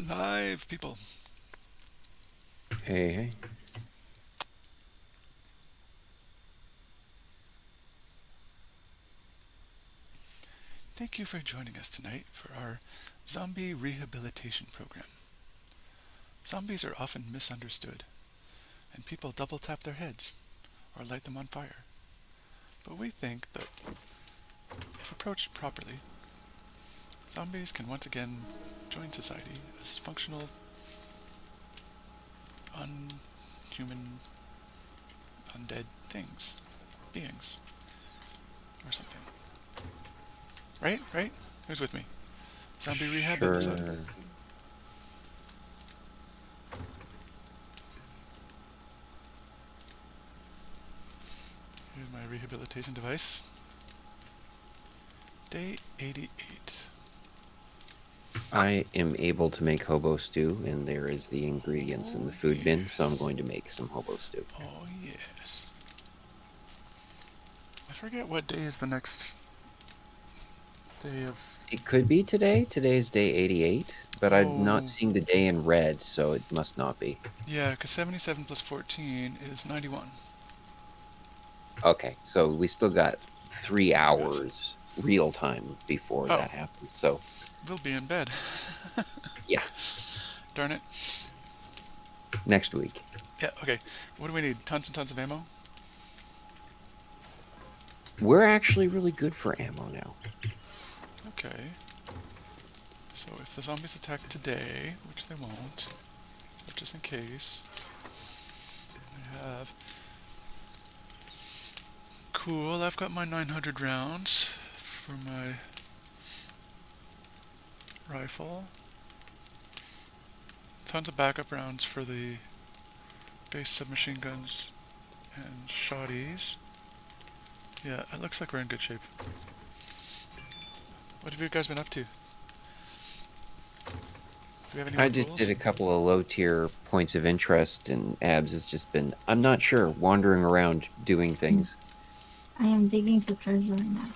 Live, people. Hey, hey. Thank you for joining us tonight for our zombie rehabilitation program. Zombies are often misunderstood, and people double tap their heads or light them on fire. But we think that if approached properly, zombies can once again join society as functional, unhuman, undead beings, or something. Right? Right? Who's with me? Zombie rehab episode. Sure. Here's my rehabilitation device. Day 88. I am able to make hobo stew, and there is the ingredients in the food bin, so I'm Yes. going to make some hobo stew. Oh, yes. I forget what day is the next day of... It could be today. Today's day 88, but I'm not Oh, seeing the day in red, so it must not be. yeah, because 77 plus 14 is 91. Okay, so we still got 3 Yes. hours real time before Oh, that happens. So, we'll be in bed. yeah, Darn it. next week. Yeah, okay. What do we need? Tons and tons of ammo? We're actually really good for ammo now. Okay. So if the zombies attack today, which they won't, but just in case, we have... Cool, I've got my 900 rounds for my rifle. Tons of backup rounds for the base submachine guns and shotties. Yeah, it looks like we're in good shape. What have you guys been up to? Do we have any more I just goals? did a couple of low tier points of interest, and Abs has just been, I'm not sure, wandering around doing things. I am digging for treasure right now.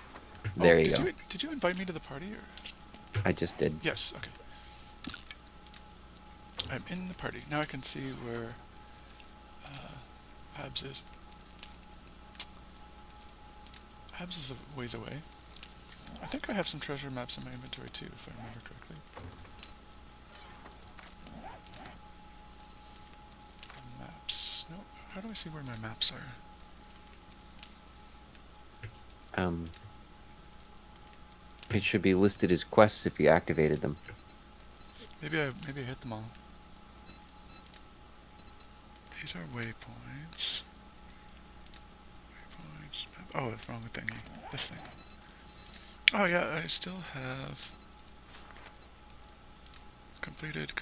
There Oh, you go. did you invite me to the party? Or? I just did. Yes, okay. I'm in the party. Now I can see where Abs is. Abs is a ways away. I think I have some treasure maps in my inventory too, if I remember correctly. Maps. No, how do I see where my maps are? It should be listed as quests if you activated them. Maybe I hit them all. These are waypoints. Waypoints. Oh, it's wrong thingy. This thing. Oh yeah, I still have completed.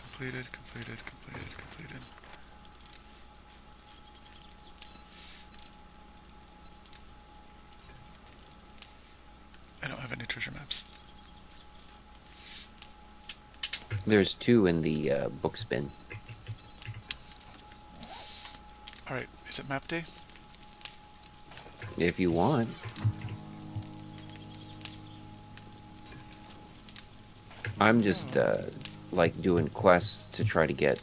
I don't have any treasure maps. There's 2 in the books bin. Alright, is it map day? If you want. I'm just like doing quests to try to get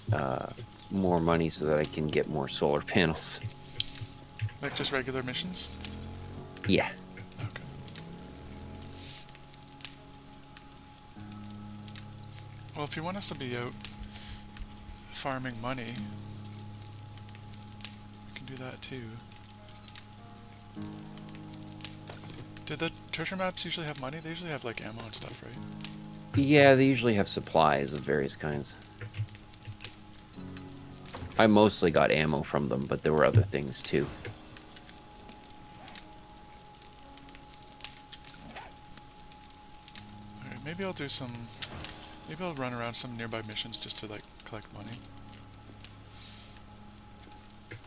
more money so that I can get more solar panels. Like just regular missions? Yeah. Okay. Well, if you want us to be out farming money, we can do that too. Do the treasure maps usually have money? They usually have like ammo and stuff, right? Yeah, they usually have supplies of various kinds. I mostly got ammo from them, but there were other things too. Alright, maybe I'll do some... Maybe I'll run around some nearby missions just to like collect money.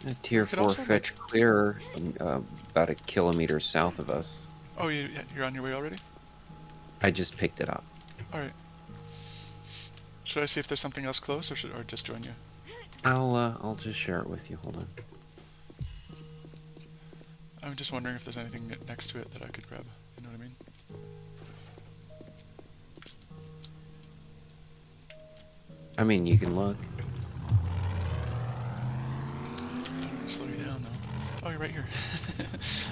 A tier 4 fetch clear about a kilometer south of us. Oh, you're on your way already? I just picked it up. Alright. Should I see if there's something else close, or just join you? I'll just share it with you. Hold on. I'm just wondering if there's anything next to it that I could grab. You know what I mean? I mean, you can look. I'm gonna slow you down though. Oh, you're right here.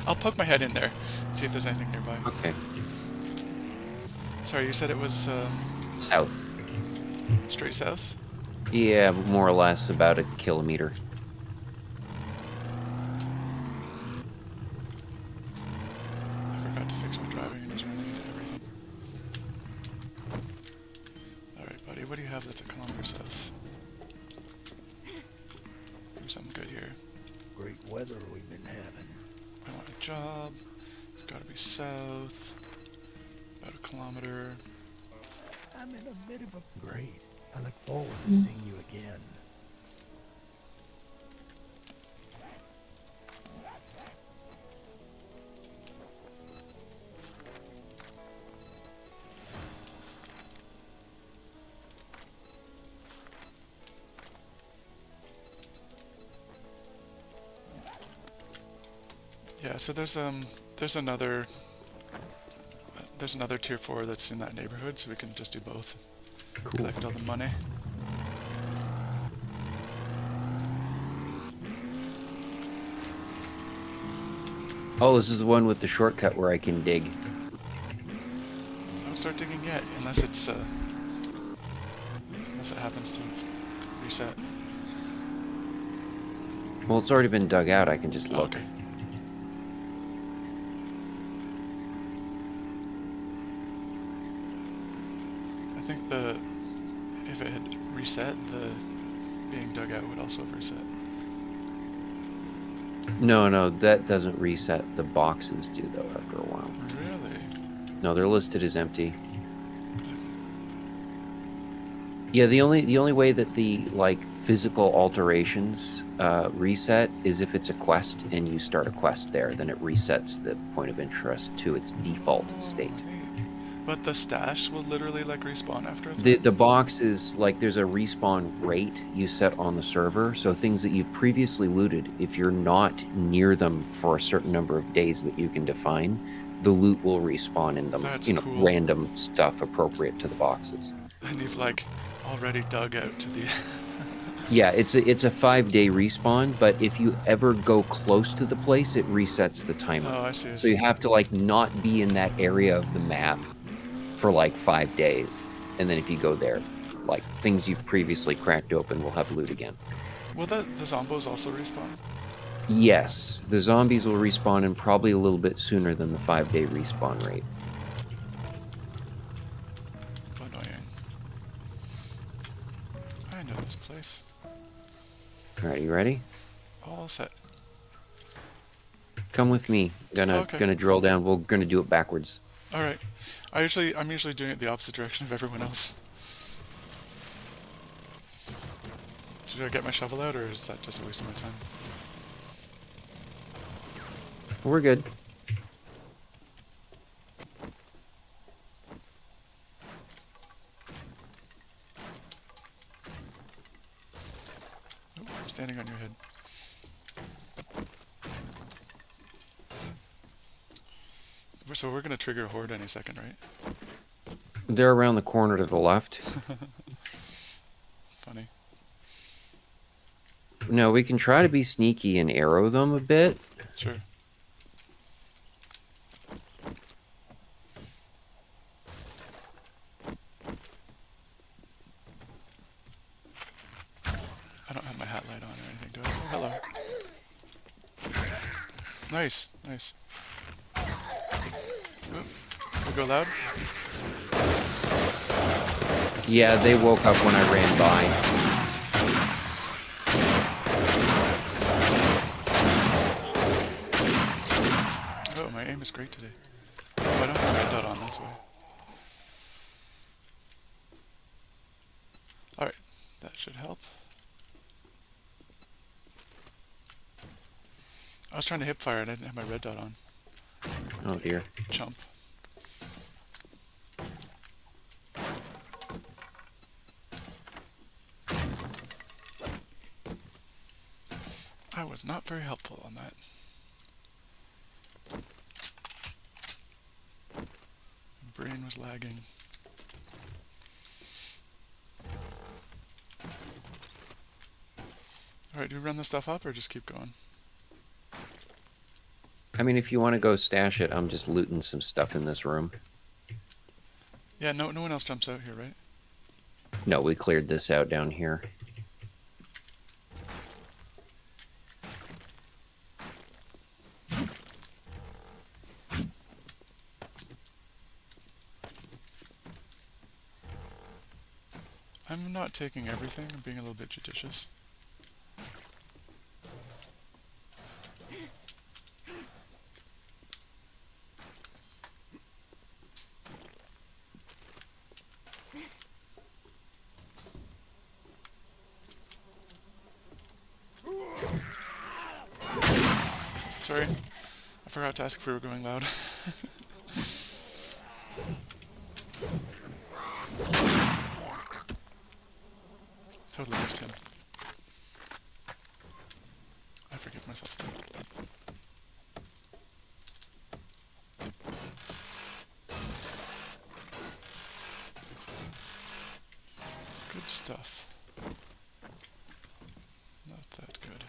I'll poke my head in there, see if there's anything nearby. Okay. Sorry, you said it was South. straight south? Yeah, more or less about a kilometer. I forgot to fix my driving and just running into everything. Alright, buddy, what do you have that's a kilometer south? Do something good here. Great weather we've been having. I want a job. It's gotta be south. About a kilometer. I'm in a bit of a great. I look forward to seeing you again. Yeah, so there's another tier 4 that's in that neighborhood, so we can just do both. Cool. Collect all the money. Oh, this is the one with the shortcut where I can dig. Don't start digging yet, unless it happens to reset. Well, it's already been dug out. I can just look. Okay. I think if it had reset, the being dug out would also have reset. No, that doesn't reset. The boxes do though after a while. Really? No, they're listed as empty. Yeah, the only way that the like physical alterations reset is if it's a quest and you start a quest there, then it resets the point of interest to its default state. Neat. But the stash will literally like respawn after it's The box is like there's a respawn rate you set on the server, so things that you've previously looted, if you're not near them for a certain number of days that you can define, the loot will respawn in them. That's cool. Random stuff appropriate to the boxes. And you've like already dug out to the Yeah, it's a 5-day respawn, but if you ever go close to the place, it resets the timer. Oh, I see. So you have to like not be in that area of the map for like 5 days, and then if you go there, like things you've previously cracked open will have loot again. Will the zombos also respawn? Yes, the zombies will respawn in probably a little bit sooner than the 5-day respawn rate. Annoying. I know this place. Alright, you ready? All set. Come with me. Gonna drill down. We're gonna do it backwards. All right. I'm usually doing it the opposite direction of everyone else. Should I get my shovel out, or is that just a waste of my time? We're good. Oh, I'm standing on your head. So we're gonna trigger a horde any second, right? They're around the corner to the left. Funny. No, we can try to be sneaky and arrow them a bit. Sure. I don't have my hat light on or anything, do I? Oh, hello. Nice, nice. We'll go loud. Yeah, they woke up when I ran by. Oh, my aim is great today. Oh, I don't have a red dot on, that's why. Alright, that should help. I was trying to hip fire and I didn't have my red dot on. Oh dear. Chump. I was not very helpful on that. Brain was lagging. Alright, do we run this stuff up or just keep going? I mean, if you want to go stash it, I'm just looting some stuff in this room. Yeah, no one else jumps out here, right? No, we cleared this out down here. I'm not taking everything. I'm being a little bit judicious. Sorry, I forgot to ask if we were going loud. Totally missed him. I forgive myself then. Good stuff. Not that good.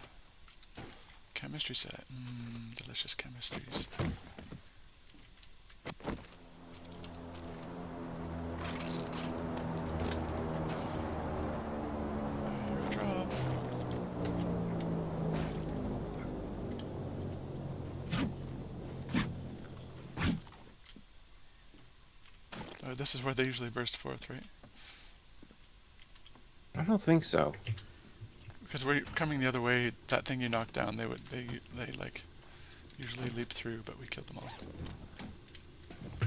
Chemistry set. Delicious chemistries. I hear a drop. This is where they usually burst forth, right? I don't think so. Because we're coming the other way. That thing you knocked down, they like usually leap through, but we killed them all.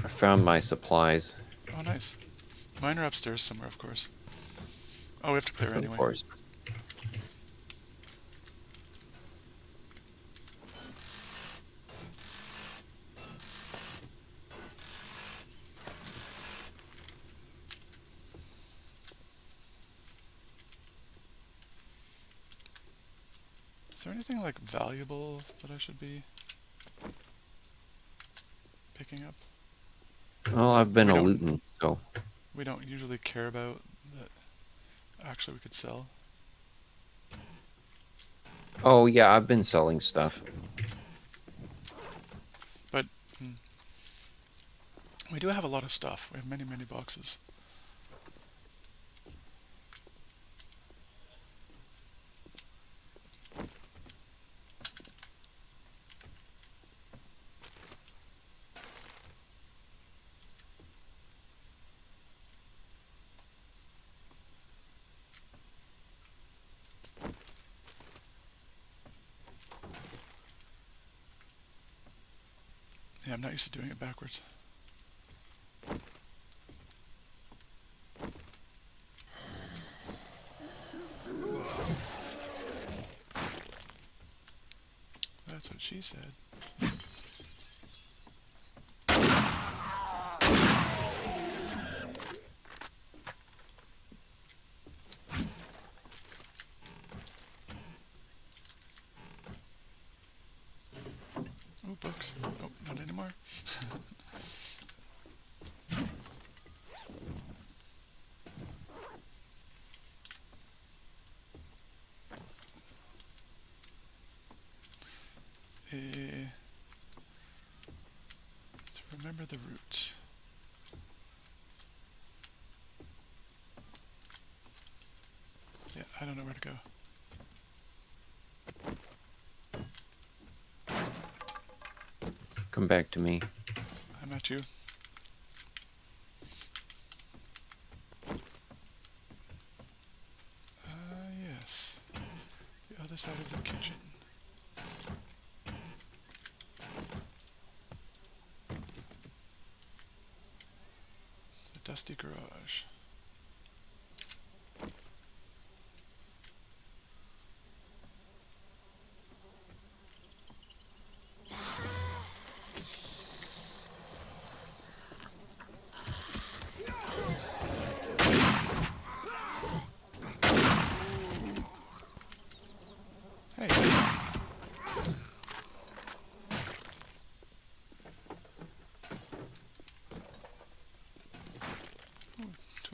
I found my supplies. Oh, nice. Mine are upstairs somewhere, of course. Oh, we have to clear anyway. Of course. Is there anything like valuable that I should be picking up? Well, I've been We a don't- looting, so We don't usually care about that. Actually, we could sell. oh yeah, I've been selling stuff. But we do have a lot of stuff. We have many, many boxes. Yeah, I'm not used to doing it backwards. That's what she said. Oh, books. Oh, not anymore. To remember the route. Yeah, I don't know where to go. Come back to me. I'm at you. Yes. The other side of the kitchen. The dusty garage. Hey, ooh,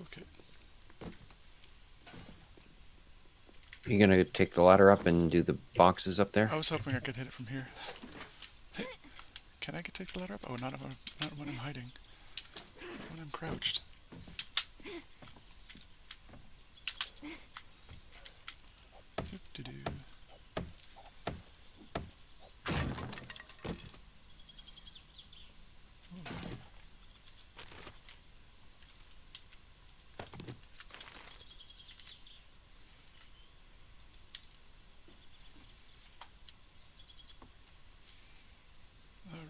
You gonna take the ladder up and do the boxes up there? I was hoping I could hit it from here. Hey, can I take the ladder up? Oh, not when I'm hiding. When I'm crouched. Doo-doo-doo.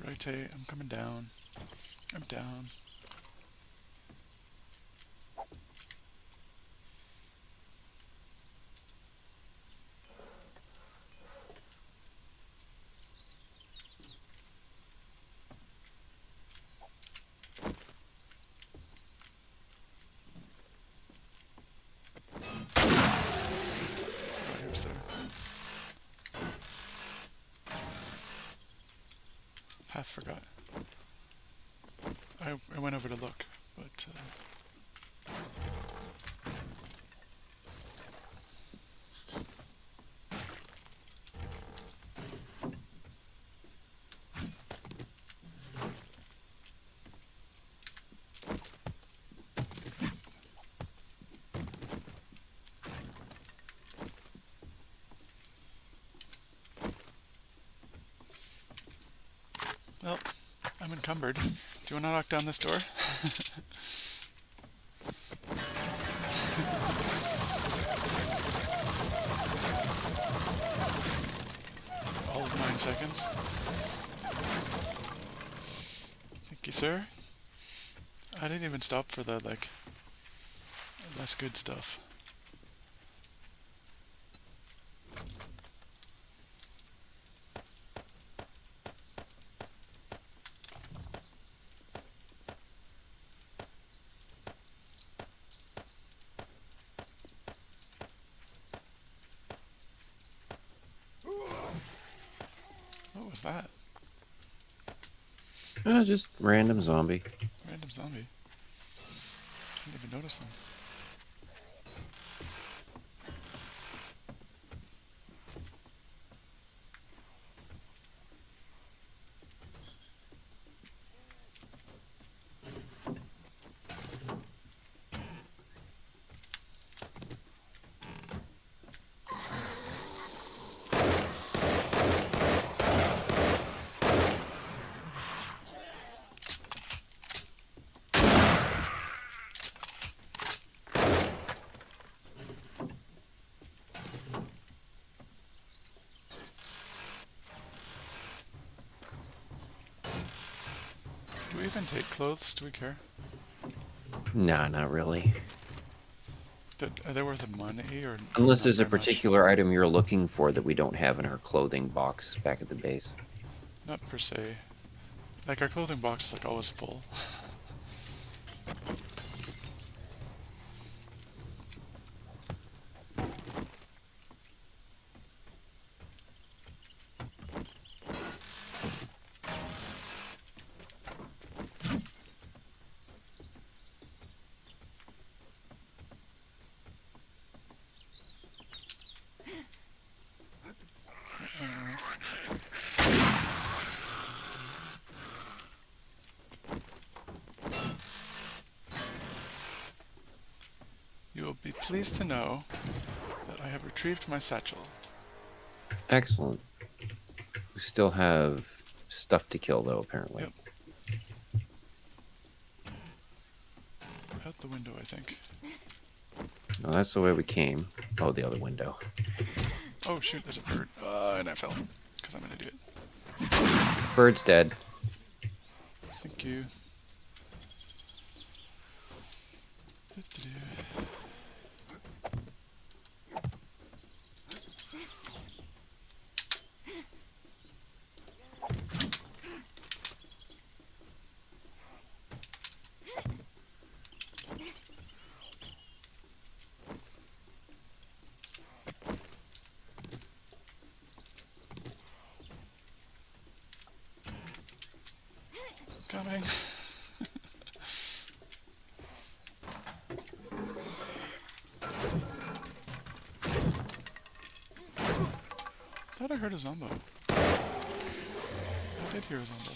Alright, I'm coming down. I'm down. Fire's there. Half forgot. I went over to look, but well, I'm encumbered. Do you want to knock down this door? All of 9 seconds. Thank you, sir. I didn't even stop for the, like, less good stuff. What was that? Just random zombie. Random zombie. Didn't even notice them. Do we even take clothes? Do we care? Nah, not really. Are they worth money or Unless not there's a very much? particular item you're looking for that we don't have in our clothing box back at the base. Not per se. Like, our clothing box is like always full. You will be pleased to know that I have retrieved my satchel. Excellent. We still have stuff to kill, though, apparently. Yep. Out the window, I think. No, that's the way we came. Oh, the other window. Oh shoot, there's a bird. And I fell. Because I'm an idiot. Bird's dead. Thank you. Do-do-do. Coming. thought I heard a zombo. I did hear a zombo.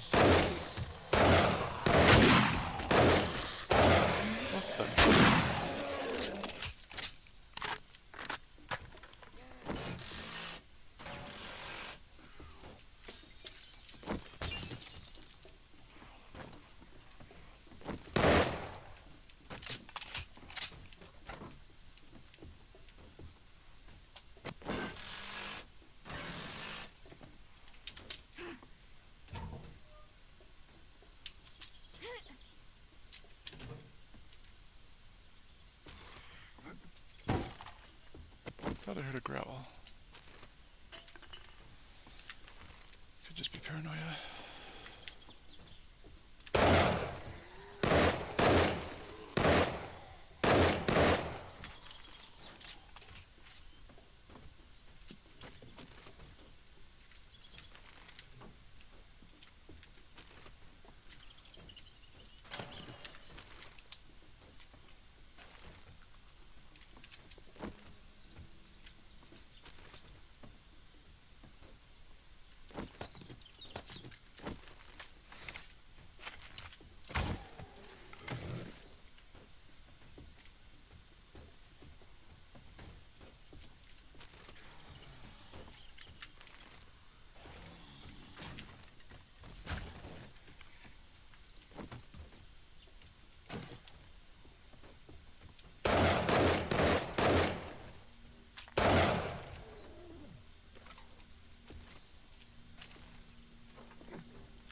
What the? Thought I heard a growl. Could just be paranoia.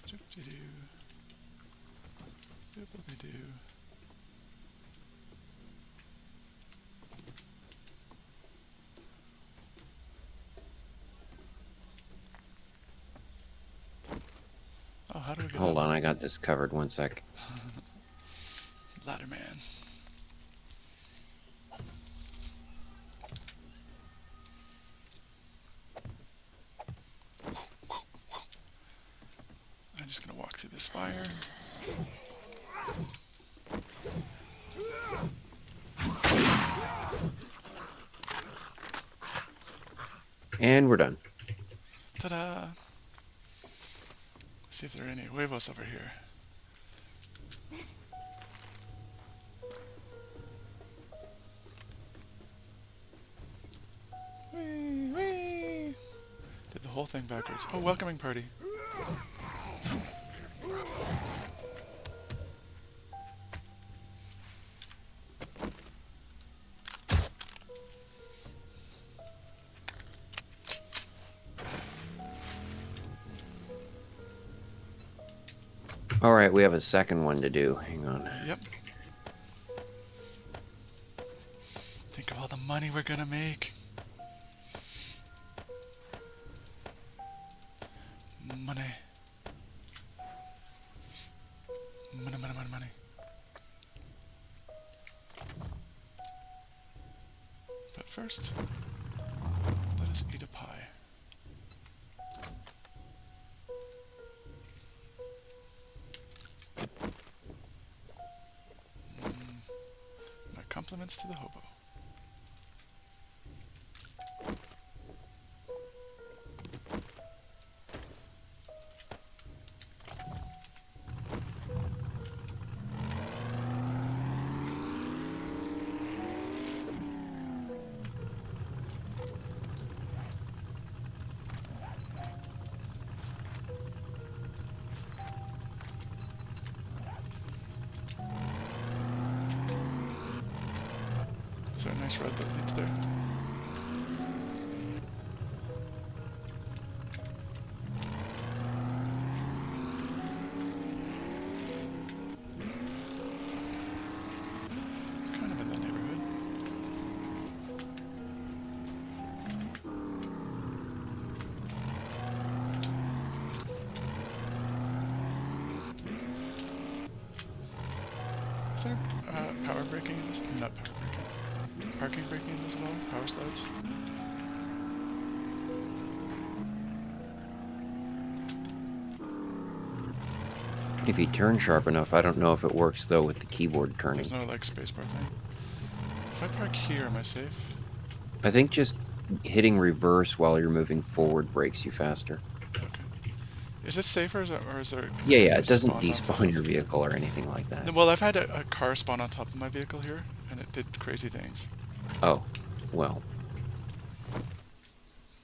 Doop-de-doo. Doop-de-doo. Oh, how do we get Hold up? on, I got this covered. 1 sec. Ladder man. I'm just gonna walk through this fire. And we're done. Ta-da! See if there are any huevos over here. Whee, whee. Did the whole thing backwards. Oh, welcoming party. All right, we have a second one to do. Hang on. Yep. Think of all the money we're gonna make. Money. Money, money, money, money. But first, let us eat a pie. My compliments to the hobo. Is there a nice road that leads there? It's kind of in the neighborhood. Is there power braking in this? Not power braking. Parking braking in this at all? Power slides? If you turn sharp enough, I don't know if it works though with the keyboard turning. There's no like spacebar thing. If I park here, am I safe? I think just hitting reverse while you're moving forward breaks you faster. Okay. Is this safer, or is there Yeah, yeah, it enemies doesn't spawned on top despawn of? your vehicle or anything like that. Well, I've had a car spawn on top of my vehicle here, and it did crazy things. Oh, well,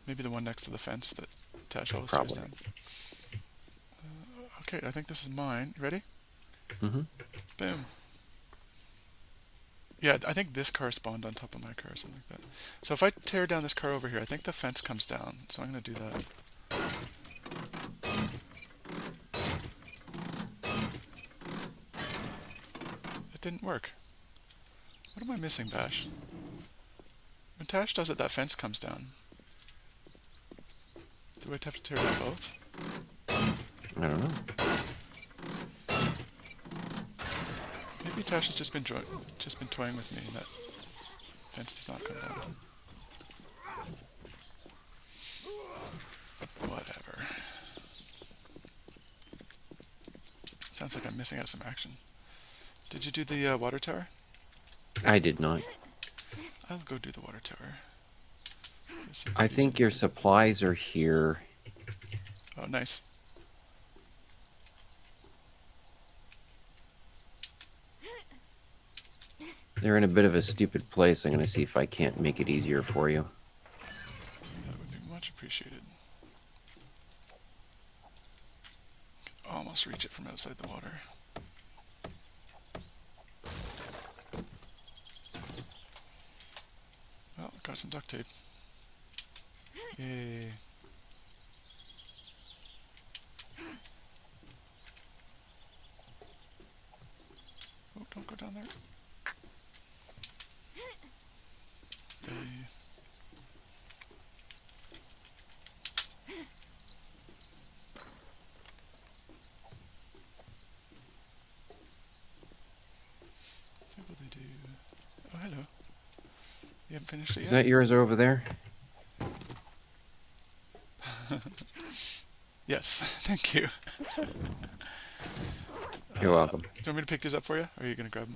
Maybe the one next to the fence that Tash always stares probably. down. Okay, I think this is mine. You ready? Mm-hmm. Boom. Yeah, I think this car spawned on top of my car or something like that. So if I tear down this car over here, I think the fence comes down. So I'm going to do that. It didn't work. What am I missing, Bash? When Tash does it, that fence comes down. Do I have to tear down both? I don't know. Maybe Tash has just been toying with me, and that fence does not come down. Whatever. Sounds like I'm missing out some action. Did you do the water tower? I did not. I'll go do the water tower. I think your supplies are here. Oh, nice. They're in a bit of a stupid place. I'm going to see if I can't make it easier for you. That would be much appreciated. Can almost reach it from outside the water. Oh, got some duct tape. Yay. Oh, don't go down there. Oh, hello. You haven't finished it yet? Is that yours over there? Yes, thank you. You're welcome. Do you want me to pick these up for you, or are you going to grab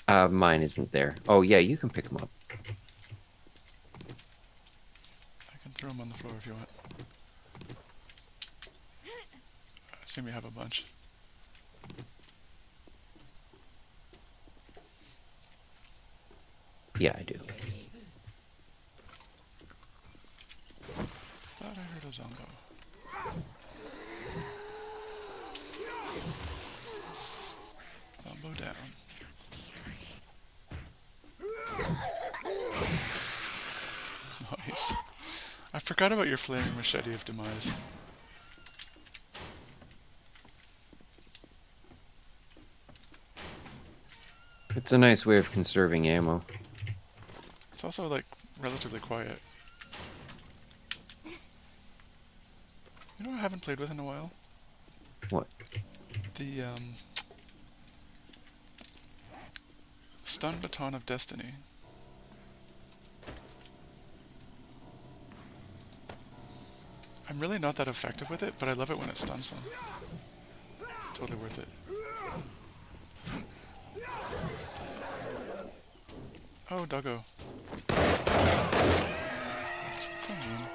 them? Mine isn't there. Oh, yeah, you can pick them up. I can throw them on the floor if you want. I assume you have a bunch. Yeah, I do. Thought I heard a zombo. Zombo down. Nice. I forgot about your flaming machete of demise. It's a nice way of conserving ammo. It's also, like, relatively quiet. You know what I haven't played with in a while? What? The, Stun Baton of Destiny. I'm really not that effective with it, but I love it when it stuns them. It's totally worth it. Oh, doggo. Come on.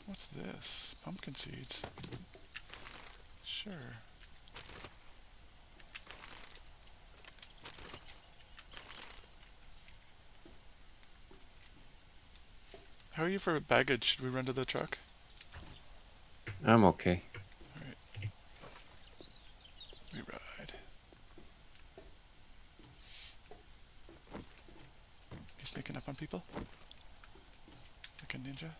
What's this? Pumpkin seeds. Sure. How are you for baggage? Should we run to the truck? I'm okay. Alright. We ride. You sneaking up on people? Like a ninja?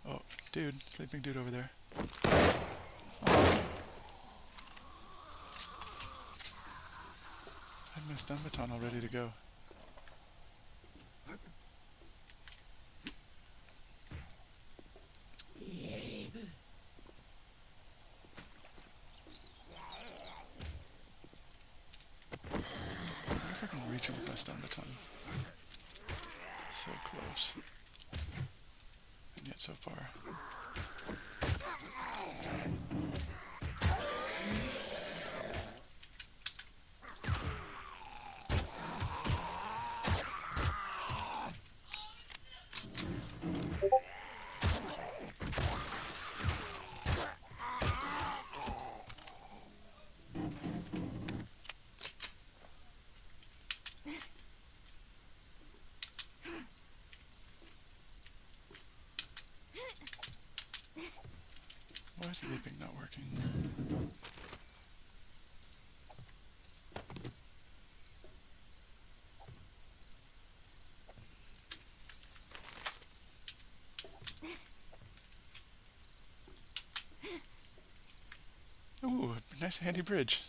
Oh, dude, sleeping dude over there. Oh. stun baton all ready to go. I wonder if I can reach him with my stun baton. So close. And yet so far. Why is the leaping not working? Ooh, a nice handy bridge.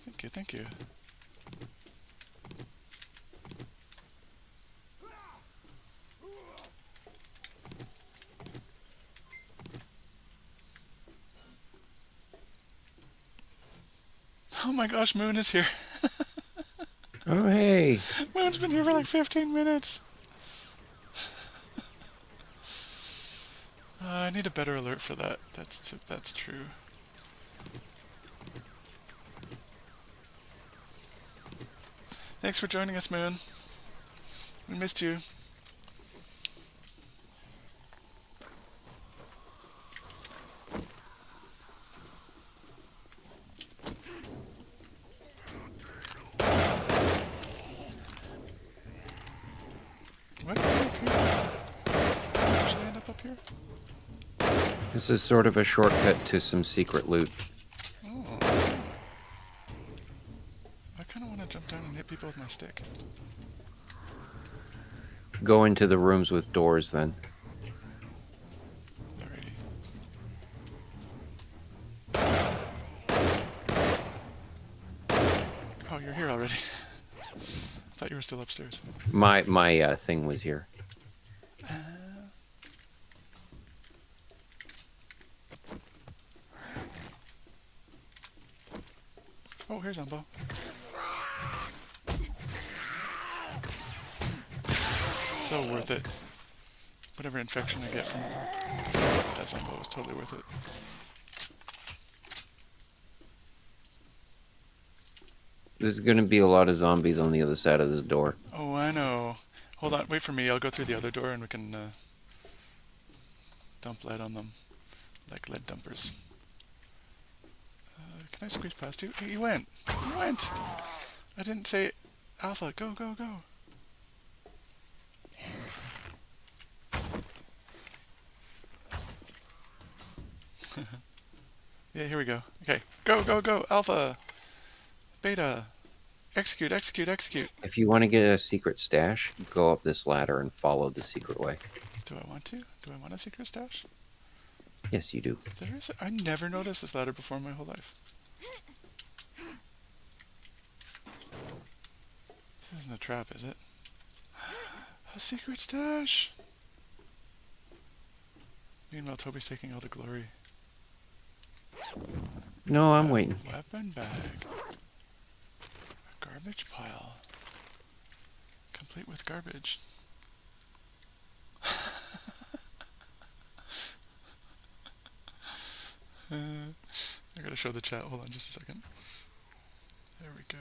Thank you, thank you. Oh my gosh, Moon is here. Oh, hey. Moon's been here for like 15 minutes. I need a better alert for that. That's true. Thanks for joining us, Moon. We missed you. What? Up here? Actually end up here? This is sort of a shortcut to some secret loot. Oh. I kind of want to jump down and hit people with my stick. Go into the rooms with doors, then. Alrighty. Oh, you're here already. I thought you were still upstairs. My thing was here. Oh, here's Umbo. So worth it. Whatever infection I get from that Zombo is totally worth it. There's going to be a lot of zombies on the other side of this door. Oh, I know. Hold on, wait for me. I'll go through the other door and we can dump lead on them. Like lead dumpers. Can I squeeze past you? He went! He went! I didn't say Alpha. Go, go, go! Yeah, here we go. Okay, go, go, go! Alpha! Beta! Execute, execute, execute! If you want to get a secret stash, go up this ladder and follow the secret way. Do I want to? Do I want a secret stash? Yes, you do. There is I never noticed this ladder before in my whole life. This isn't a trap, is it? A secret stash! Meanwhile, Toby's taking all the glory. No, I'm waiting. Weapon bag. A garbage pile. Complete with garbage. I gotta show the chat. Hold on just a second. There we go.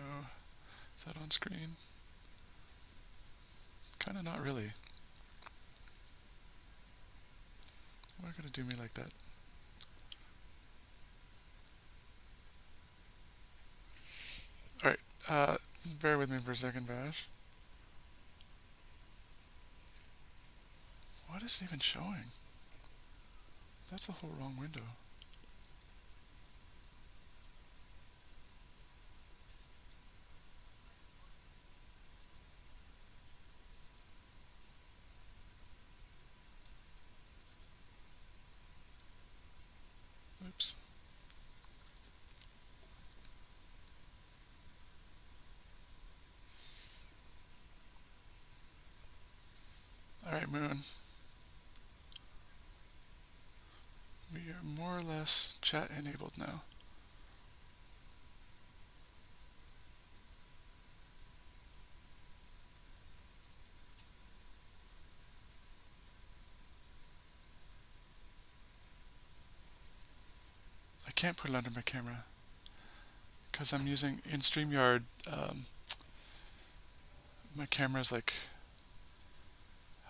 Is that on screen? Kinda not really. Why gotta do me like that? Alright, bear with me for a second, Bash. What is it even showing? That's the whole wrong window. Oops. Moon. We are more or less chat enabled now. I can't put it under my camera because I'm using in StreamYard. My camera's like,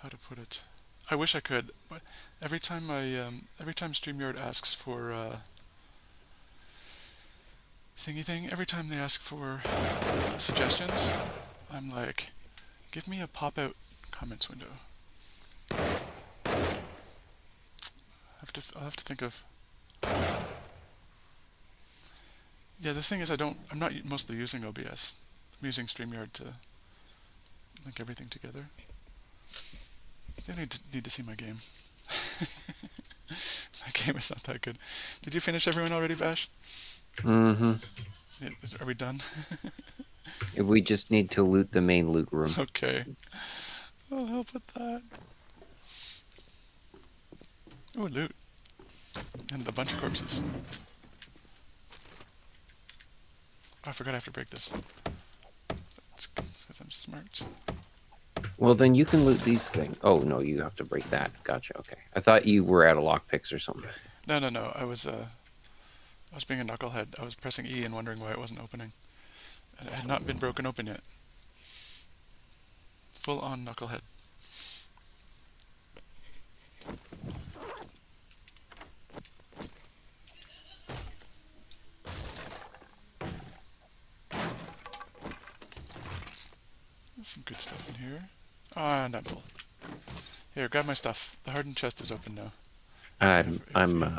how to put it? I wish I could, but every time StreamYard asks for every time they ask for suggestions, I'm like, give me a pop-out comments window. I'll have to think of. Yeah, the thing is, I'm not mostly using OBS. I'm using StreamYard to link everything together. They need to see my game. My game is not that good. Did you finish everyone already, Bash? Mm-hmm. Are we done? We just need to loot the main loot room. Okay. I'll help with that. Oh, loot. And a bunch of corpses. Oh, I forgot I have to break this. It's because I'm smart. Well, then you can loot these things. Oh, no, you have to break that. Gotcha, okay. I thought you were out of lockpicks or something. No. I was being a knucklehead. I was pressing E and wondering why it wasn't opening. And it had not been broken open yet. Full on knucklehead. There's some good stuff in here. Ah, and I'm full. Here, grab my stuff. The hardened chest is open now. I'm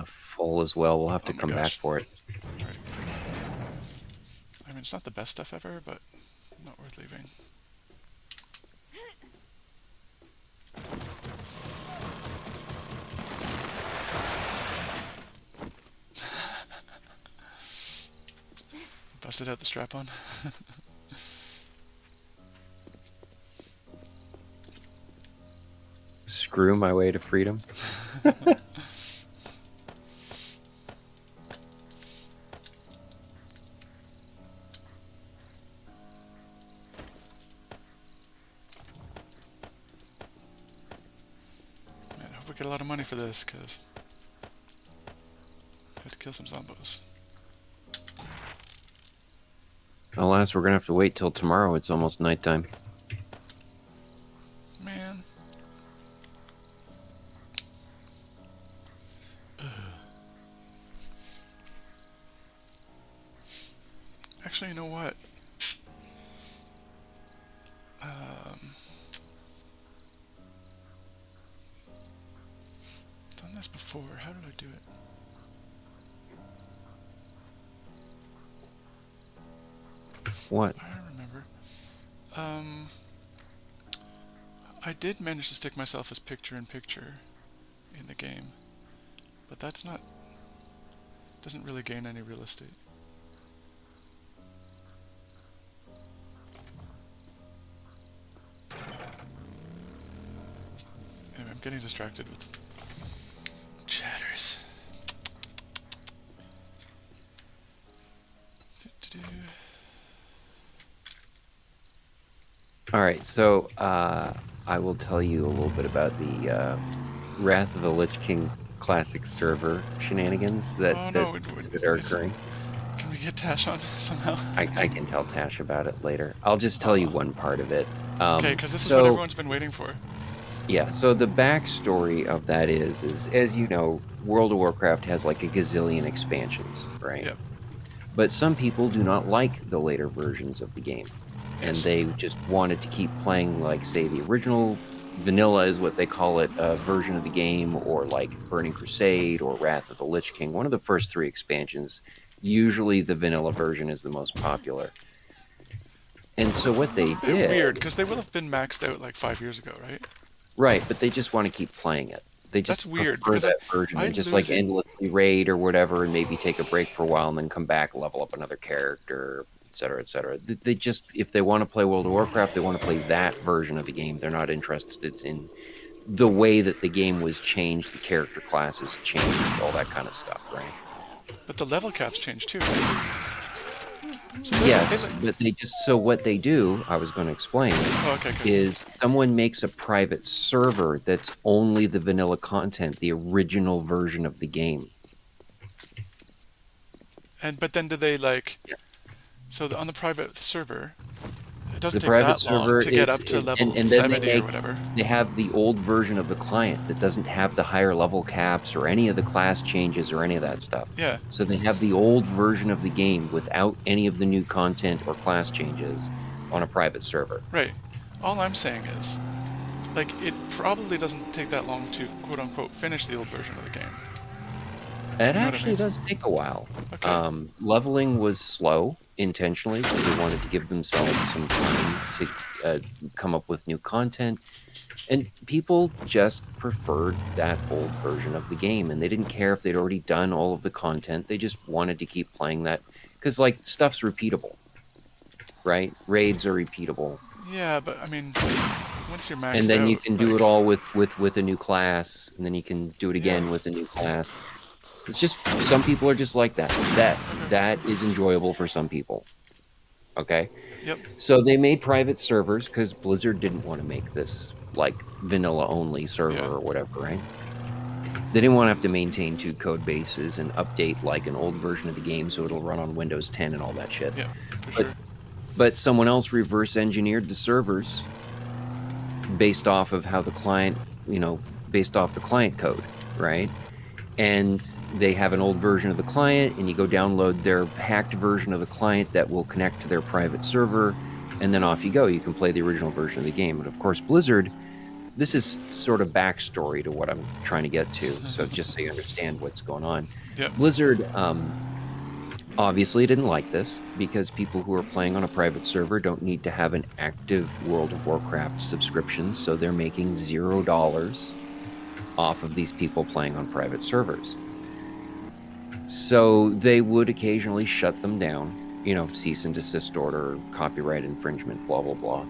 full as well. We'll have to come back for it. Right. I mean, it's not the best stuff ever, but not worth leaving. Busted out the strap-on. Screw my way to freedom. Man, I hope we get a lot of money for this, because I have to kill some zombos. Alas, we're gonna have to wait till tomorrow. It's almost nighttime. Man. Actually, you know what? Done this before. How did I do it? What? I don't remember. I did manage to stick myself as picture-in-picture in the game, but that's not... doesn't really gain any real estate. Anyway, I'm getting distracted with chatters. Alright, so I will tell you a little bit about the Wrath of the Lich King Classic server shenanigans that are occurring. Can we get Tash on somehow? I can tell Tash about it later. I'll just tell you one part of it. Okay, because this is what everyone's been waiting for. Yeah, so the backstory of that is as you know, World of Warcraft has like a gazillion expansions, right? Yep. But some people do not like the later versions of the game. And they just wanted to keep playing, like, say, the original vanilla is what they call it, version of the game, or like Burning Crusade or Wrath of the Lich King. One of the first 3 expansions. Usually the vanilla version is the most popular. And so what they did... weird, because they will have been maxed out like 5 years ago, right? Right, but they just want to keep playing it. They just That's weird, prefer that version and just like endlessly raid or whatever and maybe take a break for a while and then come back, level up another character, etc., etc. They just, if they want to play World of Warcraft, they want to play that version of the game. They're not interested in the way that the game was changed, the character classes changed, all that kind of stuff, right? But the level caps change too, right? So Yes, but they just, so what they do, I was going to explain, okay. is someone makes a private server that's only the vanilla content, the original version of the game. But then do they like? Yeah. So on the private server, it doesn't The take private that long server to get is, up to level and then 70 or whatever. they have the old version of the client that doesn't have the higher level caps or any of the class changes or any of that stuff. Yeah. So they have the old version of the game without any of the new content or class changes on a private server. Right. All I'm saying is, like, it probably doesn't take that long to quote unquote finish the old version of the game. It actually does take a while. Okay. Leveling was slow intentionally because they wanted to give themselves some time to come up with new content. And people just preferred that old version of the game. And they didn't care if they'd already done all of the content. They just wanted to keep playing that. Because, like, stuff's repeatable, right? Raids are repeatable. Yeah, but, I mean, once you're maxed out... And then you can do it all with a new class. And then you can do it again with a new class. It's just, some people are just like that. That is enjoyable for some people. Okay? Yep. So they made private servers because Blizzard didn't want to make this like vanilla only server or whatever, right? They didn't want to have to maintain 2 code bases and update like an old version of the game so it'll run on Windows 10 and all that shit. Yeah, for sure. But someone else reverse engineered the servers based off of how the client, based off the client code, right? And they have an old version of the client, and you go download their hacked version of the client that will connect to their private server, and then off you go. You can play the original version of the game. But of course, Blizzard, this is sort of backstory to what I'm trying to get to, so just so you understand what's going on. Yep. Blizzard obviously didn't like this, because people who are playing on a private server don't need to have an active World of Warcraft subscription, so they're making $0 off of these people playing on private servers. So they would occasionally shut them down, cease and desist order, copyright infringement, blah, blah, blah.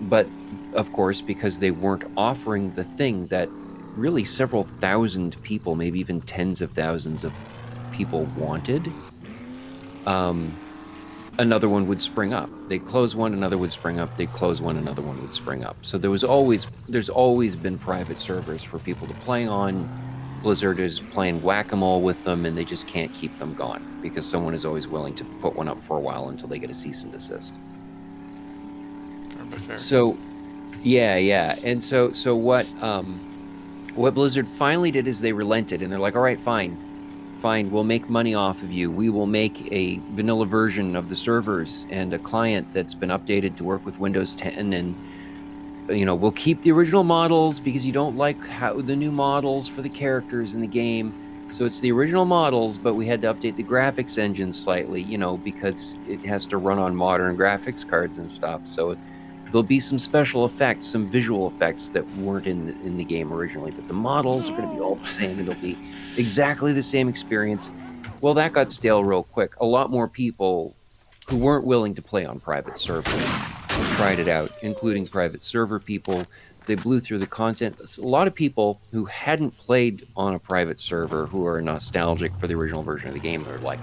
But of course, because they weren't offering the thing that really several thousand people, maybe even tens of thousands of people wanted, another one would spring up. They'd close one, another would spring up. They'd close one, another one would spring up. So there's always been private servers for people to play on. Blizzard is playing whack-a-mole with them, and they just can't keep them gone because someone is always willing to put one up for a while until they get a cease and desist. Fair. So, yeah. And so what Blizzard finally did is they relented, and they're like, all right, fine, we'll make money off of you. We will make a vanilla version of the servers and a client that's been updated to work with Windows 10, and we'll keep the original models because you don't like how the new models for the characters in the game. So it's the original models, but we had to update the graphics engine slightly, because it has to run on modern graphics cards and stuff. So there'll be some special effects, some visual effects that weren't in the game originally, but the models are going to be all the same. It'll be exactly the same experience. Well, that got stale real quick. A lot more people who weren't willing to play on private servers tried it out, including private server people. They blew through the content. A lot of people who hadn't played on a private server, who are nostalgic for the original version of the game, are like,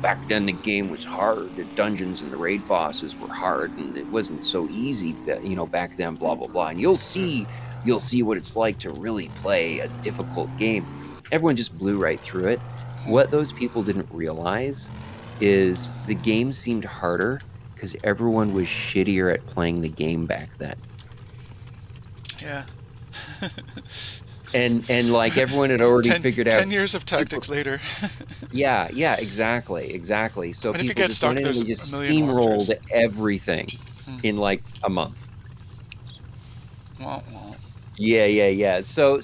back then the game was hard. The dungeons and the raid bosses were hard, and it wasn't so easy, back then, blah, blah, blah. And you'll see what it's like to really play a difficult game. Everyone just blew right through it. What those people didn't realize is the game seemed harder because everyone was shittier at playing the game back then. Yeah. and like everyone had already figured out 10 years of tactics later. yeah, exactly. So and if you people get stuck, just there's just a million steamrolled everything in like a month. Well. Yeah. So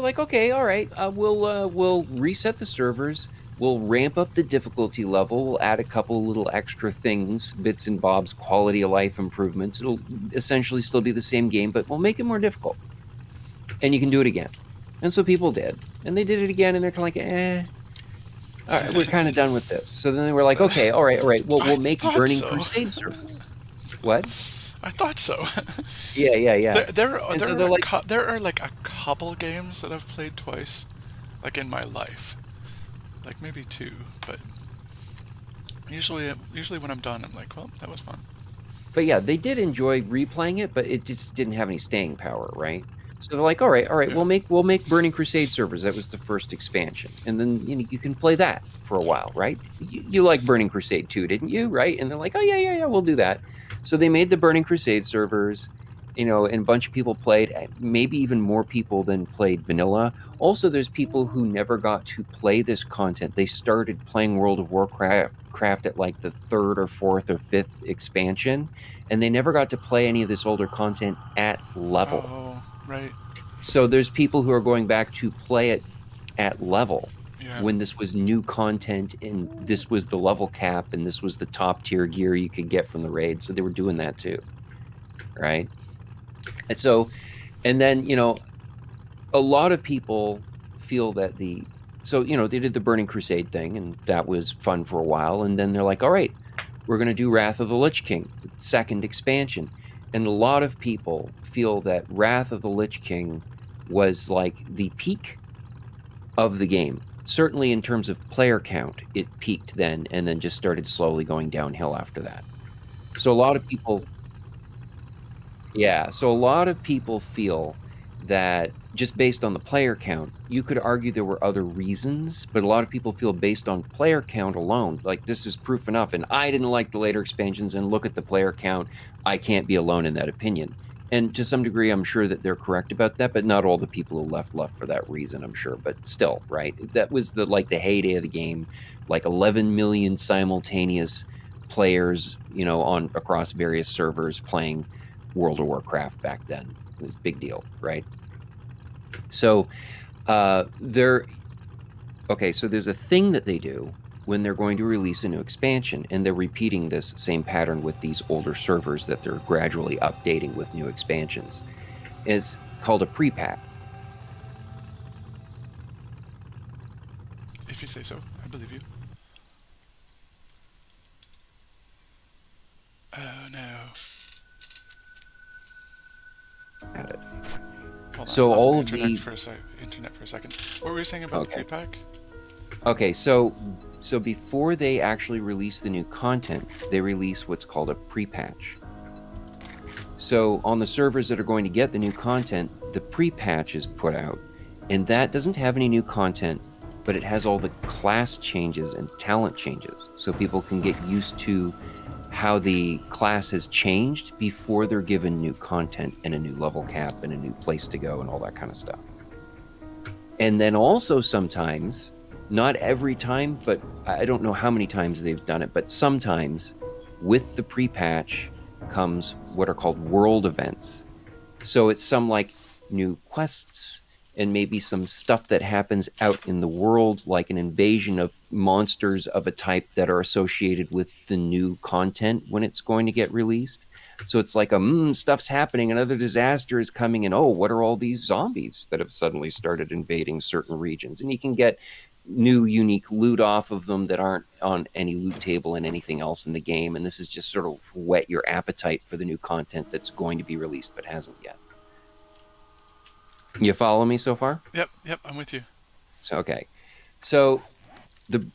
like, okay, all right, we'll reset the servers. We'll ramp up the difficulty level. We'll add a couple little extra things, bits and bobs, quality of life improvements. It'll essentially still be the same game, but we'll make it more difficult. And you can do it again. And so people did. And they did it again, and they're kind of like, all right, we're kind of done with this. So then they were like, okay, all right. We'll make Burning Crusade servers. What? I thought so. Yeah. And so they're like, There are like a couple games that I've played twice, like in my life, like maybe two, but usually when I'm done, I'm like, well, that was fun. but yeah, they did enjoy replaying it, but it just didn't have any staying power, right? So they're like, all right, Yeah. we'll make Burning Crusade servers. That was the first expansion, and then you can play that for a while, right? You like Burning Crusade too, didn't you? Right? And they're like, oh yeah, we'll do that. So they made the Burning Crusade servers, and a bunch of people played. Maybe even more people than played vanilla. Also, there's people who never got to play this content. They started playing World of Warcraft at like the third or fourth or fifth expansion, and they never got to play any of this older content at level. Oh, right. So there's people who are going back to play it at level Yeah. when this was new content and this was the level cap and this was the top tier gear you could get from the raid. So they were doing that too, right? And then a lot of people feel that they did the Burning Crusade thing, and that was fun for a while, and then they're like, all right, we're going to do Wrath of the Lich King, second expansion. And a lot of people feel that Wrath of the Lich King was like the peak of the game. Certainly in terms of player count, it peaked then and then just started slowly going downhill after that. So a lot of people feel that just based on the player count, you could argue there were other reasons, but a lot of people feel based on player count alone, like this is proof enough. And I didn't like the later expansions, and look at the player count. I can't be alone in that opinion. And to some degree, I'm sure that they're correct about that, but not all the people who left for that reason, I'm sure. But still, right? That was the heyday of the game, like 11 million simultaneous players, on across various servers playing World of Warcraft back then. It was a big deal, right? So so there's a thing that they do when they're going to release a new expansion, and they're repeating this same pattern with these older servers that they're gradually updating with new expansions. It's called a pre-patch. If you say so, I believe you. Oh no. At it. Hold on, So I lost all my of internet for a second. What were you saying about the pre-pack? Okay, so before they actually release the new content, they release what's called a pre-patch. So on the servers that are going to get the new content, the pre-patch is put out, and that doesn't have any new content, but it has all the class changes and talent changes, so people can get used to how the class has changed before they're given new content and a new level cap and a new place to go and all that kind of stuff. And then also sometimes, not every time, but I don't know how many times they've done it, but sometimes with the pre-patch comes what are called world events. So it's some like new quests and maybe some stuff that happens out in the world, like an invasion of monsters of a type that are associated with the new content when it's going to get released. So it's like stuff's happening, another disaster is coming, and what are all these zombies that have suddenly started invading certain regions? And you can get new unique loot off of them that aren't on any loot table and anything else in the game. And this is just sort of whet your appetite for the new content that's going to be released but hasn't yet. You follow me so far? Yep, I'm with you. So the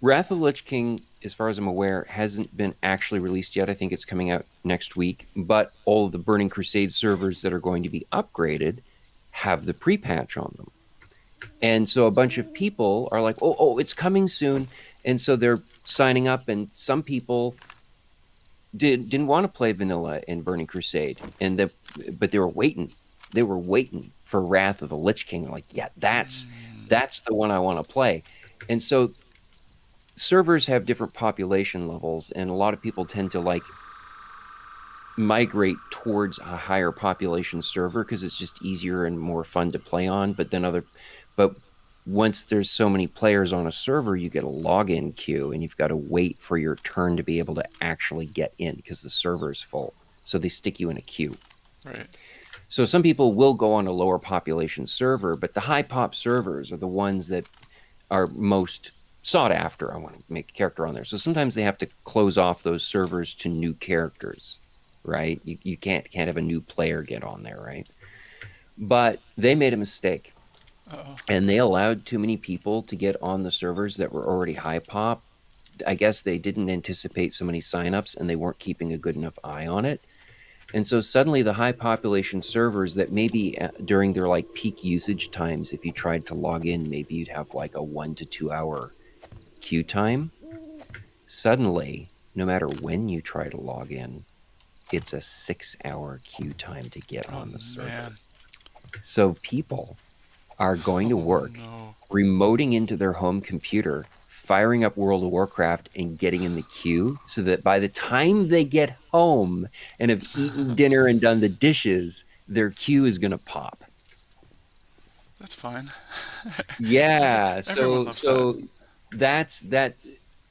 Wrath of the Lich King, as far as I'm aware, hasn't been actually released yet. I think it's coming out next week. But all of the Burning Crusade servers that are going to be upgraded have the pre-patch on them. And so a bunch of people are like, oh, it's coming soon. And so they're signing up, and some people didn't want to play vanilla in Burning Crusade, but they were waiting. They were waiting for Wrath of the Lich King. Like, yeah, that's the one I want to play. And so servers have different population levels, and a lot of people tend to migrate towards a higher population server because it's just easier and more fun to play on. But once there's so many players on a server, you get a login queue, and you've got to wait for your turn to be able to actually get in because the server is full. So they stick you in a queue. Right. So some people will go on a lower population server, but the high pop servers are the ones that are most sought after. I want to make a character on there. So sometimes they have to close off those servers to new characters. right? You can't have a new player get on there, right? But they made a mistake, Uh-oh. and they allowed too many people to get on the servers that were already high pop. I guess they didn't anticipate so many signups, and they weren't keeping a good enough eye on it. And so suddenly the high population servers that maybe during their like peak usage times, if you tried to log in, maybe you'd have like a 1 to 2 hour queue time. Suddenly, no matter when you try to log in, it's a 6-hour queue time to get Oh, on the server. man. So people are going to work No. remoting into their home computer, firing up World of Warcraft and getting in the queue so that by the time they get home and have eaten dinner and done the dishes, their queue is going to pop. That's fine. Yeah. Everyone loves that. That's that.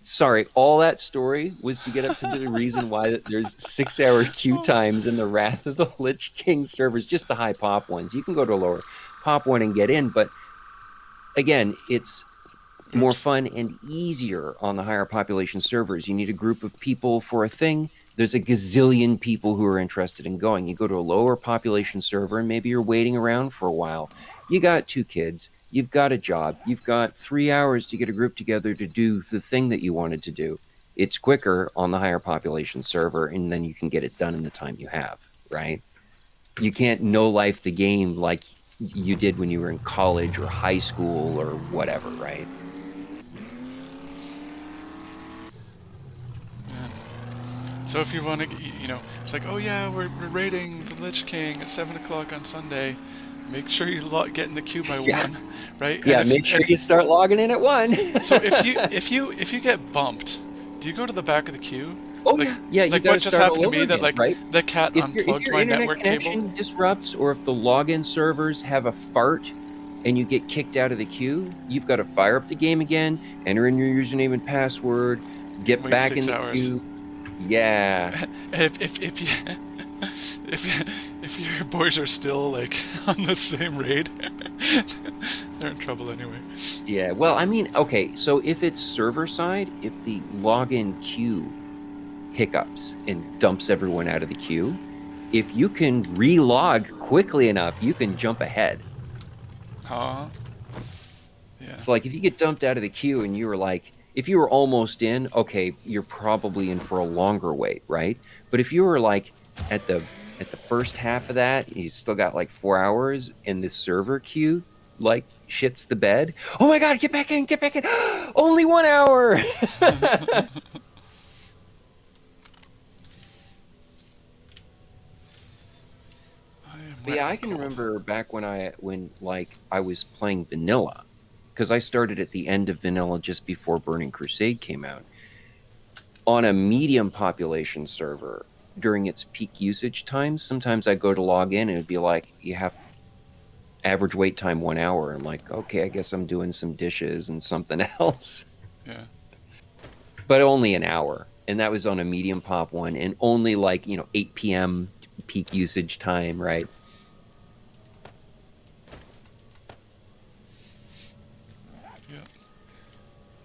Sorry, all that story was to get up to the reason why there's 6-hour queue times in the Wrath of the Lich King servers, just the high pop ones. You can go to a lower pop one and get in, but again, it's more Oops. fun and easier on the higher population servers. You need a group of people for a thing. There's a gazillion people who are interested in going. You go to a lower population server and maybe you're waiting around for a while. You got 2 kids, you've got a job, you've got 3 hours to get a group together to do the thing that you wanted to do. It's quicker on the higher population server, and then you can get it done in the time you have, right? You can't no life the game like you did when you were in college or high school or whatever, right? Man. So if you want to, it's like, oh yeah, we're raiding the Lich King at 7 o'clock on Sunday. Make sure you get in the queue by 1, right? Yeah, make sure you start logging in at 1. So if you get bumped, do you go to the back of the queue? Oh like, yeah. You like gotta what just start happened all to me? over That again, like right? the cat If unplugged your my internet network connection cable. disrupts, or if the login servers have a fart and you get kicked out of the queue, you've got to fire up the game again, enter in your username and password, get Wait back in 6 the hours. queue. Yeah. If your boys are still like on the same raid, they're in trouble anyway. Yeah. Well, I mean, okay, so if it's server side, if the login queue hiccups and dumps everyone out of the queue, if you can relog quickly enough, you can jump ahead. Huh? Yeah. So like if you get dumped out of the queue and you were like, if you were almost in, okay, you're probably in for a longer wait, right? But if you were like at the first half of that, you still got like 4 hours, and the server queue like shits the bed. Oh my god, get back in, get back in. Only 1 hour. But yeah, I can remember back when I was playing vanilla, because I started at the end of vanilla just before Burning Crusade came out. On a medium population server during its peak usage times, sometimes I go to log in and it'd be like, you have average wait time 1 hour. I'm like, okay, I guess I'm doing some dishes and something else. Yeah. But only an hour. And that was on a medium pop one, and only 8 p.m. peak usage time, right?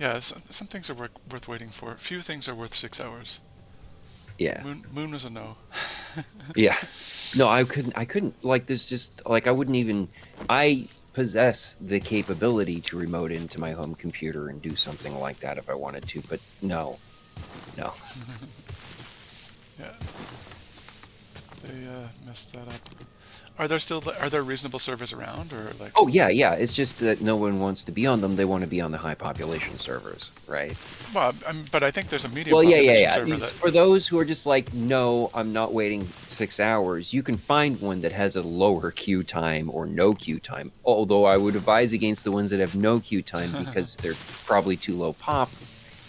Yeah, some things are worth waiting for. Few things are worth 6 hours. Yeah. Moon was a no. Yeah. No, I couldn't like this. Just like I wouldn't even. I possess the capability to remote into my home computer and do something like that if I wanted to, but no. Yeah. They messed that up. Are there reasonable servers around, or like? Oh yeah. It's just that no one wants to be on them. They want to be on the high population servers, right? Well, but I think there's a medium population server that. For those who are just like, no, I'm not waiting 6 hours. You can find one that has a lower queue time or no queue time. Although I would advise against the ones that have no queue time because they're probably too low pop,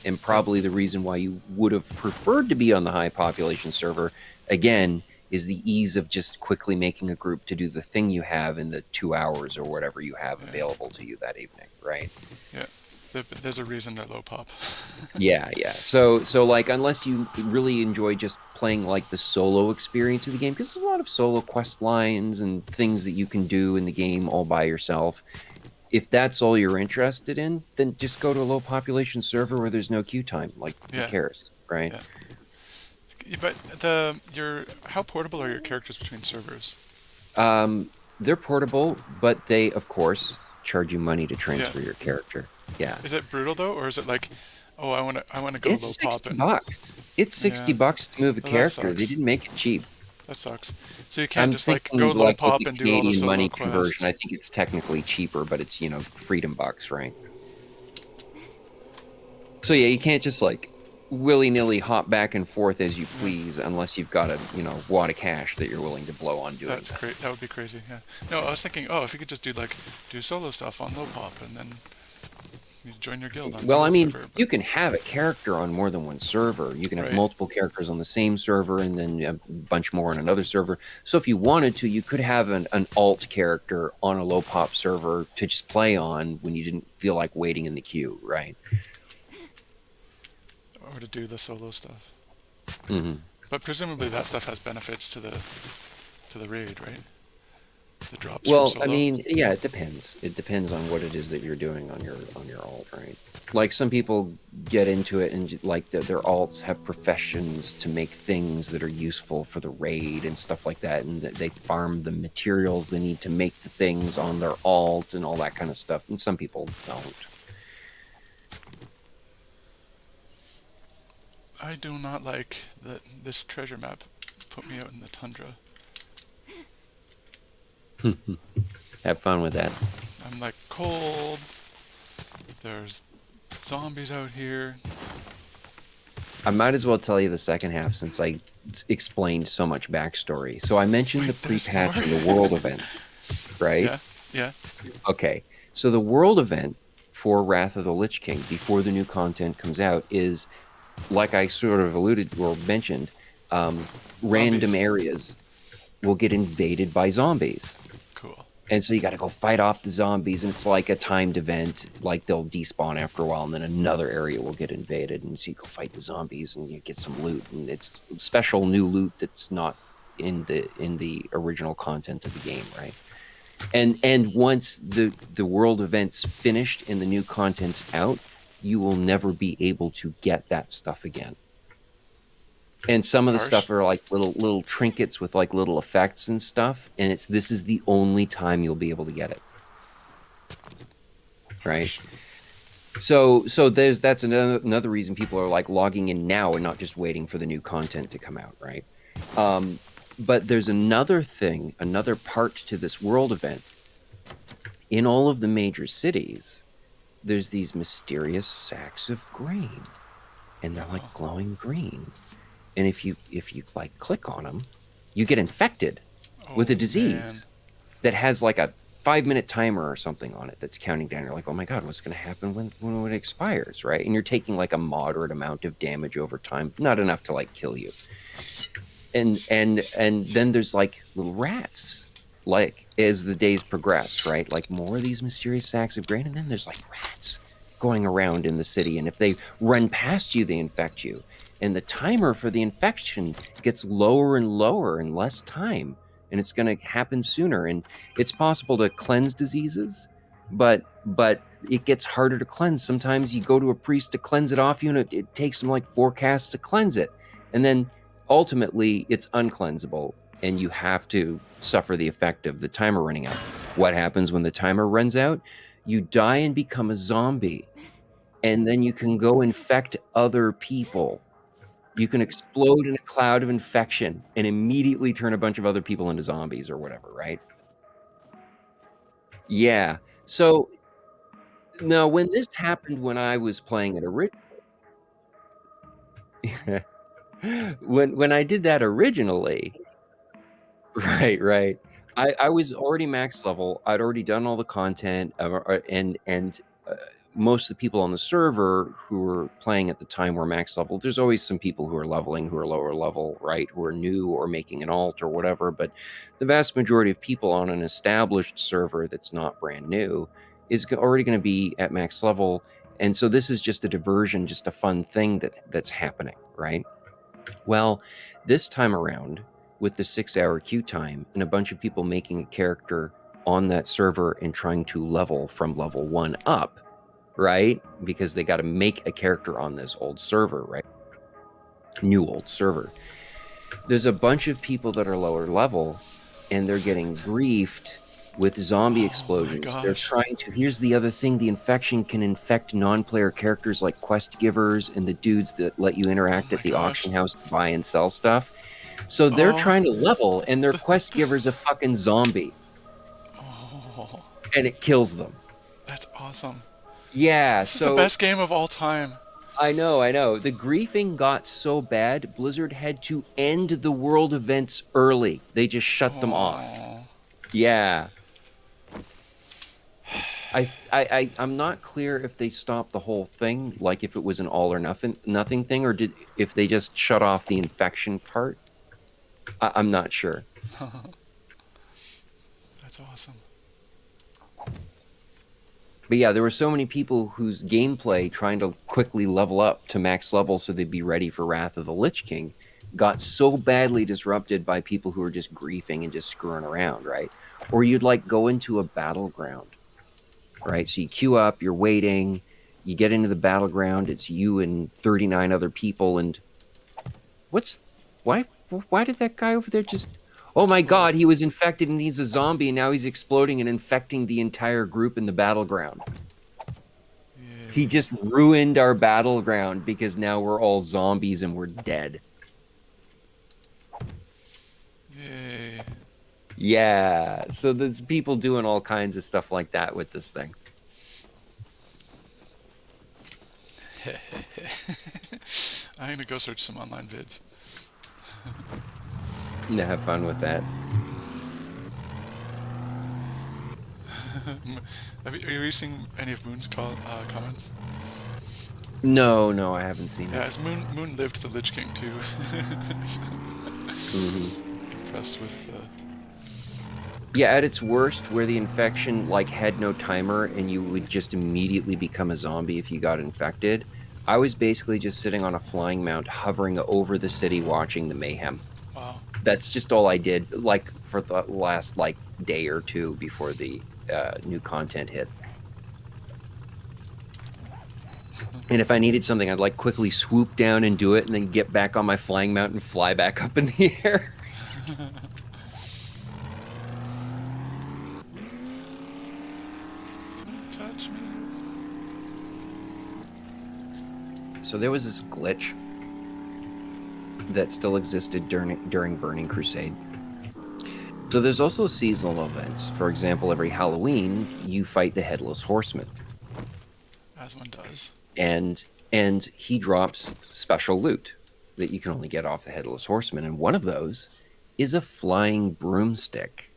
and probably the reason why you would have preferred to be on the high population server again is the ease of just quickly making a group to do the thing you have in the 2 hours or whatever you have available to you that evening, right? Yeah, there's a reason they're low pop. Yeah. So like, unless you really enjoy just playing like the solo experience of the game, because there's a lot of solo quest lines and things that you can do in the game all by yourself. If that's all you're interested in, then just go to a low population server where there's no queue time. Like, who cares, right? But how portable are your characters between servers? They're portable, but they, of course, charge you money to Yeah. transfer your character. Yeah. Is it brutal though, or is it like, oh, I wanna go low It's pop 60 and bucks. It's 60 yeah, bucks to move a well, that character. They sucks. didn't make it cheap. That sucks. So you can't I'm just like go thinking low like with pop the and do all the Canadian solo money conversion, quests. I think it's technically cheaper, but it's, freedom bucks, right? So yeah, you can't just like willy-nilly hop back and forth as you please unless you've got a, wad of cash that you're willing to blow on doing That's that. great. That would be crazy. Yeah. No, I was thinking, oh, if you could just do solo stuff on low pop and then you join your guild on Well, the I real mean, server. you can have a character on more than one server. You can have Right. multiple characters on the same server and then a bunch more on another server. So if you wanted to, you could have an alt character on a low pop server to just play on when you didn't feel like waiting in the queue, right? Or to do the solo stuff. Mm-hmm. But presumably that stuff has benefits to the raid, right? The drops Well, from I solo. mean, yeah, it depends. It depends on what it is that you're doing on your alt, right? Like some people get into it and like their alts have professions to make things that are useful for the raid and stuff like that, and they farm the materials they need to make the things on their alt and all that kind of stuff. And some people don't. I do not like that this treasure map put me out in the tundra. Have fun with that. I'm like cold. There's zombies out here. I might as well tell you the second half since I explained so much backstory. So I mentioned Wait, the there's pre-patch more? and the world events, right? Yeah, yeah. Okay, so the world event for Wrath of the Lich King before the new content comes out is, like I sort of alluded or mentioned, random areas will get invaded by zombies. Cool. And so you got to go fight off the zombies, and it's like a timed event. Like they'll despawn after a while, and then another area will get invaded, and so you go fight the zombies, and you get some loot, and it's special new loot that's not in the original content of the game, right? And once the world event's finished and the new content's out, you will never be able to get that stuff again. And some of the stuff are like little trinkets with like little effects and stuff, and this is the only time you'll be able to get it. Right? So that's another reason people are like logging in now and not just waiting for the new content to come out, right? But there's another part to this world event. In all of the major cities, there's these mysterious sacks of grain, and they're like glowing green. And if you like click on them, you get infected with a disease that has like a 5-minute timer or something on it that's counting down. You're like, oh my god, what's going to happen when it expires, right? And you're taking like a moderate amount of damage over time, not enough to like kill you. And then there's like little rats, like as the days progress, right? Like more of these mysterious sacks of grain, and then there's like rats going around in the city, and if they run past you, they infect you. And the timer for the infection gets lower and lower in less time, and it's going to happen sooner. And it's possible to cleanse diseases, but it gets harder to cleanse. Sometimes you go to a priest to cleanse it off you, and it takes them like 4 casts to cleanse it, and then ultimately it's uncleansable, and you have to suffer the effect of the timer running out. What happens when the timer runs out? You die and become a zombie, and then you can go infect other people. You can explode in a cloud of infection and immediately turn a bunch of other people into zombies or whatever, right? Yeah. So now when this happened when I was playing it originally, when I did that originally, right. I was already max level. I'd already done all the content, and most of the people on the server who were playing at the time were max level. There's always some people who are leveling who are lower level, right? Who are new or making an alt or whatever. But the vast majority of people on an established server that's not brand new is already going to be at max level. And so this is just a diversion, just a fun thing that's happening, right? Well, this time around, with the 6-hour queue time and a bunch of people making a character on that server and trying to level from level 1 up, right? Because they got to make a character on this old server, right? New old server. there's a bunch of people that are lower level, and they're getting griefed with zombie explosions. They're gosh. trying to. Here's the other thing: the infection can infect non-player characters like quest givers and the dudes that let you interact Oh at my the gosh. auction house to buy and sell stuff. So they're Oh. trying to level, and their quest giver's a fucking zombie, Oh. and it kills them. That's awesome. Yeah, This is the so best game of all time. I know. The griefing got so bad, Blizzard had to end the world events early. They just shut them off. Oh. Yeah. I'm not clear if they stopped the whole thing, like if it was an all or nothing thing, or if they just shut off the infection part. I'm not sure. That's awesome. But yeah, there were so many people whose gameplay trying to quickly level up to max level so they'd be ready for Wrath of the Lich King got so badly disrupted by people who were just griefing and just screwing around, right? Or you'd like go into a battleground, right? So you queue up, you're waiting, you get into the battleground, it's you and 39 other people, and why did that guy over there just... Oh my god, he was infected and he's a zombie, and now he's exploding and infecting the entire group in the battleground. Yeah. He just ruined our battleground because now we're all zombies and we're dead. Yay. Yeah, so there's people doing all kinds of stuff like that with this thing. I'm gonna go search some online vids. To have fun with that. Are you seeing any of Moon's comments? No, I haven't seen Yeah, it. as Moon lived the Lich King too. Impressed with. Yeah, at its worst, where the infection like had no timer and you would just immediately become a zombie if you got infected, I was basically just sitting on a flying mount, hovering over the city, watching the mayhem. Wow. That's just all I did, like for the last like day or two before the new content hit. And if I needed something, I'd like quickly swoop down and do it, and then get back on my flying mount and fly back up in the air. Don't touch me. So there was this glitch that still existed during Burning Crusade. So there's also seasonal events. For example, every Halloween, you fight the Headless Horseman. As one does. And he drops special loot that you can only get off the Headless Horseman. And one of those is a flying broomstick.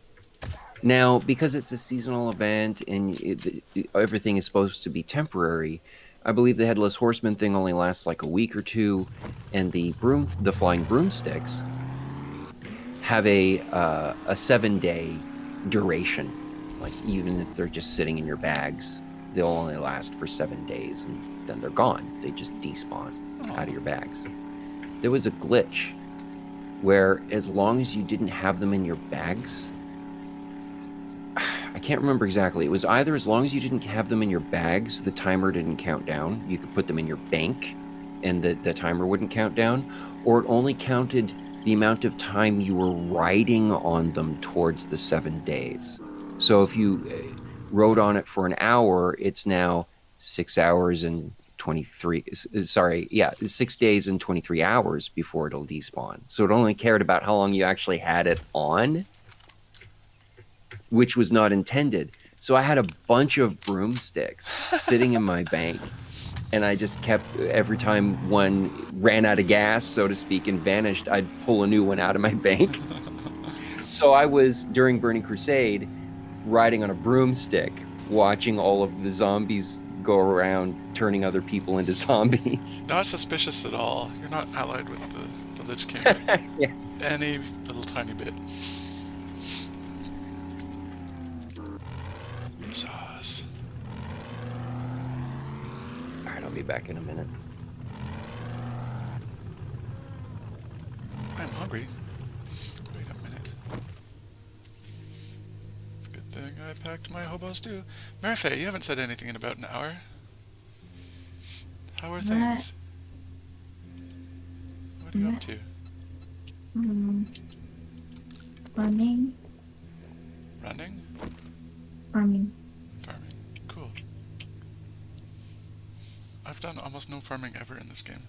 Now, because it's a seasonal event and everything is supposed to be temporary, I believe the Headless Horseman thing only lasts like a week or two, and the flying broomsticks have a 7-day duration. Like, even if they're just sitting in your bags, they'll only last for 7 days, and then they're gone. They just despawn out of your bags. There was a glitch where as long as you didn't have them in your bags, I can't remember exactly. It was either as long as you didn't have them in your bags, the timer didn't count down. You could put them in your bank and the timer wouldn't count down, or it only counted the amount of time you were riding on them towards the 7 days. So if you rode on it for an hour, it's now 6 hours and 23, 6 days and 23 hours before it'll despawn. So it only cared about how long you actually had it on, which was not intended. So I had a bunch of broomsticks sitting in my bank, and I just kept, every time one ran out of gas, so to speak, and vanished, I'd pull a new one out of my bank. So I was, during Burning Crusade, riding on a broomstick, watching all of the zombies go around turning other people into zombies. Not suspicious at all. You're not allied with the Lich King. Yeah. Any little tiny bit. Sauce. All right, I'll be back in a minute. I'm hungry. Wait a minute. Good thing I packed my hobo stew. Marife, you haven't said anything in about an hour. How are things? What are you up to? Um, farming. Running? Farming. Farming. Cool. I've done almost no farming ever in this game.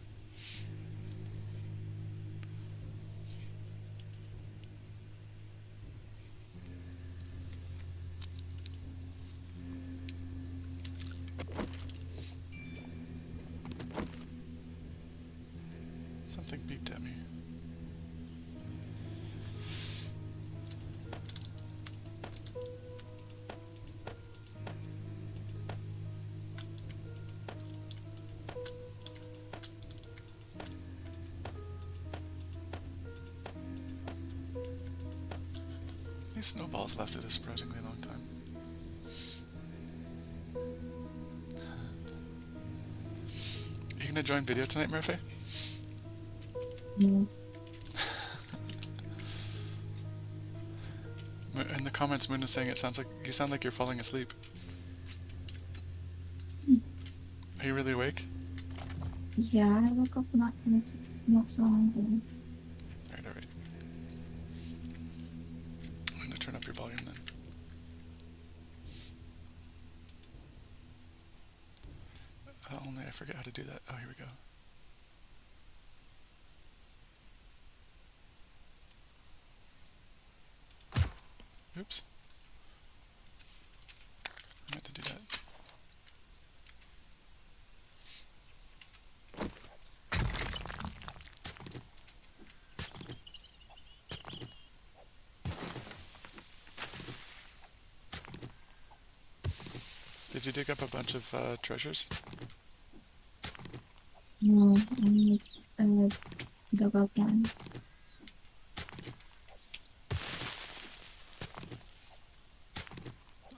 Something beeped at me. These snowballs lasted a surprisingly long time. You gonna join video tonight, Marife? No. In the comments, Moon is saying it sounds like you sound like you're falling asleep. Are you really awake? Yeah, I woke up not so long ago. Alright, alright. I'm gonna turn up your volume then. Only I forget how to do that. Oh, here we go. Oops. I meant to do that. Did you dig up a bunch of treasures? No, I dug up one.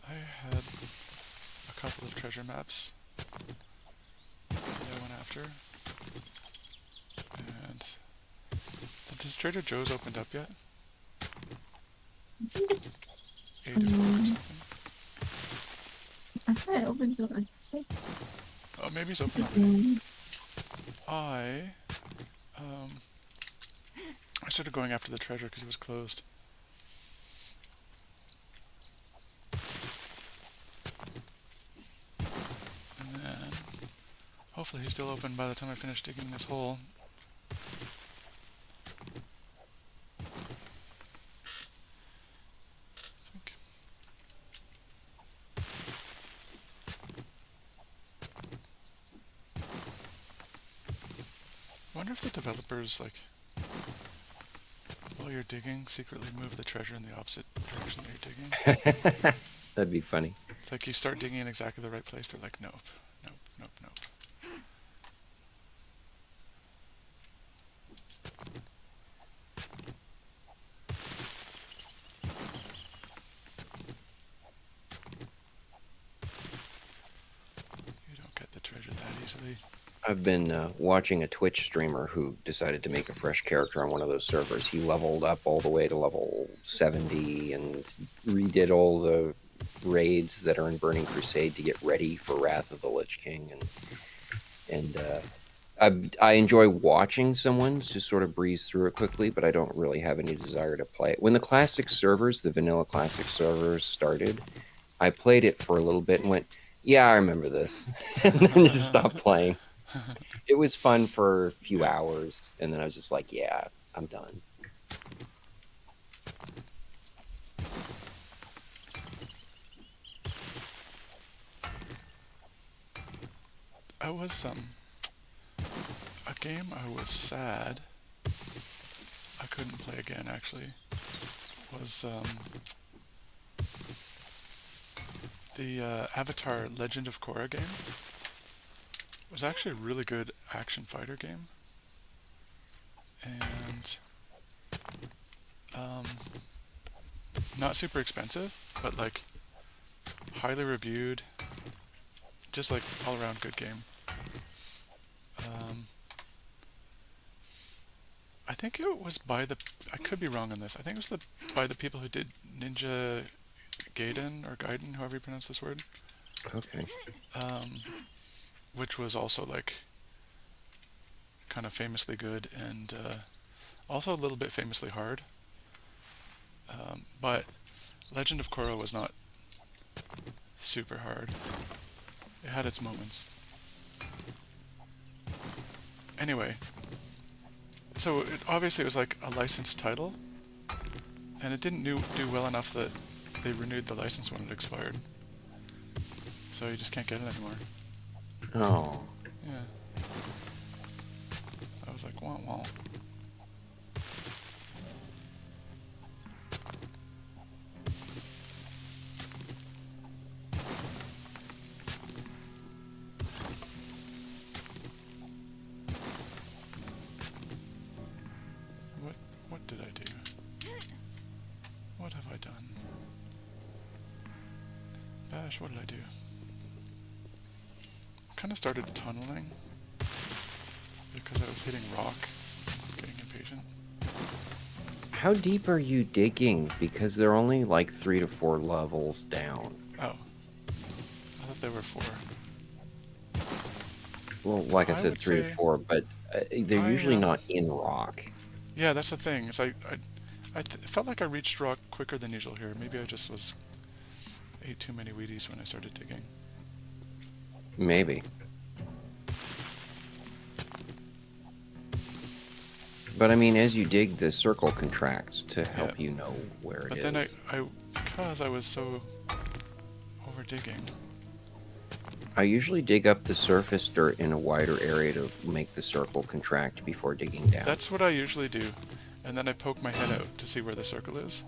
I had a couple of treasure maps that I went after. And has Trader Joe's opened up yet? I think it's 8 o'clock or something? I thought it opens up at 6. Oh, maybe it's open already. I started going after the treasure because it was closed. And then, hopefully he's still open by the time I finish digging this hole. I wonder if the developers, like, while you're digging, secretly move the treasure in the opposite direction that you're digging. That'd be funny. It's like you start digging in exactly the right place, they're like, nope, nope, nope, nope. You don't get the treasure that easily. I've been watching a Twitch streamer who decided to make a fresh character on one of those servers. He leveled up all the way to level 70 and redid all the raids that are in Burning Crusade to get ready for Wrath of the Lich King. And I enjoy watching someone just sort of breeze through it quickly, but I don't really have any desire to play it. When the classic servers, the vanilla classic servers started, I played it for a little bit and went, yeah, I remember this, and then just stopped playing. It was fun for a few hours, and then I was just like, yeah, I'm done. I was, a game I was sad I couldn't play again, actually, was, the Avatar Legend of Korra game. It was actually a really good action fighter game. And, not super expensive, but, like, highly reviewed. Just, like, all-around good game. I think it was by the... I could be wrong on this. I think it was by the people who did Ninja Gaiden, or Gaiden, however you pronounce this word. Okay. Which was also, like, kind of famously good, and Also a little bit famously hard. But Legend of Korra was not super hard. It had its moments. Anyway, so obviously it was like a licensed title, and it didn't do well enough that they renewed the license when it expired. So you just can't get it anymore. Oh. Yeah. I was like, wah wah. What did I do? What have I done? Bash, what did I do? Kind of started tunneling because I was hitting rock, getting impatient. How deep are you digging? Because they're only like 3 to 4 levels down. Oh. I thought there were 4. Well, like I said, would 3 say to 4, but they're usually not in rock. Yeah, that's the thing. It's like I felt like I reached rock quicker than usual here. Maybe I just ate too many Wheaties when I started digging. Maybe. But I mean, as you dig, the circle contracts to help you know where it is. But then because I was so over digging. I usually dig up the surface dirt in a wider area to make the circle contract before digging down. That's what I usually do, and then I poke my head out to see where the circle is.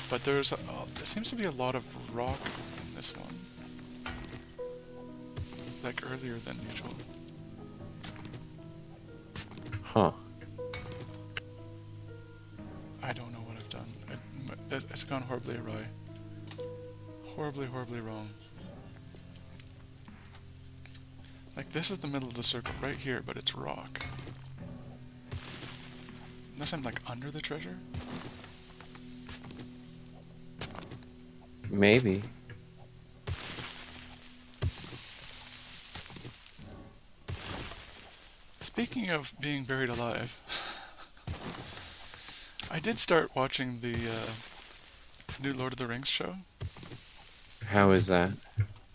But there seems to be a lot of rock in this one, like earlier than usual. Huh. I don't know what I've done. It's gone horribly awry. Horribly, horribly wrong. Like, this is the middle of the circle right here, but it's rock. Unless I'm, like, under the treasure? Maybe. Speaking of being buried alive, I did start watching the new Lord of the Rings show. How is that?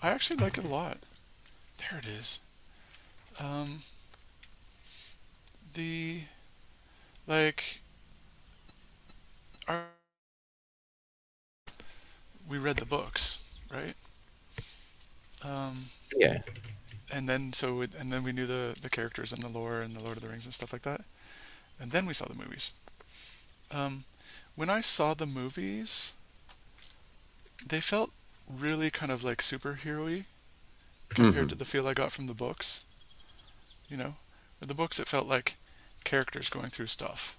I actually like it a lot. There it is. We read the books, right? Yeah. And then we knew the characters and the lore and the Lord of the Rings and stuff like that. And then we saw the movies. When I saw the movies, they felt really kind of like superhero-y compared to the feel I got from the books. You know, with the books it felt like characters going through stuff,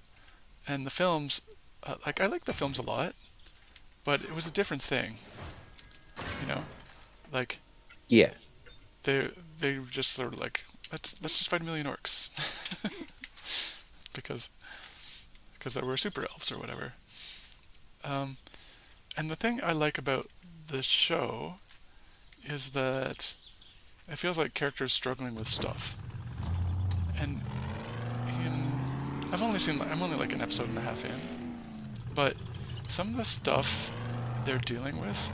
and the films, like I like the films a lot, but it was a different thing. You know, like Yeah. they were just sort of like let's just fight a million orcs because there were super elves or whatever. And the thing I like about the show is that it feels like characters struggling with stuff. And I'm only like an episode and a half in, but some of the stuff they're dealing with,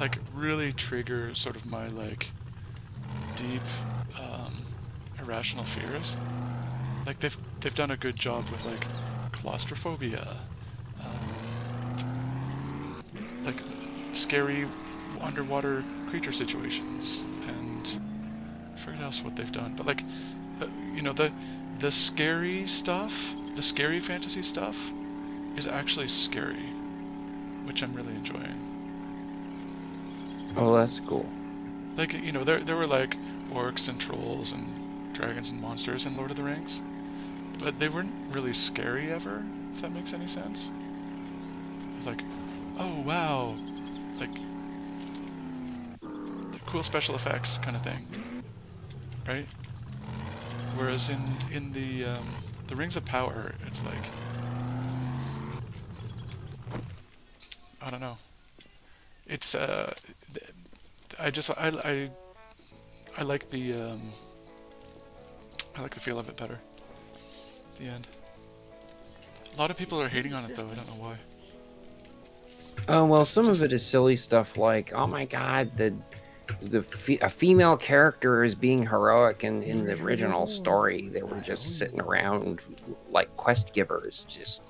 like, really trigger sort of my, like, deep, irrational fears. Like, they've done a good job with, like, claustrophobia, like, scary underwater creature situations, and I forget else what they've done, but, like, the scary stuff, the scary fantasy stuff, is actually scary, which I'm really enjoying. Oh, that's cool. Like, there were, like, orcs and trolls and dragons and monsters in Lord of the Rings, but they weren't really scary ever, if that makes any sense. It was like, oh, wow, like, the cool special effects kind of thing, right? Whereas in the Rings of Power, it's like, I don't know. It's I like the feel of it better. At the end. A lot of people are hating on it though. I don't know why. Oh well, Just- some just- of it is silly stuff like, oh my god, a female character is being heroic in the original story. They were just sitting around like quest givers, just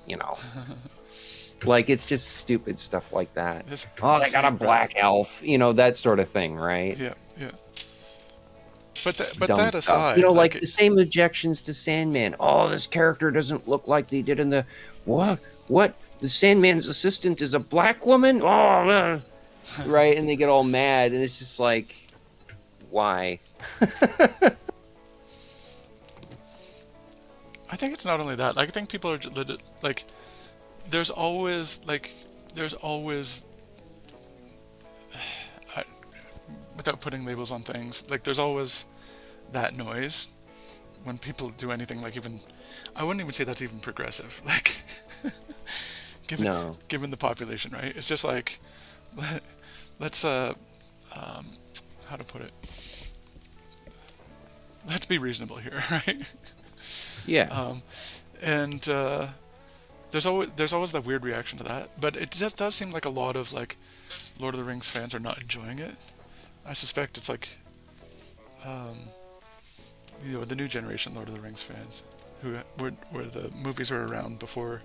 like it's just stupid stuff like that. This- Oh, they this got a ain't black elf, that sort of thing, right? Yeah, yeah. But Dumb that stuff. aside, Like the same objections to Sandman. Oh, this character doesn't look like they did in the what? The Sandman's assistant is a black woman? Oh, right? And they get all mad, and it's just like, why? I think it's not only that. Like, I think people are like, there's always without putting labels on things, like there's always that noise when people do anything. Like, even I wouldn't even say that's even progressive. Like, given the population, right? It's just like, let's how to put it? Let's be reasonable here, right? Yeah. And there's always that weird reaction to that, but it just does seem like a lot of like Lord of the Rings fans are not enjoying it. I suspect it's like the new generation Lord of the Rings fans who where the movies were around before,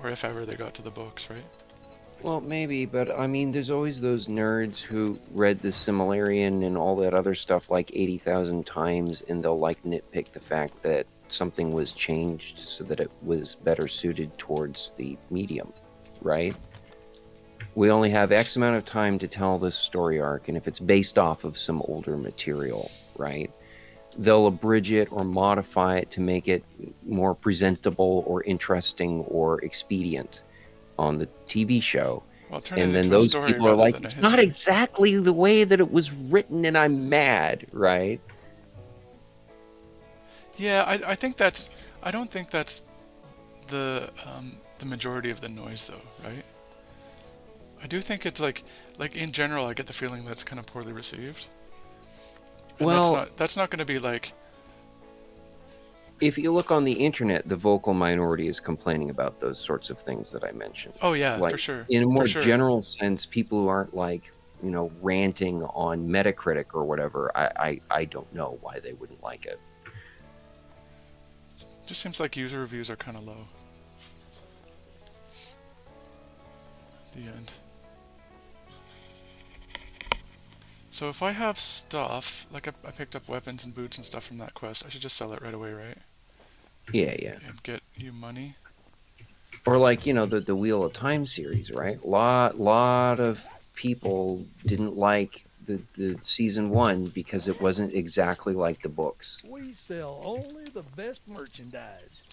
or if ever they got to the books, right? Well, maybe, but I mean, there's always those nerds who read the Silmarillion and all that other stuff like 80,000 times, and they'll like nitpick the fact that something was changed so that it was better suited towards the medium, right? We only have X amount of time to tell this story arc, and if it's based off of some older material, right, they'll abridge it or modify it to make it more presentable or interesting or expedient on the TV show. Well, and then those people are like, it's not exactly the way that it was written, and I'm mad, right? Yeah, I think that's. I don't think that's the majority of the noise, though, right? I do think it's like in general, I get the feeling that's kind of poorly received. And well, that's not going to be like. If you look on the internet, the vocal minority is complaining about those sorts of things that I mentioned. Oh yeah, like, for sure. In a more general sense, people who aren't like ranting on Metacritic or whatever, I don't know why they wouldn't like it. Just seems like user reviews are kind of low. The end. So if I have stuff, like I picked up weapons and boots and stuff from that quest, I should just sell it right away, right? Yeah. And get you money. Or like, the Wheel of Time series, right? Lot of people didn't like the season 1 because it wasn't exactly like the books. We sell only the best merchandise.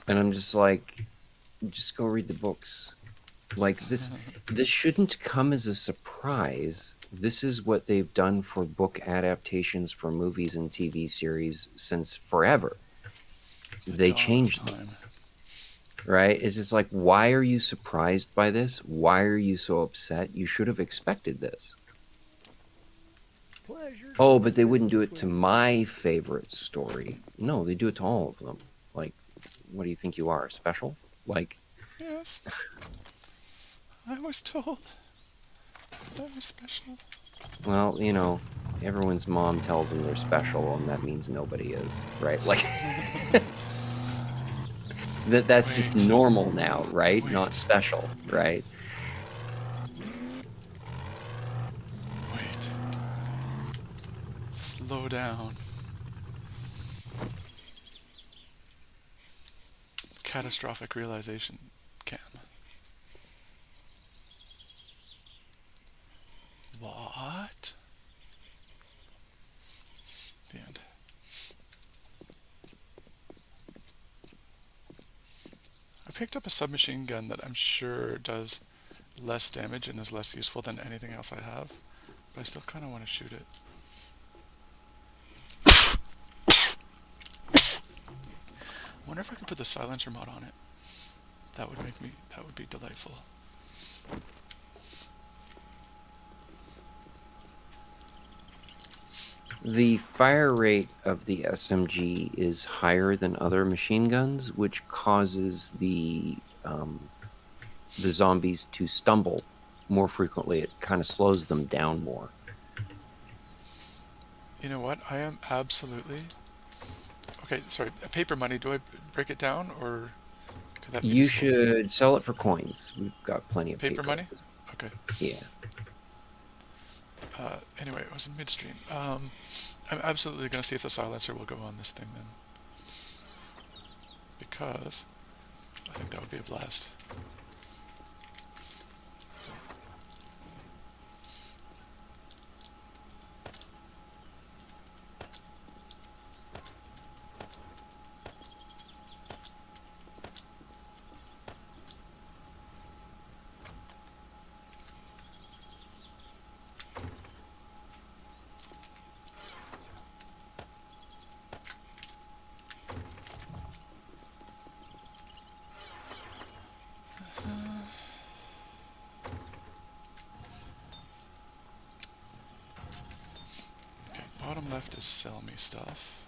And I'm just like, just go read the books. Like, this shouldn't come as a surprise. This is what they've done for book adaptations for movies and TV series since forever. They changed them. Right? It's just like, why are you surprised by this? Why are you so upset? You should have expected this. Oh, but they wouldn't do it to my favorite story. No, they do it to all of them. Like, what do you think you are, special? Like... Yes. I was told that was special. Well, everyone's mom tells them they're special, and that means nobody is, right? Like... That's just normal now, right? Not special, right? Wait. Slow down. Catastrophic realization cam. What? The end. I picked up a submachine gun that I'm sure does less damage and is less useful than anything else I have, but I still kind of want to shoot it. I wonder if I could put the silencer mod on it. That would be delightful. The fire rate of the SMG is higher than other machine guns, which causes the zombies to stumble more frequently. It kind of slows them down more. You know what? I am absolutely... Okay, sorry. Paper money, do I break it down, or could that be You useful? should sell it for coins. We've got plenty of Paper money? coins. Okay. Yeah. Anyway, it was in midstream. I'm absolutely going to see if the silencer will go on this thing then. Because I think that would be a blast. Okay, bottom left is sell me stuff.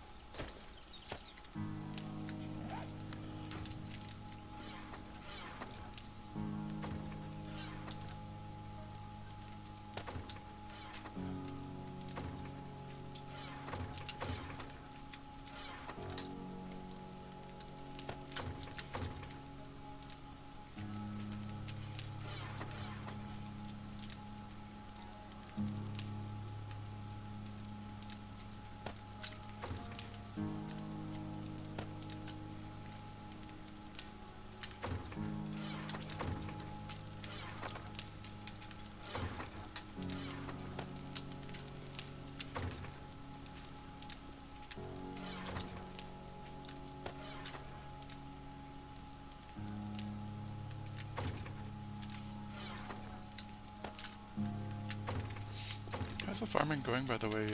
How's the farming going, by the way,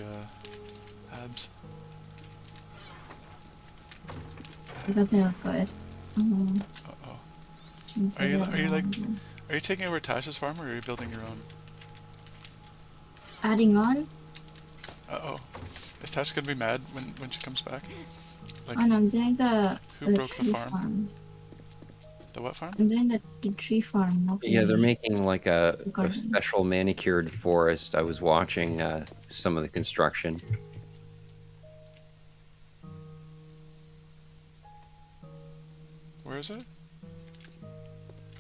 Abs? It doesn't look good. Uh-oh. Are you taking over Tash's farm, or are you building your own? Adding on? Uh-oh. Is Tash gonna be mad when she comes back? Like, Oh no, I'm doing who broke the tree farm? The what farm? I'm doing the tree farm, not the... Yeah, they're making like a garden. special manicured forest. I was watching some of the construction. Where is it?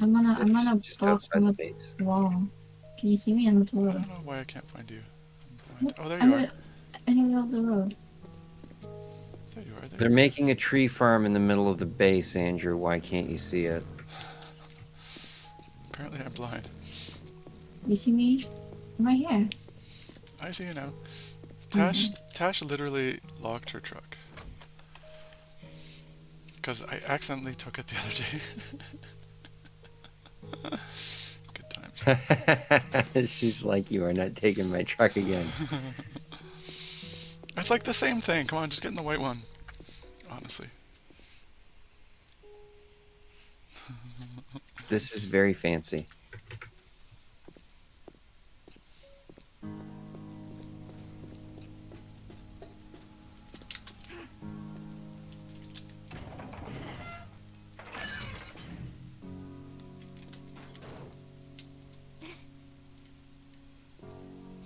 I'm gonna Just block outside the the base. wall. Can you see me? I'm at the I road. don't know why I can't find you. I'm blind. Oh, there I'm you are. in the middle of the road. There you are. There They're you are. making a tree farm in the middle of the base, Andrew. Why can't you see it? Apparently I'm blind. You see me? I'm right here. I see you now. Tash literally locked her truck. Because I accidentally took it the other day. Good times. She's like, you are not taking my truck again. It's like the same thing. Come on, just get in the white one. Honestly. This is very fancy.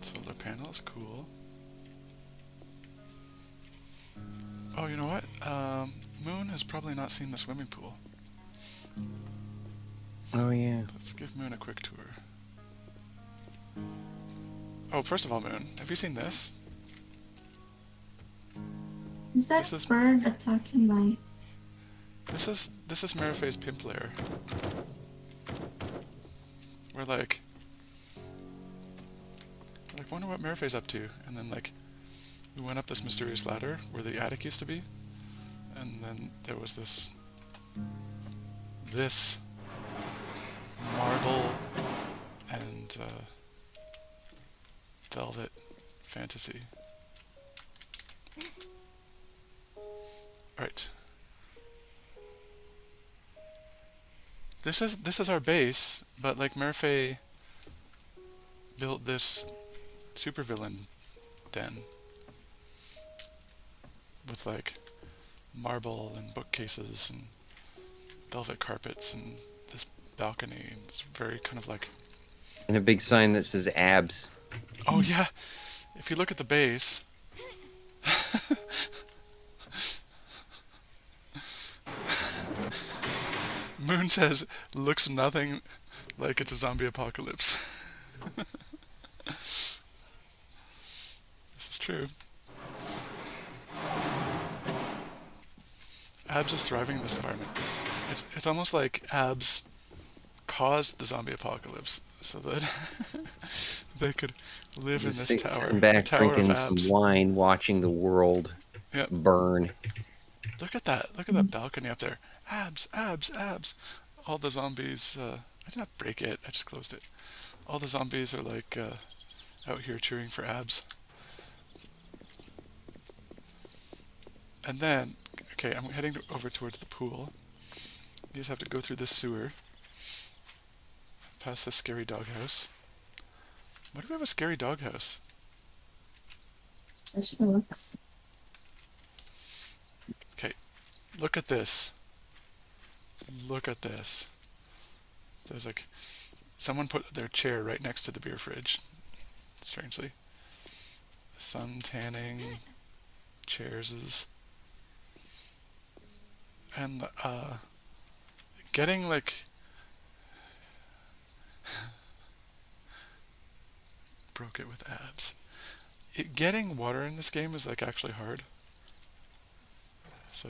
Solar panels, cool. Oh, you know what? Moon has probably not seen the swimming pool. Oh, yeah. Let's give Moon a quick tour. Oh, first of all, Moon, have you seen this? Is that This is- bird attacking my... This is Marife's pimp lair. We're like, wonder what Marife's up to, and then like, we went up this mysterious ladder where the attic used to be, and then there was this marble and velvet fantasy. Alright. This is our base, but like Marife built this supervillain den. with like marble and bookcases and velvet carpets and this balcony. And it's very kind of like... And a big sign that says abs. Oh yeah, if you look at the base... Moon says, looks nothing like it's a zombie apocalypse. This is true. Abs is thriving in this environment. It's almost like Abs caused the zombie apocalypse so that they could live in this tower. Sitting back, the tower drinking of some Abs. wine, watching the world burn. Look at that. Look at that balcony up there. Abs, abs, abs. All the zombies... I did not break it. I just closed it. All the zombies are like out here cheering for Abs. And then... Okay, I'm heading over towards the pool. You just have to go through this sewer. Past the scary doghouse. Why do we have a scary doghouse? Just relax. Okay, look at this. Look at this. There's like... Someone put their chair right next to the beer fridge. Strangely. The sun tanning. Chairs. And getting like... broke it with Abs. Getting water in this game is like actually hard. So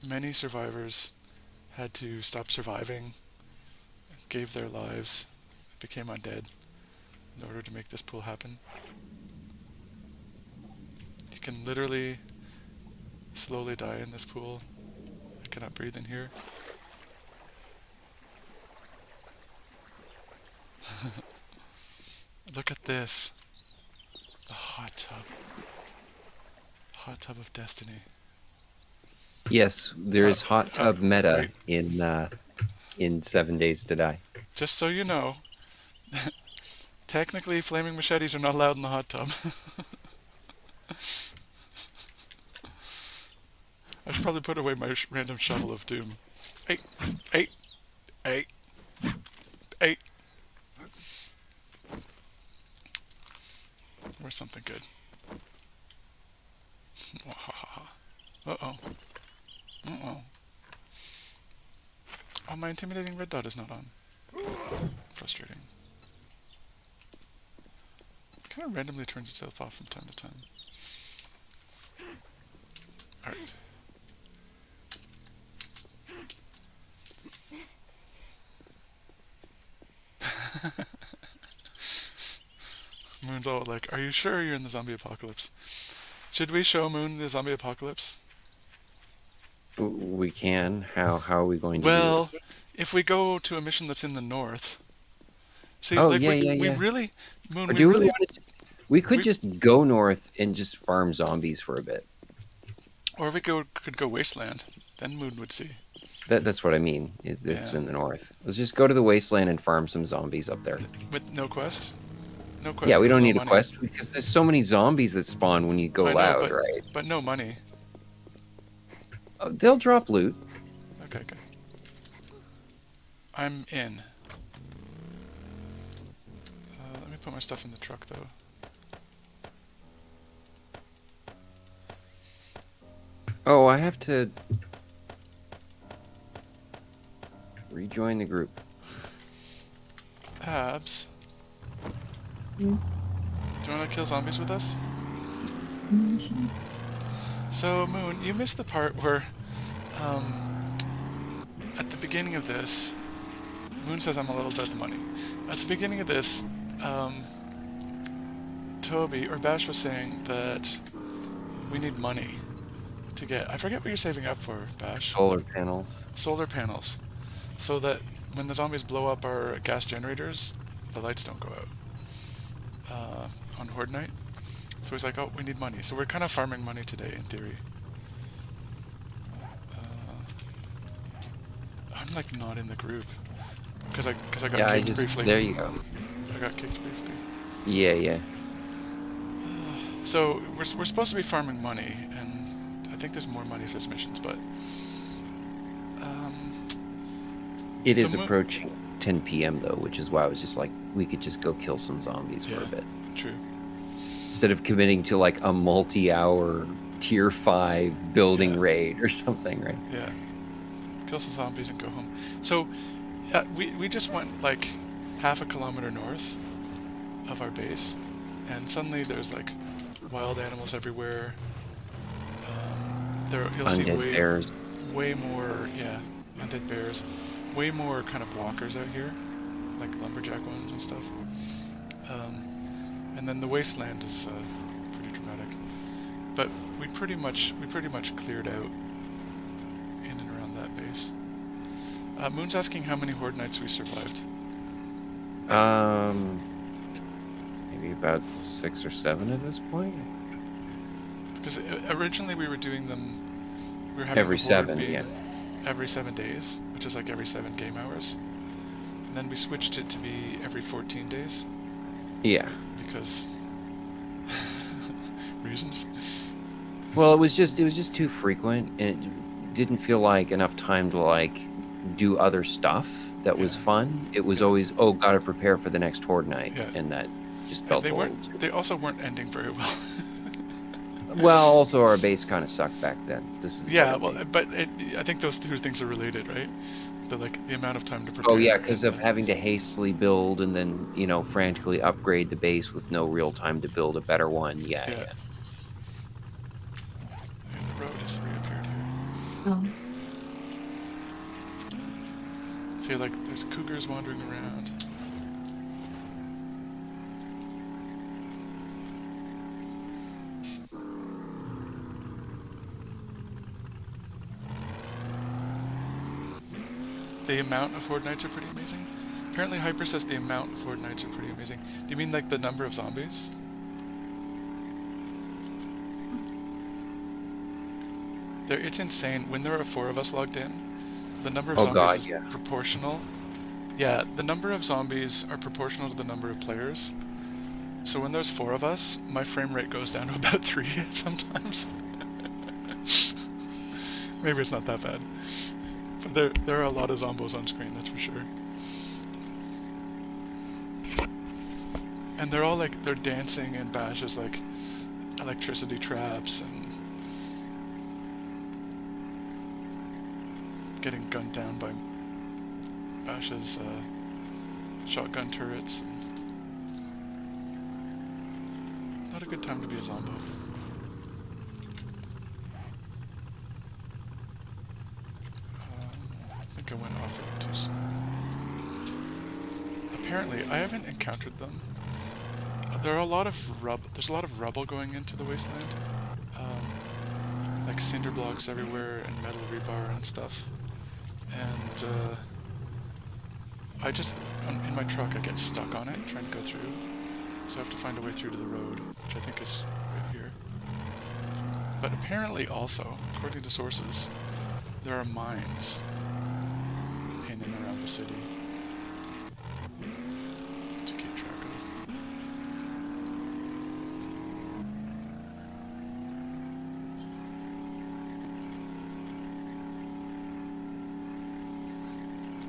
many survivors had to stop surviving, gave their lives, became undead in order to make this pool happen. You can literally slowly die in this pool. I cannot breathe in here. Look at this. The hot tub. Hot tub of destiny. Yes, there's hot tub meta wait. in 7 Days to Die. Just so you know, technically flaming machetes are not allowed in the hot tub. I should probably put away my random shovel of doom. Hey. Where's something good? Uh-oh. Oh, my intimidating red dot is not on. Frustrating. It kind of randomly turns itself off from time to time. Alright. Moon's all like, are you sure you're in the zombie apocalypse? Should we show Moon the zombie apocalypse? We can. How are we going to do Well, this? if we go to a mission that's in the north. See, Oh, like yeah. we really... Moon, Or we do really... we could just go north and just farm zombies for a bit. Or we could go Wasteland. Then Moon would see. That's what I mean. It's in the north. Let's just go to the wasteland and farm some zombies up there. With no quest? No quest. Yeah, we equals don't no need a money. quest because there's so many zombies that spawn when you go I know, loud, right? But no money. Oh, they'll drop loot. Okay. I'm in. Let me put my stuff in the truck, though. Oh, I have to rejoin the group. Abs. Mm. Do you want to kill zombies with us? Mm. So, Moon, you missed the part where, at the beginning of this, Moon says I'm a little bit of the money. At the beginning of this, Toby, or Bash was saying that we need money to get... I forget what you're saving up for, Bash. Solar panels. Solar panels. So that when the zombies blow up our gas generators, the lights don't go out on Horde Night. So he's like, oh, we need money. So we're kind of farming money today, in theory. I'm like not in the group. Because I got kicked briefly. There you go. I got kicked briefly. Yeah. So we're supposed to be farming money, and I think there's more money if there's missions, but It so is approaching 10 p.m. though, which is why I was just like, we could just go kill some zombies for a bit. True. Instead of committing to like a multi-hour tier 5 building raid or something, right? Yeah. Kill some zombies and go home. So we just went like half a kilometer north of our base, and suddenly there's like wild animals everywhere. You'll see Undead bears. way more, undead bears, way more kind of walkers out here, like lumberjack ones and stuff. And then the wasteland is pretty dramatic, but we pretty much cleared out in and around that base. Moon's asking how many Horde nights we survived. Maybe about 6 or 7 at this point. Because originally we were doing them, we were having Every the Horde 7, be yeah. every 7 days, which is like every 7 game hours. And then we switched it to be every 14 days. Yeah. Because reasons. Well, it was just too frequent, and it didn't feel like enough time to like do other stuff that was fun. It was always, oh, gotta prepare for the next Horde night, and that just felt old. They also weren't ending very well. Well, also our base kind of sucked back then. This is but I think those two things are related, right? The amount of time to prepare. Oh yeah, because of having to hastily build and then frantically upgrade the base with no real time to build a better one. Yeah. And the road has reappeared here. Oh. See, like there's cougars wandering around. The amount of Horde nights are pretty amazing. Apparently Hyper says the amount of Horde nights are pretty amazing. Do you mean like the number of zombies? It's insane. When there are 4 of us logged in, the number of zombies is proportional. Yeah, the number of zombies are proportional to the number of players. So when there's 4 of us, my frame rate goes down to about 3 sometimes. Maybe it's not that bad. But there are a lot of zombos on screen, that's for sure. And they're all like, they're dancing in bashes like electricity traps and getting gunned down by bashes, shotgun turrets. Not a good time to be a zombo. I think I went off it too soon. Apparently, I haven't encountered them. There's a lot of rubble going into the wasteland. Like cinder blocks everywhere and metal rebar and stuff. And in my truck, I get stuck on it trying to go through. So I have to find a way through to the road, which I think is right here. But apparently also, according to sources, there are mines in and around the city to keep track of.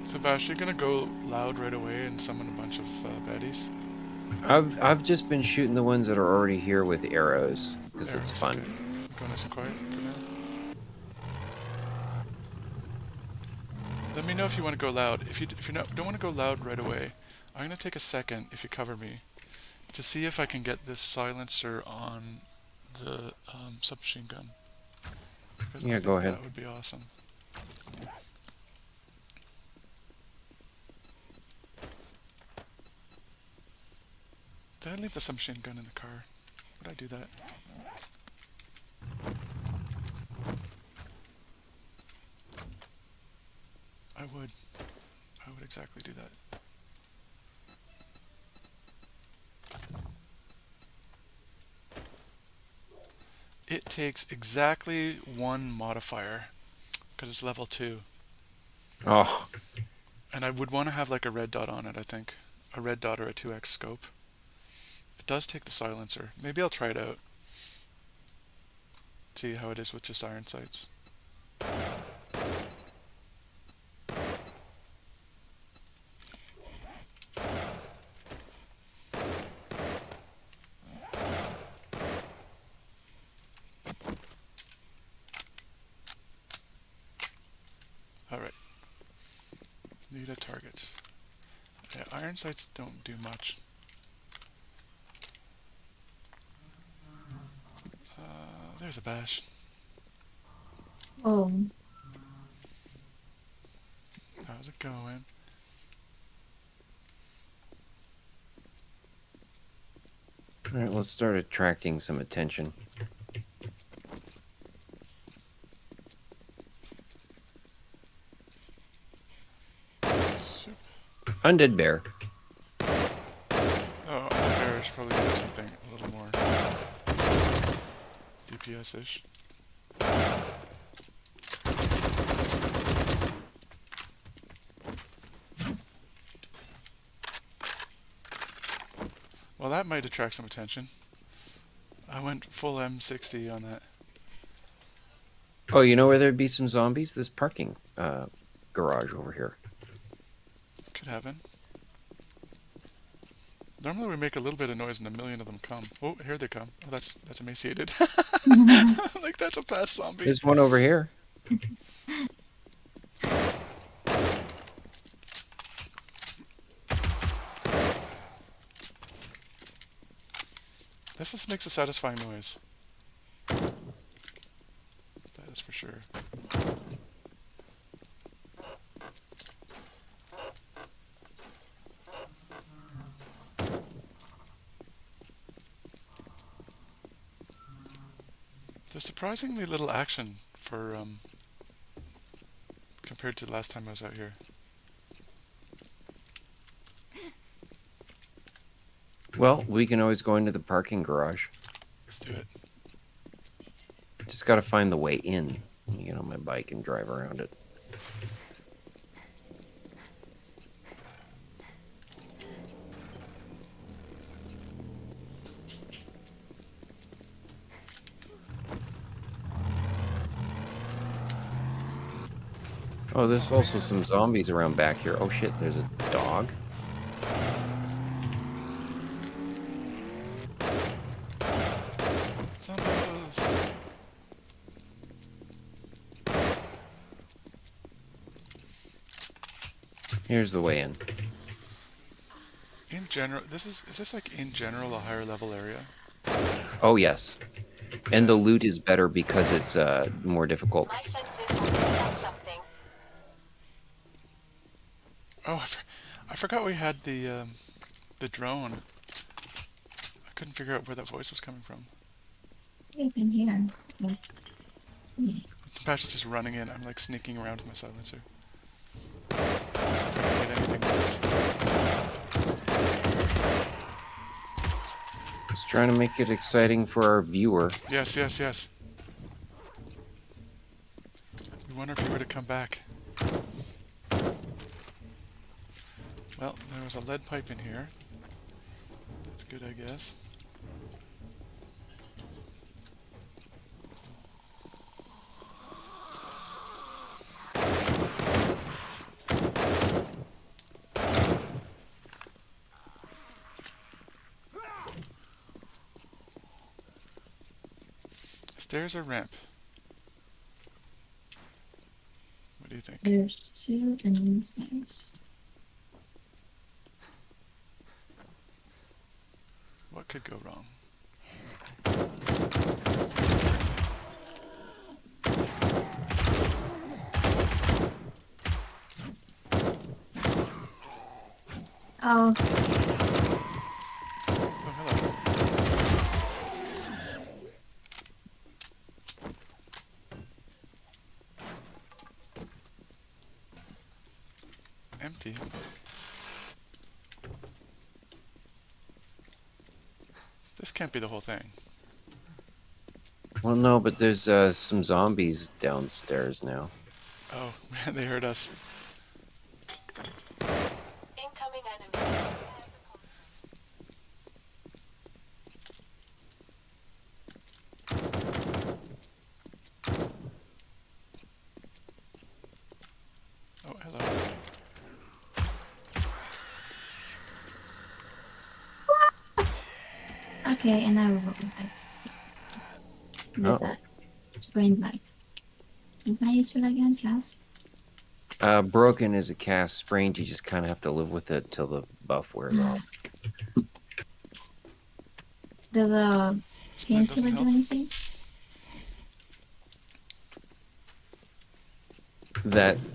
So Bash, you're gonna go loud right away and summon a bunch of baddies? I've just been shooting the ones that are already here with arrows because it's fun. Okay. Go nice and quiet for now. Let me know if you want to go loud. If you don't want to go loud right away, I'm gonna take a second, if you cover me, to see if I can get this silencer on the submachine gun. Yeah, go ahead. That would be awesome. Did I leave the submachine gun in the car? Would I do that? I would exactly do that. It takes exactly 1 modifier, because it's level 2. Oh. And I would want to have like a red dot on it, I think. A red dot or a 2x scope. It does take the silencer. Maybe I'll try it out. see how it is with just iron sights. Alright. Need a target. Yeah, iron sights don't do much. There's a bash. Oh, How's it going? All right, let's start attracting some attention. Soup. Undead bear. Oh, the bear should probably do something a little more DPS-ish. Well, that might attract some attention. I went full M60 on that. Oh, you know where there'd be some zombies? This parking garage over here. Could happen. Normally we make a little bit of noise and a million of them come. Oh, here they come. Oh, that's emaciated. Like, that's a fast zombie. There's one over here. This just makes a satisfying noise. That is for sure. There's surprisingly little action for compared to the last time I was out here. Well, we can always go into the parking garage. Let's do it. Just got to find the way in. Get on my bike and drive around it. Oh, there's also some zombies around back here. Oh shit, there's a dog. Zombies! Here's the way in. In general, is this like in general a higher level area? Oh yes. And the loot is better because it's more difficult. My senses have something. Oh, I forgot we had the drone. I couldn't figure out where that voice was coming from. you can hear. Like, yeah. Patch is just running in. I'm like sneaking around with my silencer. See if I can get anything with this. Just trying to make it exciting for our viewer. Yes, yes, yes. We wonder if he were to come back. Well, there was a lead pipe in here. That's good, I guess. Stairs or ramp? What do you think? There's 2 and then stairs. What could go wrong? Oh, Oh, hello. Empty. This can't be the whole thing. Well, no, but there's some zombies downstairs now. Oh, man, they heard us. Incoming enemy. Okay, and I will like. What is Oh. that? Sprained light. Can I use it again? Cast? Broken is a cast. Sprained, you just kind of have to live with it till the buff wears off. Does a Splint doesn't painkiller do help. anything?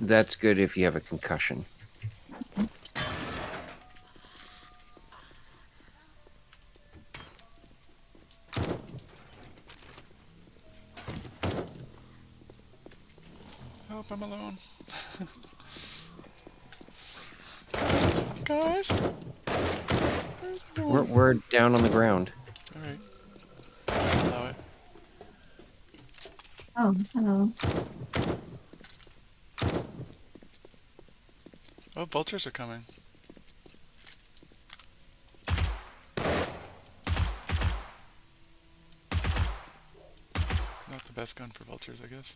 That's good if you have a concussion. Help, I'm alone. Guys! Where's everyone? We're down on the ground. Alright. Allow it. Oh, hello. Oh, vultures are coming. Not the best gun for vultures, I guess.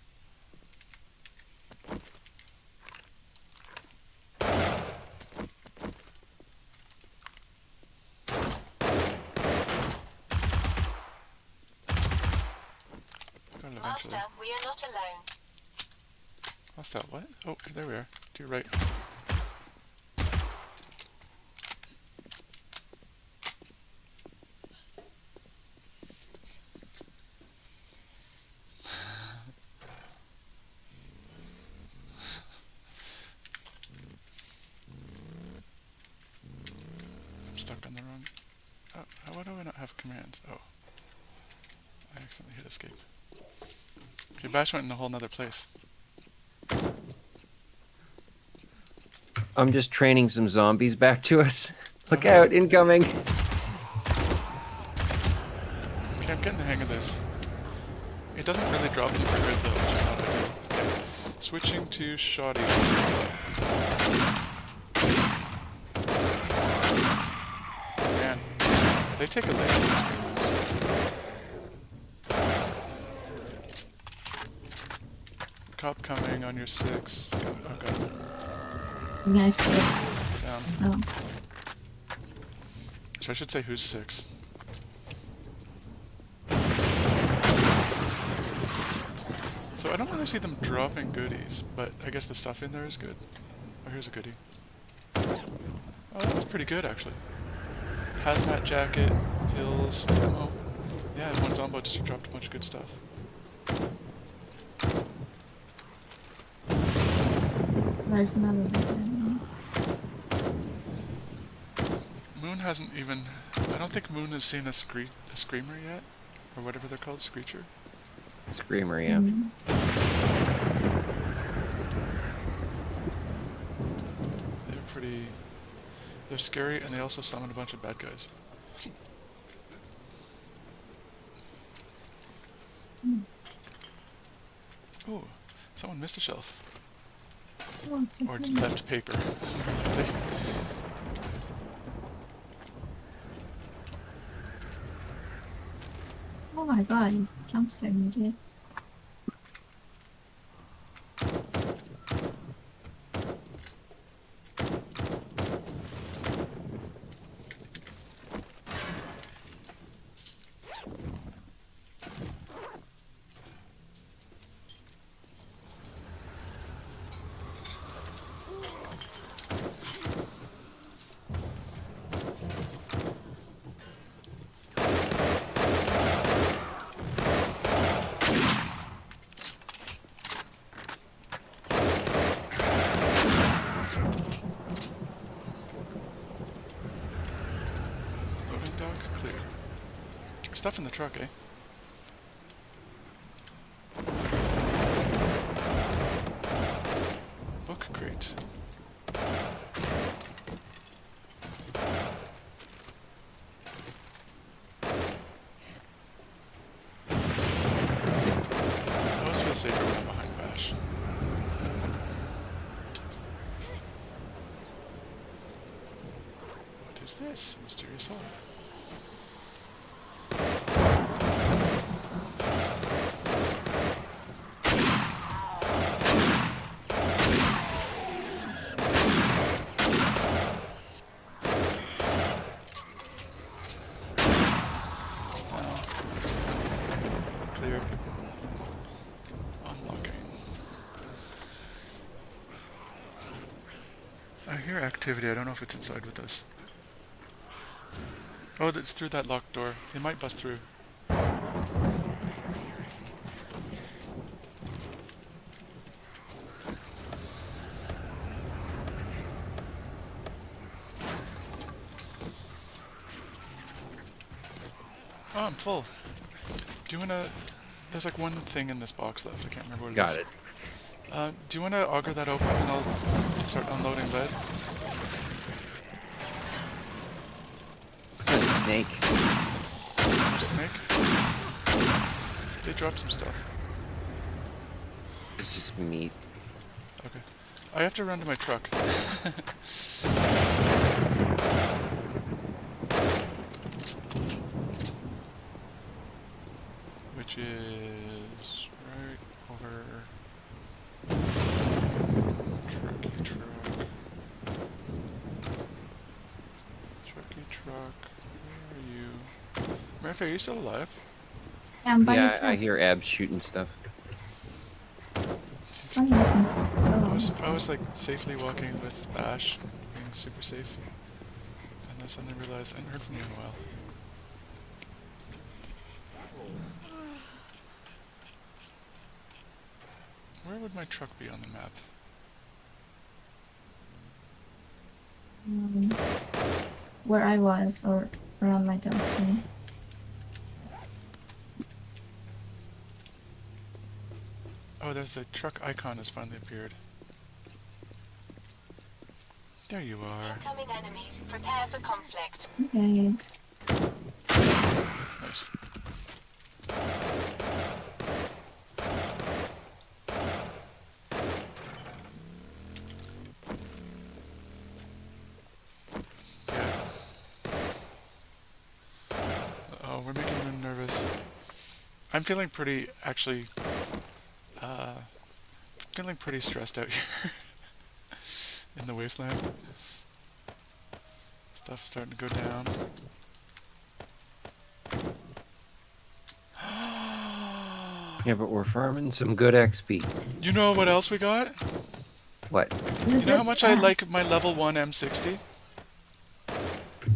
Got it eventually. Master, we are not alone. Hostile, what? Oh, there we are. To your right. I'm stuck on the wrong... Oh, why do I not have commands? Oh. I accidentally hit escape. Okay, Bash went in a whole nother place. I'm just training some zombies back to us. Look Okay. out, incoming. Okay, I'm getting the hang of this. It doesn't really drop them for good though, which is not ideal. Okay, switching to shoddy. Man, they take a lick in these screamers. Cop coming on your 6. Okay, Next to down. Oh. So I should say who's 6. So I don't really see them dropping goodies, but I guess the stuff in there is good. Oh, here's a goodie. Oh, that was pretty good, actually. Hazmat jacket, pills, ammo. Yeah, and one Zombo just dropped a bunch of good stuff. There's another one. Moon hasn't even... I don't think Moon has seen a screamer yet, or whatever they're called, screecher. Screamer, yeah. They're pretty... They're scary, and they also summon a bunch of bad guys. Ooh, someone missed a shelf. What's this Or one? left paper. Oh my god, you jump scared me, dude. Loading dock clear. Stuff in the truck, eh? Book crate. I always feel safer when I'm behind Bash. What is this? Mysterious hole. hear activity. I don't know if it's inside with us. Oh, it's through that locked door. They might bust through. Oh, I'm full. Do you wanna... There's like one thing in this box left. I can't remember what it is. Got it. Do you wanna auger that open and I'll start unloading lead? There's a snake. Snake? They dropped some stuff. It's just meat. Okay. I have to run to my truck. Which is right over... Trucky truck. Trucky truck. Where are you? Marife, are you still alive? Yeah, I'm by your Yeah, truck. I hear Abs shooting stuff. Funny happens. I was like safely walking with Tash, being super safe, and I suddenly realized I hadn't heard from you in a while. Where would my truck be on the map? Where I was, or around my junction. Oh, there's the truck icon has finally appeared. There you are. Incoming enemies. Prepare for conflict. Okay. Nice. Yeah. Oh, we're making me nervous. I'm feeling pretty, actually, feeling pretty stressed out here in the wasteland. Stuff's starting to go down. Yeah, but we're farming some good XP. You know what else we got? What? You know how much I like my level 1 M60?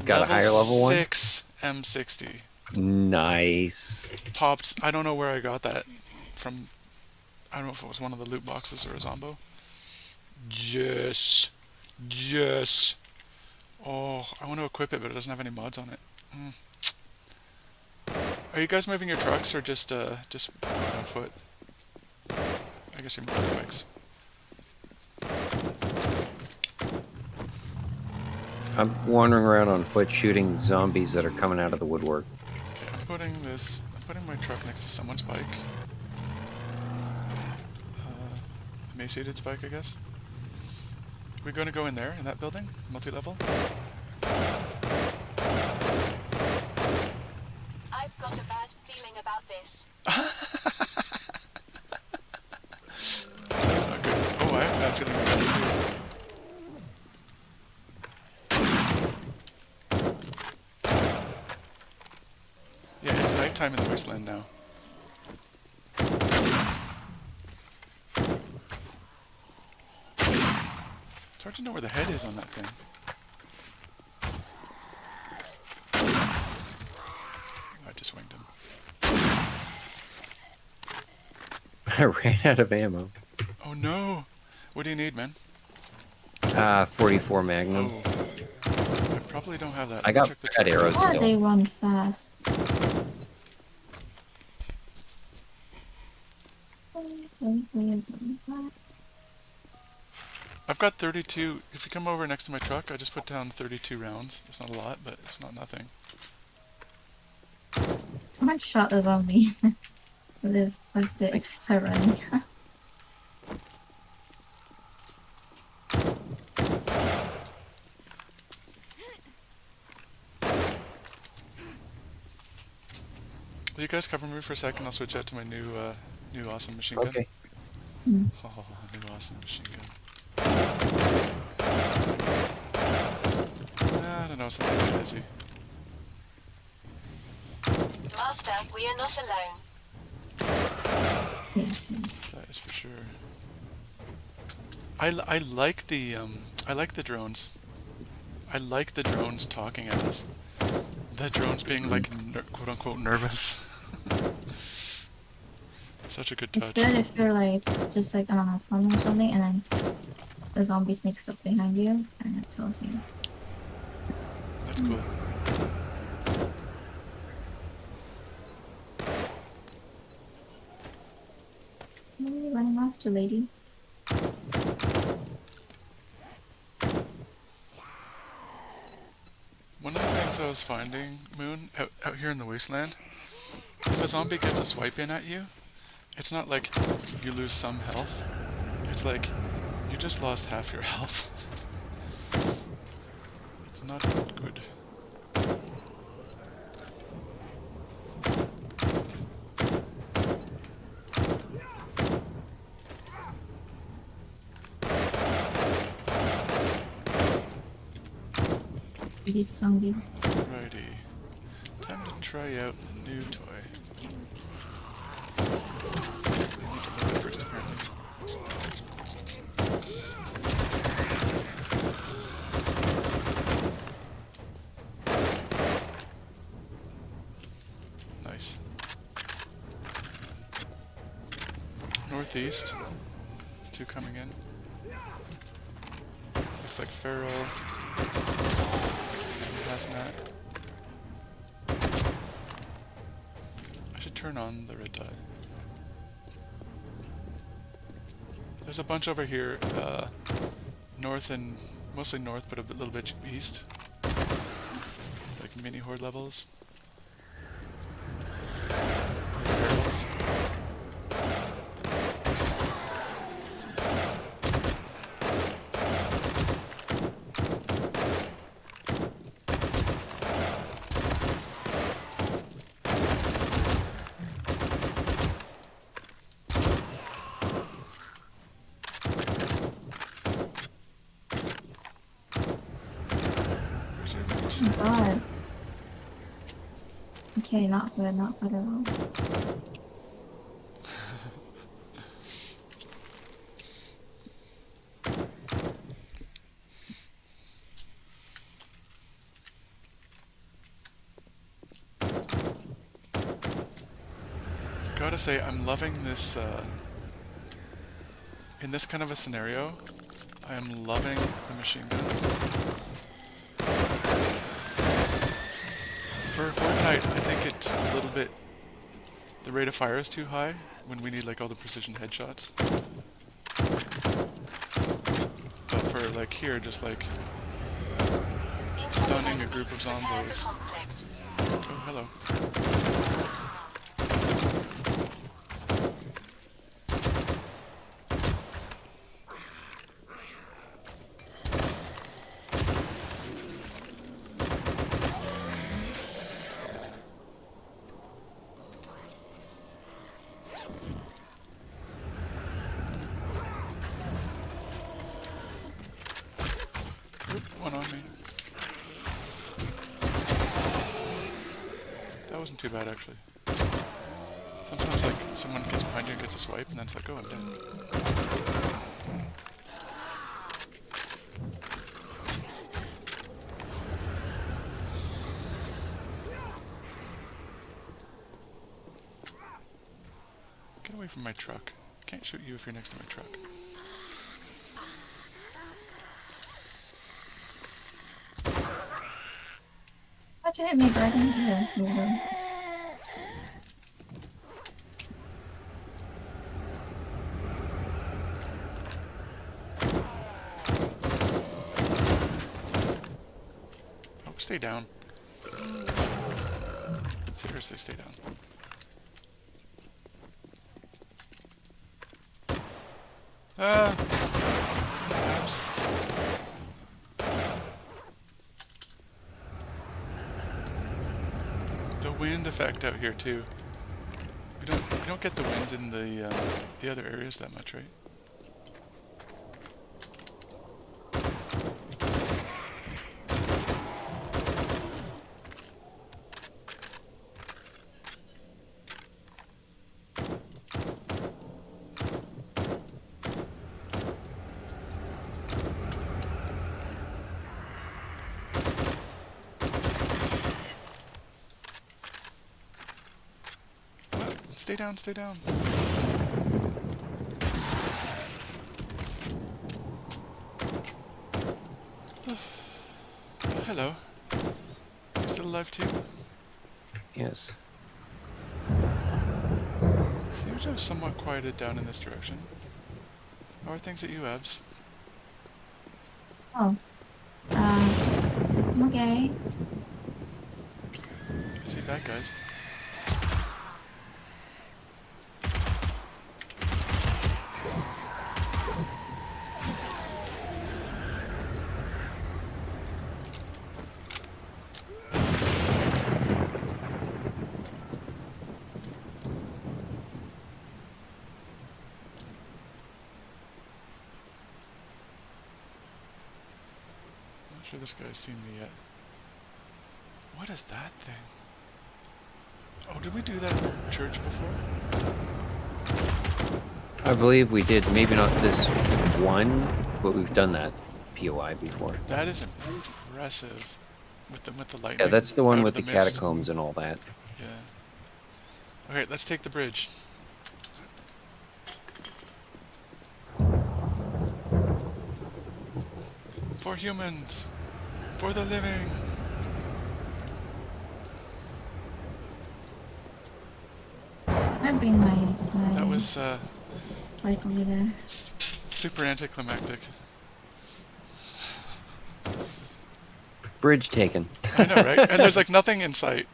Got level a higher level one? 6 M60. Nice. Popped. I don't know where I got that from. I don't know if it was one of the loot boxes or a Zombo. Yes. Yes. Oh, I want to equip it, but it doesn't have any mods on it. Are you guys moving your trucks or just going on foot? I guess you're moving bikes. I'm wandering around on foot shooting zombies that are coming out of the woodwork. Okay, I'm putting my truck next to someone's bike. Emaciated's bike, I guess. We're going to go in there, in that building? Multi-level? I've got a bad feeling about this. That's not good. Oh, I have a bad feeling about it too. Yeah, it's nighttime in the wasteland now. It's hard to know where the head is on that thing. I just winged him. I ran out of ammo. Oh no! What do you need, man? 44 Magnum. Oh. I probably don't have that. I Let me got check the bad truck. arrows Yeah, still. they run fast. I've got 32. If you come over next to my truck, I just put down 32 rounds. It's not a lot, but it's not nothing. Someone shot the zombie. Left it, start running. Will you guys cover me for a second? I'll switch out to my new awesome machine gun. Okay. Oh, new awesome machine gun. I don't know, something a bit busy. Master, we are not alone. Yes, yes. That is for sure. I like the drones. I like the drones talking at us. The drones being like quote unquote nervous. Such a good It's touch. good if you're like just like on a farm or something, and then the zombie sneaks up behind you, and it tells you. That's cool. Where are you running off to, lady? One of the things I was finding, Moon, out here in the wasteland, if a zombie gets a swipe in at you, it's not like you lose some health. It's like you just lost half your health. It's not good. Idiot zombie. Alrighty. Time to try out the new toy. I need to load it first, apparently. Nice. Northeast. There's two coming in. Looks like Feral. Hazmat. I should turn on the red dot. There's a bunch over here, north and mostly north, but a little bit east. Like mini horde levels. Ferals. Where's your loot? Oh god. Okay, not good, not good at all. Gotta say, I'm loving this, in this kind of a scenario, I am loving the machine gun. For Horde Knight, I think it's a little bit, the rate of fire is too high when we need like all the precision headshots. But for like here, just like stunning a group of zombies. Oh, hello. One on me. That wasn't too bad, actually. Sometimes, like, someone gets behind you and gets a swipe, and then it's like, oh, I'm dead. Get away from my truck. I can't shoot you if you're next to my truck. How'd you hit me, Dragon? Here, here. Oh, stay down. Seriously, stay down. Ah! Oops. The wind effect out here too. You don't get the wind in the other areas that much, right? Stay down, stay down. Hello. You still alive too? Yes. Seems to have somewhat quieted down in this direction. How are things at you, Abs? Oh. Okay. I see bad guys. Not sure this guy's seen me yet. What is that thing? Oh, did we do that in church before? I believe we did. Maybe not this one, but we've done that POI before. That is impressive. With the lightning. Yeah, that's the one out with of the mist. catacombs and all that. Yeah. Okay, let's take the bridge. For humans! For the living! I bring my That was right over there. super anticlimactic. Bridge taken. I know, right? And there's like nothing in sight.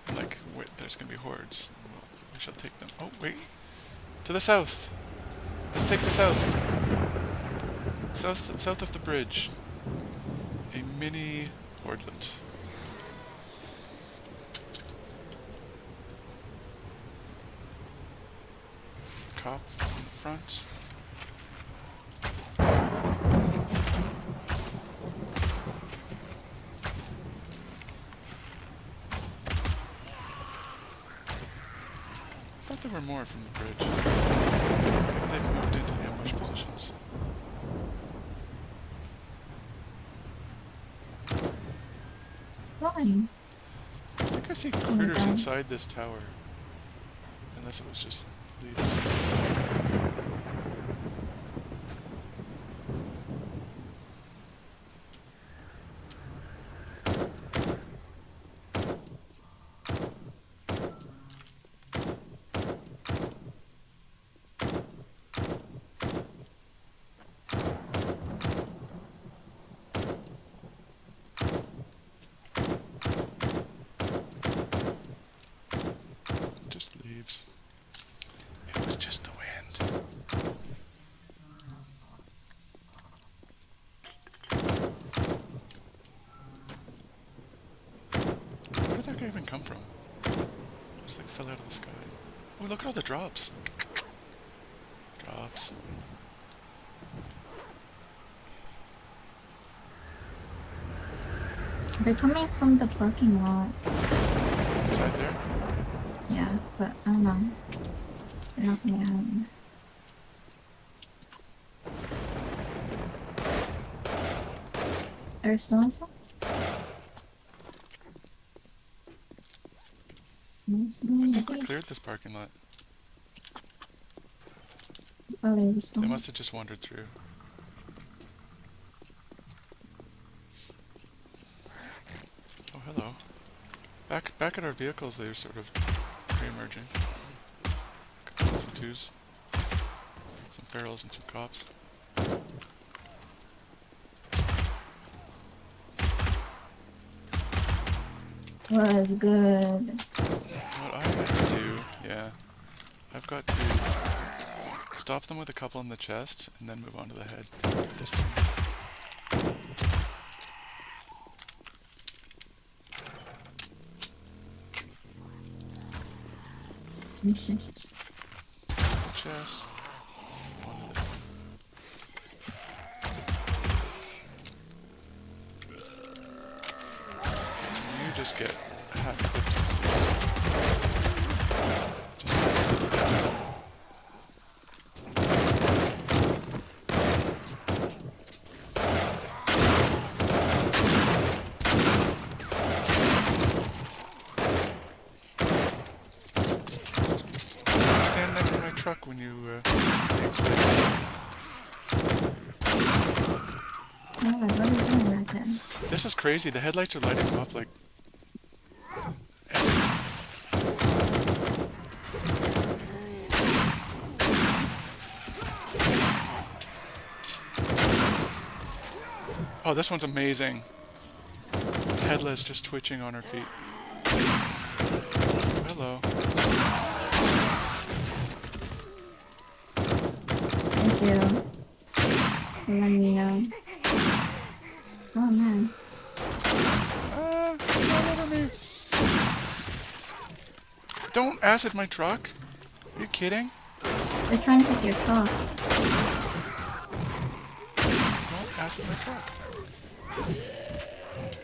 And like, wait, there's gonna be hordes. We shall take them. Oh, wait. To the south! Let's take the south. South of the bridge. A mini hordelet. Cop in front. I thought there were more from the bridge. Maybe they've moved into ambush positions. Flying. I think I see my critters God. inside this tower. Unless it was just leaves. Just leaves. It was just the wind. Where did that guy even come from? Just like fell out of the sky. Oh, look at all the drops. Drops. They're coming from the parking lot. Inside there? Yeah, but I don't know. They're not coming out. There's still some? I think we cleared this parking lot. Oh, they They respawned. must have just wandered through. Oh, hello. Back at our vehicles, they're sort of re-emerging. Some twos. Some ferals and some cops. Was good. What I have to do, yeah, I've got to stop them with a couple in the chest and then move on to the head. Get this thing. Chest. One to the you just get half of it. Just press it. when you explain. Oh my god, what are you doing right there? This is crazy. The headlights are lighting up like. Oh, this one's amazing. Headless just twitching on her feet. Hello. Thank you. For letting me know. Oh man. Not over me. Don't acid my truck. Are you kidding? They're trying to hit your truck. Don't acid my truck.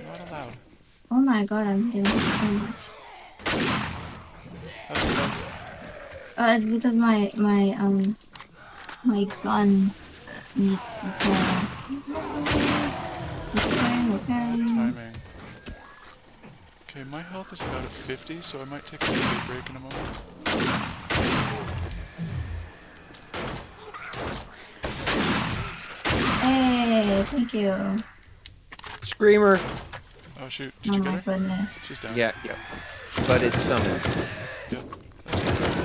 Not allowed. Oh my god, I'm getting hit so much. That's what else. It's because my gun needs repair. Repairing. Timing. Okay, my health is about at 50, so I might take a little break in a moment. Hey, thank you. Screamer. Oh shoot, did Oh you my get her? goodness. She's down. Yeah, yeah. But it's summoned. Yep. That's good.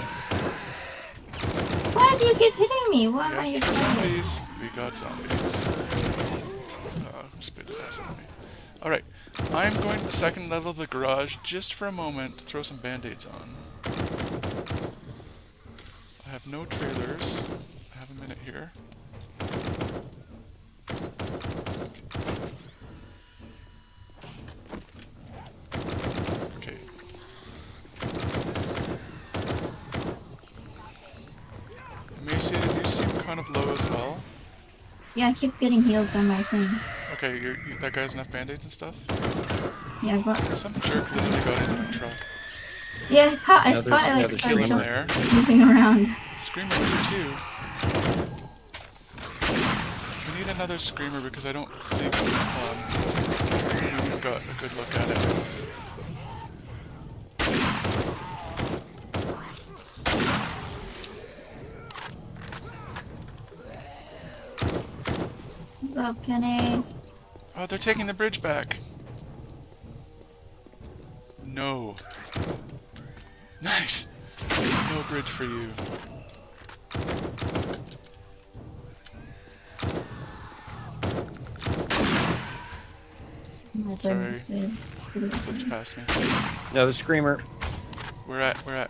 Why do you keep hitting me? Why am I Yes, your for target? zombies. We got zombies. Spit acid on me. Alright, I'm going to the second level of the garage just for a moment to throw some band-aids on. I have no trailers. I have a minute here. Okay. Emaciated, you seem kind of low as well. Yeah, I keep getting healed by my thing. Okay, that guy has enough band-aids and stuff? Yeah, but Some jerk literally got into my truck. yeah, I saw it like another Kill him started there. moving around. Screamer number 2. We need another screamer because I don't think we've got a good look at it. What's up, Kenny? Oh, they're taking the bridge back. No. Nice. No bridge for you. My Sorry. goodness, dude. Flipped past me. No, the screamer. We're at. I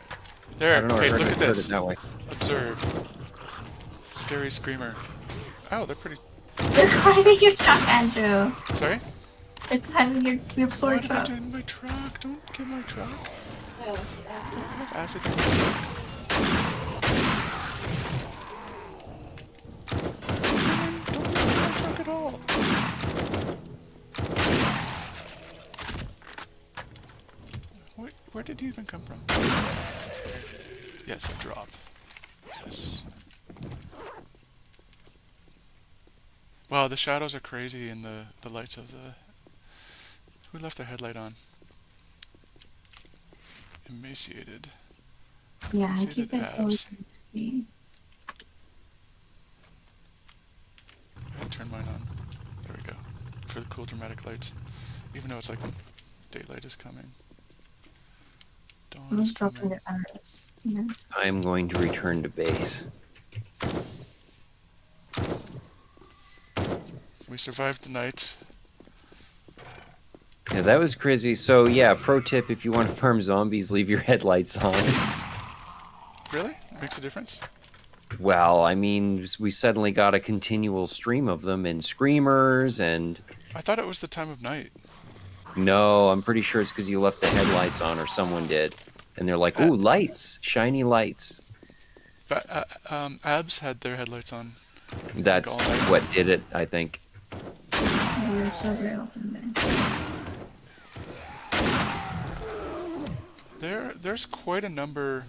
There. don't know. Okay, I heard look it, at heard this. it that way. Observe. Scary screamer. Oh, they're pretty. They're climbing your truck, Andrew. Sorry? They're climbing your poor What did I truck. do in my truck? Don't get my truck. Don't have acid in my truck. Don't get my truck at all. Where did you even come from? Yes, a drop. Yes. Wow, the shadows are crazy in the lights of the... Who left their headlight on? Emaciated. Yeah, I Emaciated keep it so we abs. can see. I turn mine on. There we go. For the cool dramatic lights. Even though it's like daylight is coming. Dawn I'm is just dropping coming. their arrows. Yeah. I am going to return to base. We survived the night. Yeah, that was crazy. So yeah, pro tip: if you want to farm zombies, leave your headlights on. Really? Makes a difference? Well, I mean, we suddenly got a continual stream of them and screamers and... I thought it was the time of night. No, I'm pretty sure it's because you left the headlights on or someone did. And they're like, ooh, lights, shiny lights. But Abs had their headlights on. That's all night. what did it, I think. Oh, you're so very open, guys. There's quite a number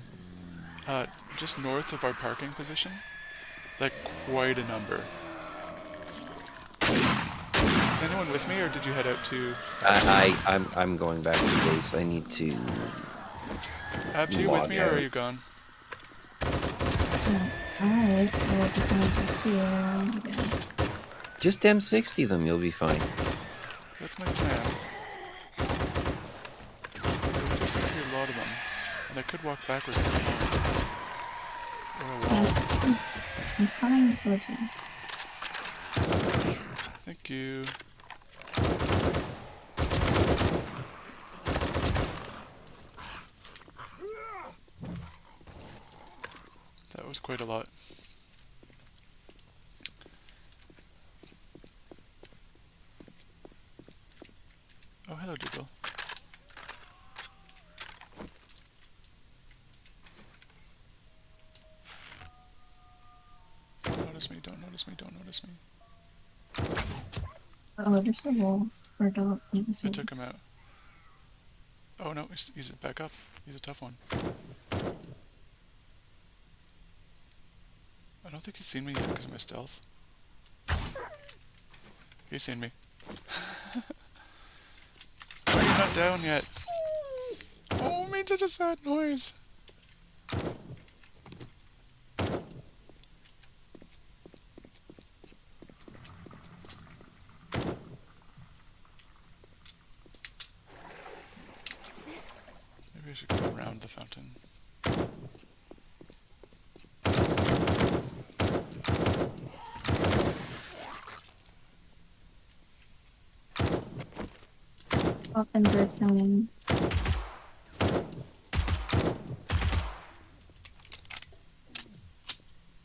just north of our parking position. Like, quite a number. Is anyone with me, or did you head out to... I'm going back to base. I need to... Abs, are you with log me, or are out. you gone? Alright, I will be coming back to you, I guess. Just M60 them, you'll be fine. That's my plan. There's going to be a lot of them. And I could walk backwards if I want. Or a wall. Yeah, I'm coming towards you. Thank you. That was quite a lot. Oh, hello, Dougal. Don't notice me, don't notice me, don't notice me. Oh, there's a wolf or dog. I took him out. Oh no, he's back up. He's a tough one. I don't think he's seen me yet because of my stealth. He's seen me. Why are you not down yet? Oh, made such a sad noise. Maybe I should go around the fountain. Up and bird coming.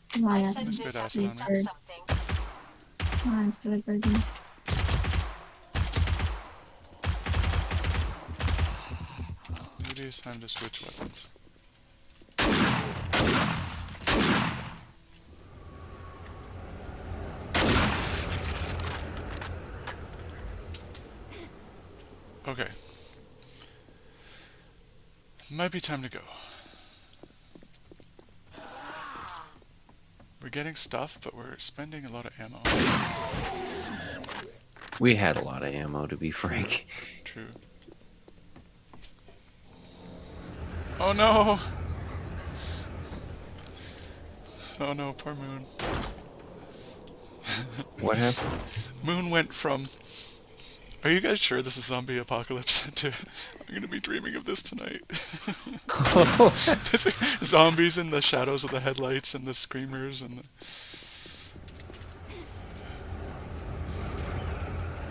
Come on, I Let's sense spit it acid has on done me. something. Come on, let's do it, birdie. Maybe it's time to switch weapons. Okay. Might be time to go. We're getting stuff, but we're spending a lot of ammo. We had a lot of ammo, to be frank. True. Oh no! Oh no, poor Moon. What happened? Moon went from, are you guys sure this is zombie apocalypse? To, I'm gonna be dreaming of this tonight. It's like zombies in the shadows of the headlights and the screamers and the...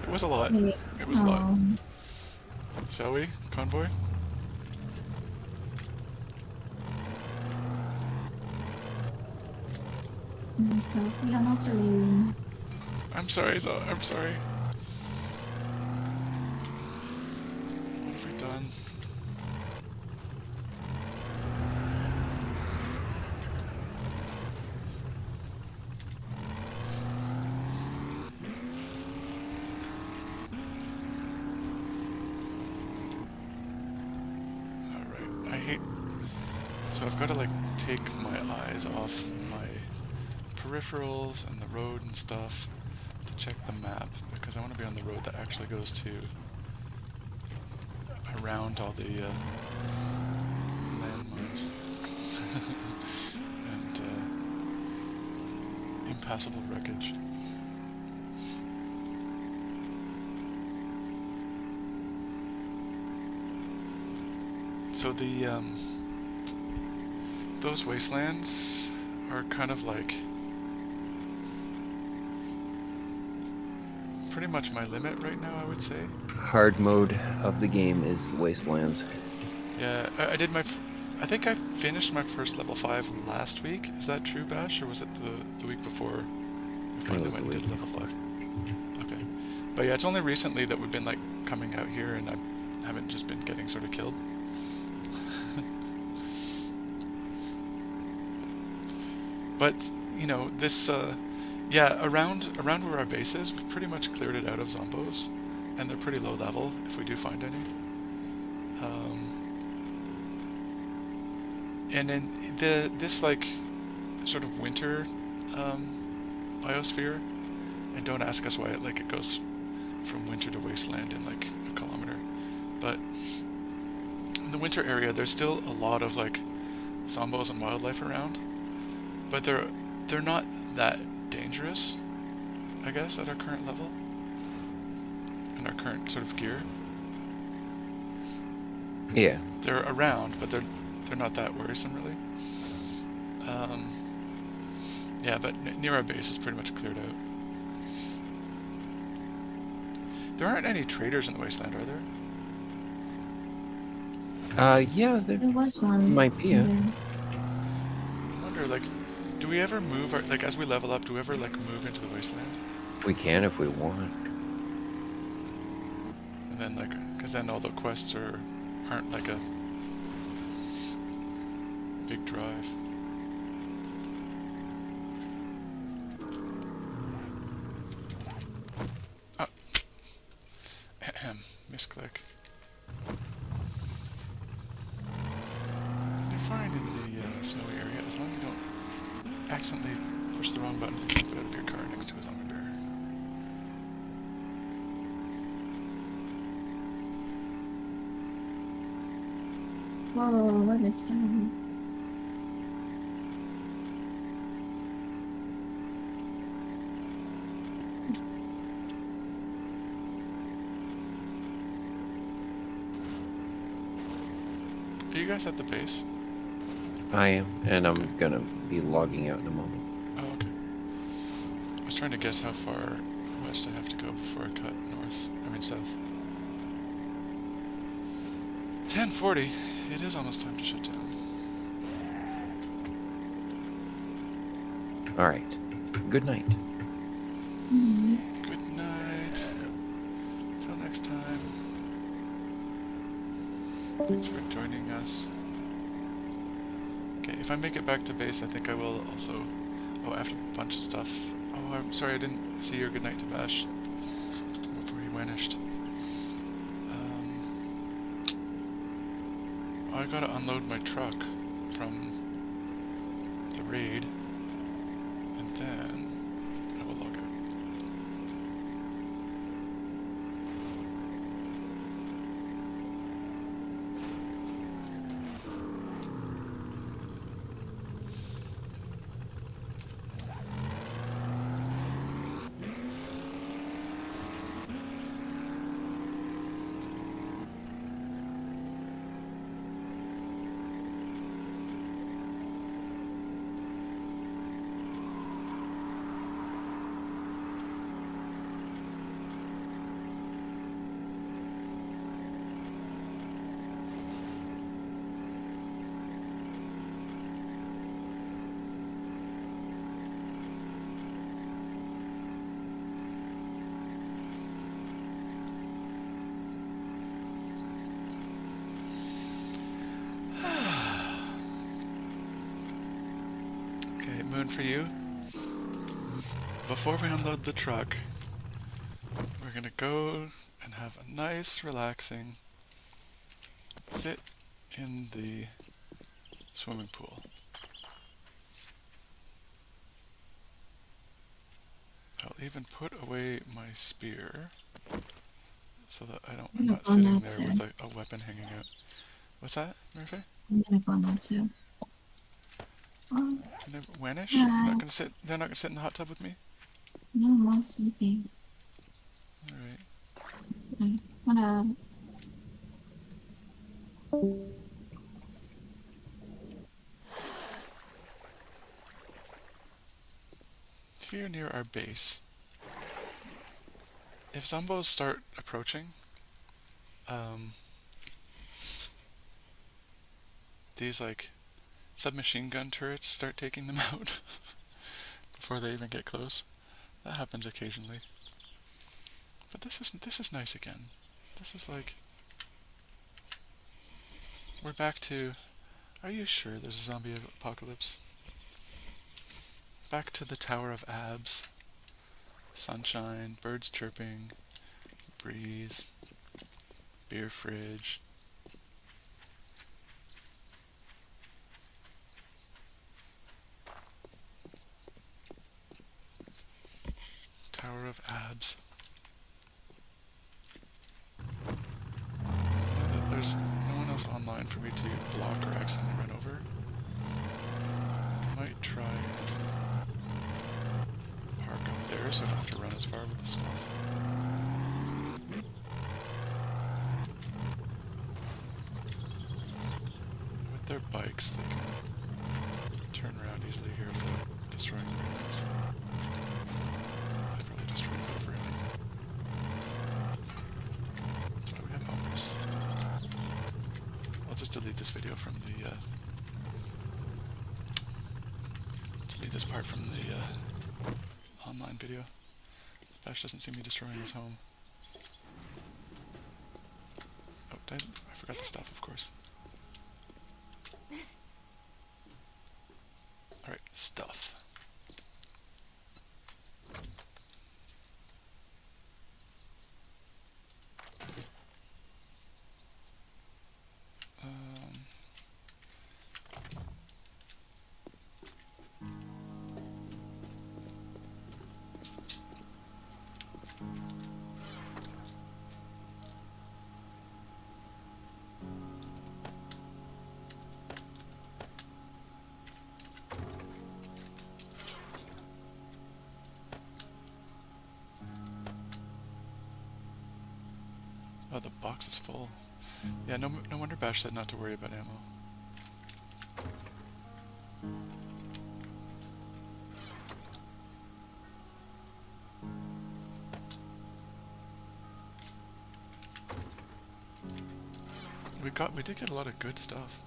It was a lot. It was a lot. Shall we? Convoy? So, yeah, not really. I'm sorry, I'm sorry. What have we done? Alright, I hate... So I've got to, like, take my eyes off my peripherals and the road and stuff to check the map, because I want to be on the road that actually goes to around all the landmines and impassable wreckage. So the those wastelands are kind of like pretty much my limit right now, I would say. Hard mode of the game is Wastelands. Yeah, I did my... I think I finished my first level 5 last week. Is that true, Bash? Or was it the week before we finally went and did level 5? Okay. But yeah, it's only recently that we've been, like, coming out here and I haven't just been getting sort of killed. But, you know, this... yeah, around where our base is, we've pretty much cleared it out of zombos, and they're pretty low level if we do find any. And then this like sort of winter biosphere, and don't ask us why it goes from winter to wasteland in like a kilometer, but in the winter area there's still a lot of like zombos and wildlife around. but they're not that dangerous, I guess, at our current level, in our current sort of gear. Yeah. They're around, but they're not that worrisome, really. Yeah, but near our base is pretty much cleared out. There aren't any traders in the wasteland, are there? Yeah, there There was one. might be. Yeah. I wonder, like, do we ever move, like, as we level up, do we ever, like, move into the wasteland? We can if we want. And then, like, because then all the quests aren't like a big drive. Oh. Ahem. Misclick. You're fine in the snowy area as long as you don't accidentally push the wrong button and jump out of your car next to a zombie bear. Whoa, what is that? Are you guys at the base? I am, and I'm gonna be logging out in a moment. Oh, okay. I was trying to guess how far west I have to go before I cut south. 10:40. It is almost time to shut down. All right. Good night. Good night. Till next time. Thanks for joining us. Okay, if I make it back to base, I think I will also... Oh, after a bunch of stuff. Oh, I'm sorry I didn't see your goodnight to Bash before he vanished. I gotta unload my truck from the raid, and then I will log out. Moon for you. Before we unload the truck, we're gonna go and have a nice, relaxing sit in the swimming pool. I'll even put away my spear so that I'm not sitting there with a weapon hanging out. What's that, Marife? I'm gonna go now too. Can I vanish? They're not gonna sit in the hot tub with me? No, I'm sleeping. Alright. Here near our base, if zombos start approaching, these like submachine gun turrets start taking them out before they even get close. That happens occasionally. But this is nice again. This is like, we're back to, are you sure there's a zombie apocalypse? Back to the Tower of Abs. Sunshine, birds chirping, breeze, beer fridge. Tower of Abs. Now that there's no one else online for me to block or accidentally run over, I might try and park up there so I don't have to run as far with the stuff. With their bikes, they can turn around easily here without destroying the railings. I've really destroyed it overheading. That's why we have bumpers. I'll just delete this video from the, delete this part from the online video. Tash doesn't see me destroying his home. Oh, I forgot the stuff, of course. Alright, stuff. Oh, the box is full. Yeah, no wonder Bash said not to worry about ammo. We did get a lot of good stuff.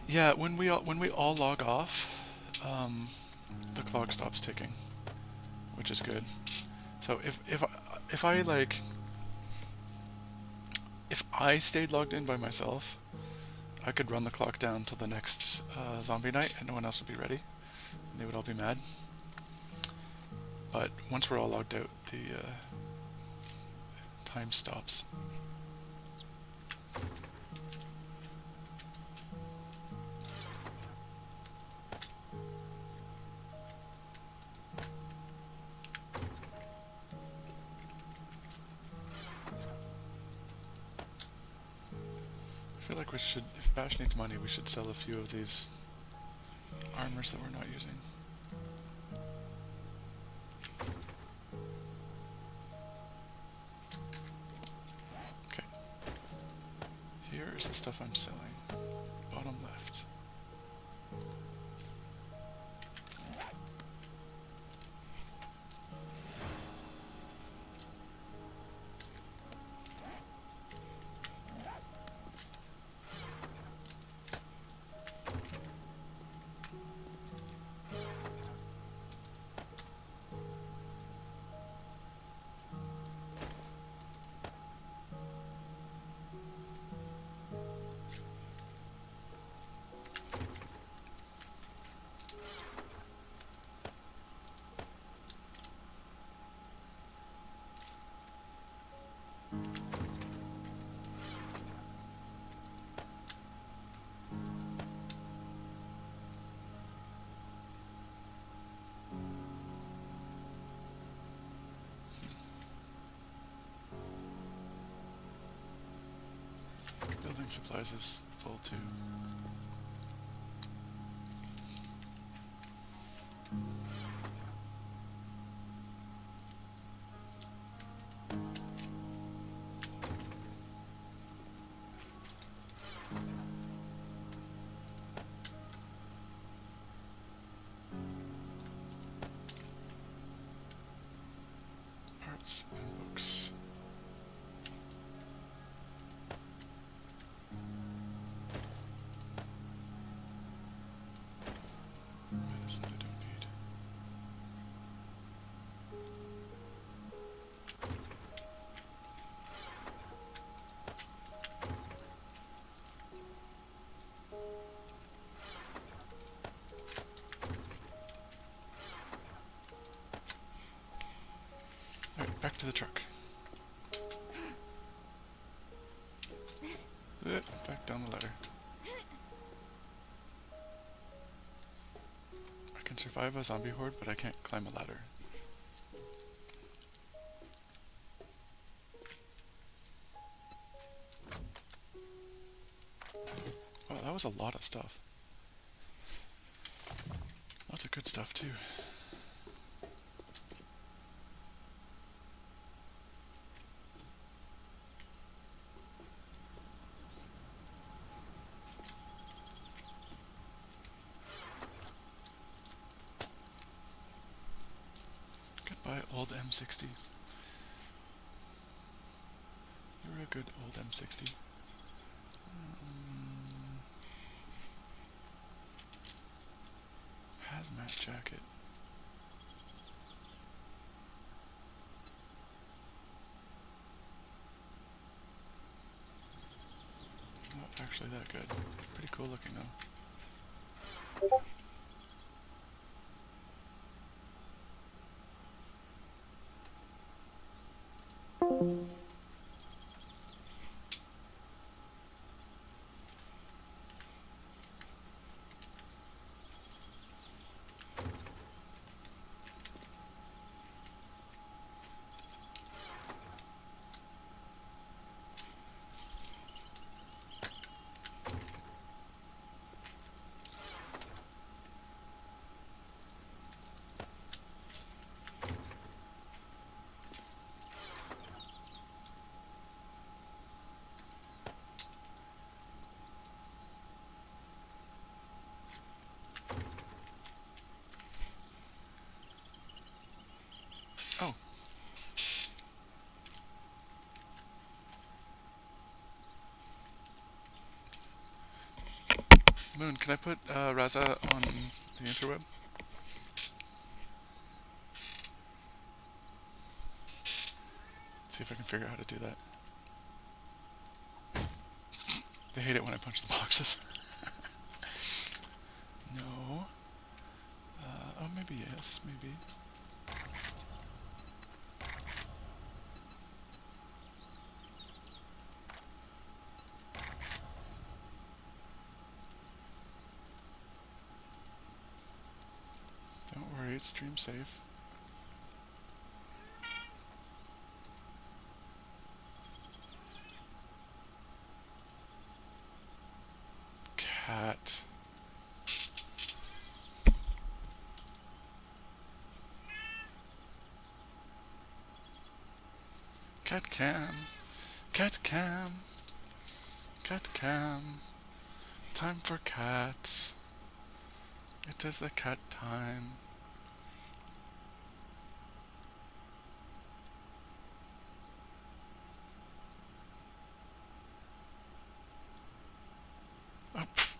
Yeah, when we all log off, the clock stops ticking, which is good. So if I stayed logged in by myself, I could run the clock down till the next zombie night, and no one else would be ready, and they would all be mad. But once we're all logged out, the time stops. I feel like we should, if Bash needs money, we should sell a few of these armors that we're not using. Okay. Here is the stuff I'm selling. Bottom left. Building supplies is full too. Parts and books. Medicine I don't need. Alright, back to the truck. Back down the ladder. I can survive a zombie horde, but I can't climb a ladder. Wow, that was a lot of stuff. Lots of good stuff too. Goodbye, old M60. You were a good old M60. Hazmat jacket. Not actually that good. Pretty cool looking though. Oh. Moon, can I put Raza on the interweb? See if I can figure out how to do that. They hate it when I punch the boxes. No. Oh, maybe yes, maybe. Don't worry, it's stream safe. Cat. Cat cam. Cat cam. Cat cam. Time for cats. It is the cat time. Oh, pfft.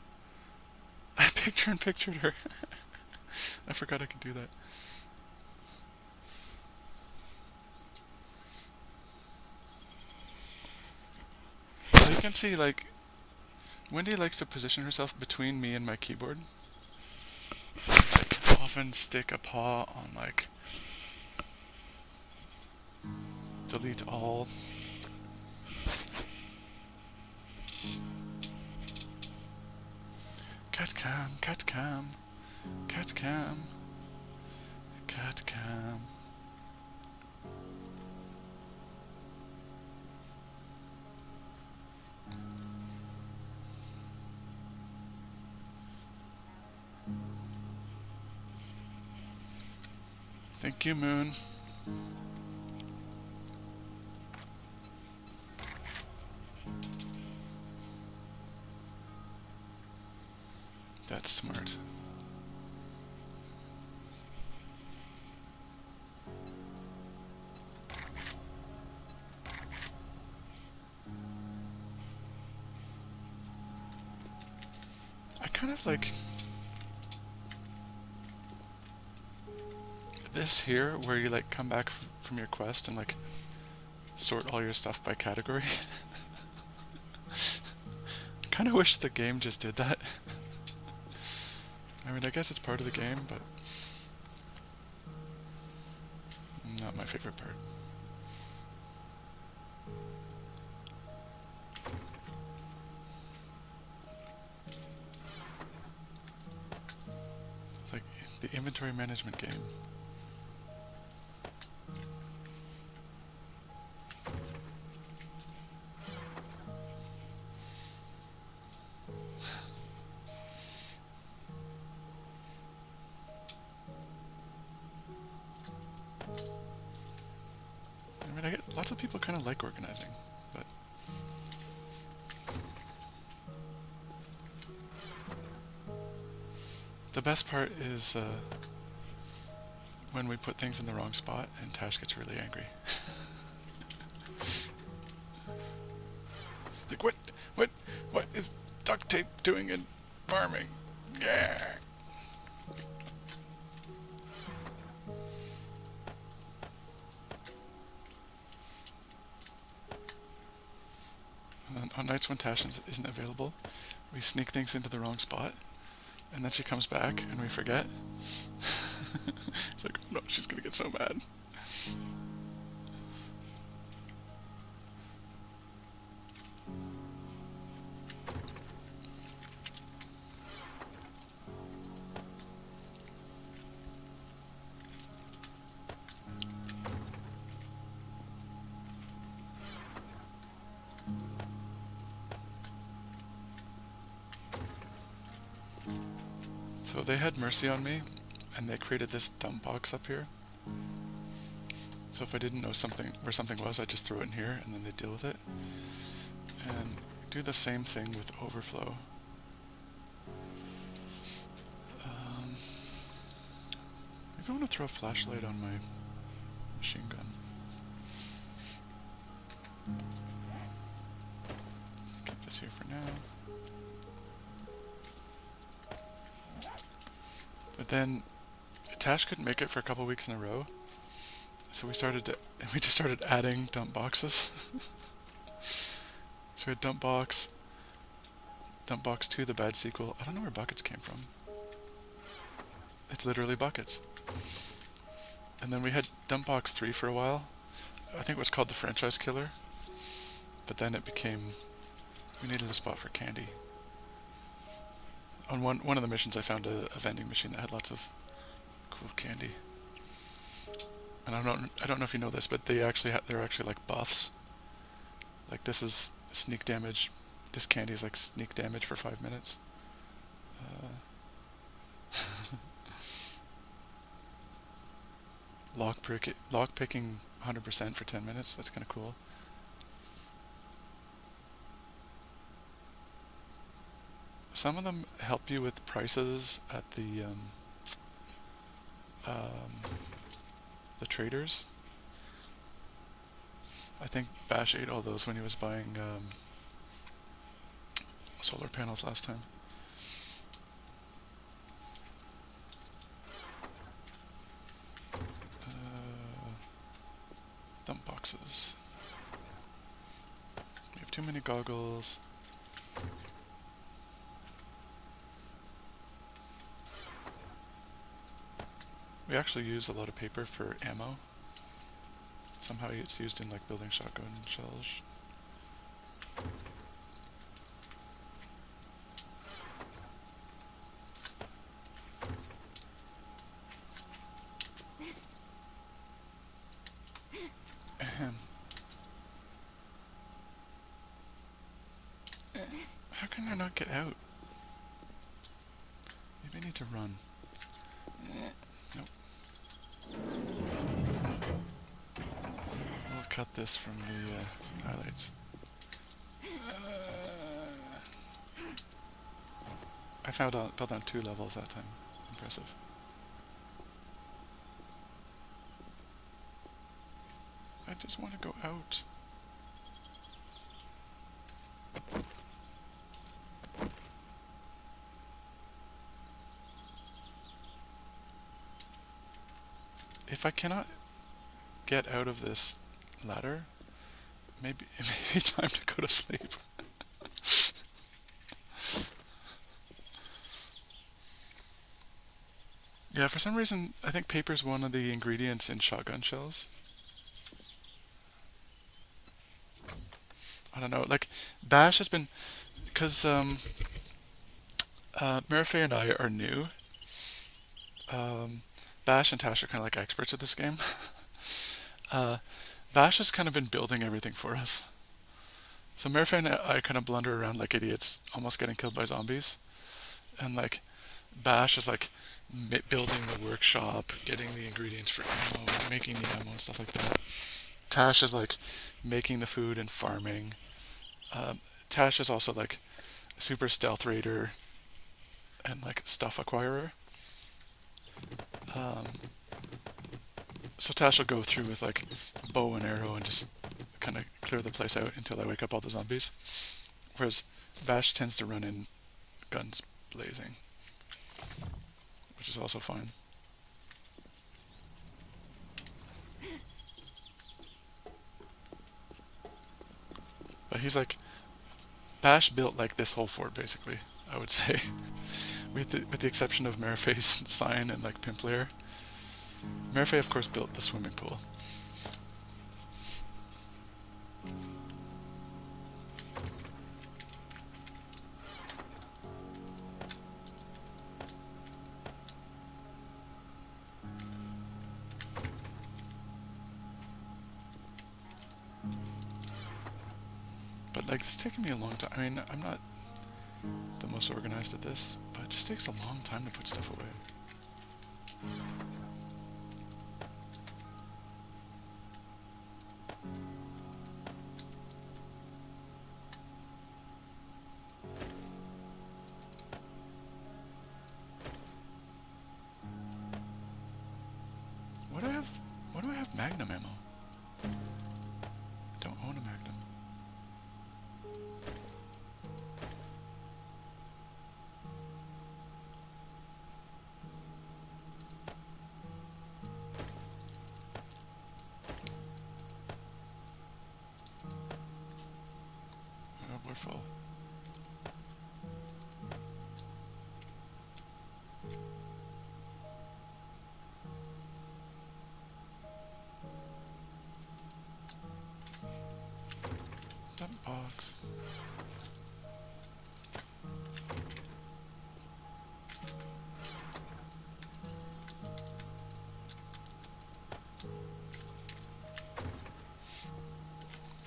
I pictured her. I forgot I could do that. So you can see, like, Wendy likes to position herself between me and my keyboard. Like, often stick a paw on, like, delete all. Cat cam, cat cam, cat cam, cat cam. Thank you, Moon. That's smart. I kind of like this here, where you like come back from your quest and like sort all your stuff by category. I kind of wish the game just did that. I mean, I guess it's part of the game, but not my favorite part. It's like the inventory management game. lots of people kind of like organizing, but the best part is when we put things in the wrong spot and Tash gets really angry. Like, what is duct tape doing in farming? Yeah. And on nights when Tash isn't available, we sneak things into the wrong spot, and then she comes back and we forget. It's like, oh no, she's gonna get so mad. So they had mercy on me, and they created this dump box up here. So if I didn't know where something was, I'd just throw it in here, and then they'd deal with it. And do the same thing with overflow. Maybe I want to throw a flashlight on my machine gun. Let's keep this here for now. But then Tash couldn't make it for a couple weeks in a row, so we just started adding dump boxes. So we had dump box 2, the bad sequel. I don't know where buckets came from. It's literally buckets. And then we had dump box 3 for a while. I think it was called the franchise killer. But then it became, we needed a spot for candy. On one of the missions, I found a vending machine that had lots of cool candy. And I don't know if you know this, but they're actually like buffs. Like this is sneak damage. This candy is like sneak damage for 5 minutes. Lock picking 100% for 10 minutes. That's kind of cool. Some of them help you with prices at the traders. I think Bash ate all those when he was buying solar panels last time. Dump boxes. We have too many goggles. We actually use a lot of paper for ammo. Somehow it's used in like building shotgun shells. Ahem. How can I not get out? Maybe I need to run. Nope. We'll cut this from the highlights. I fell down 2 levels that time. Impressive. I just want to go out. If I cannot get out of this ladder, maybe it may be time to go to sleep. Yeah, for some reason, I think paper's one of the ingredients in shotgun shells. I don't know, like, Bash has been, because Marife and I are new. Bash and Tash are kind of like experts at this game. Bash has kind of been building everything for us. So Marife and I kind of blunder around like idiots, almost getting killed by zombies. And like, Bash is like building the workshop, getting the ingredients for ammo, making the ammo and stuff like that. Tash is like making the food and farming. Tash is also like a super stealth raider and like stuff acquirer. So Tash will go through with like bow and arrow and just kind of clear the place out until I wake up all the zombies. Whereas Bash tends to run in guns blazing, which is also fine. But he's like, Bash built like this whole fort basically, I would say. with the exception of Marife's sign and like Pimp Lair. Marife of course built the swimming pool. But like, it's taken me a long time. I mean, I'm not the most organized at this, but it just takes a long time to put stuff away. What do I have Magnum ammo? I don't own a Magnum. Oh, we're full. Dump box.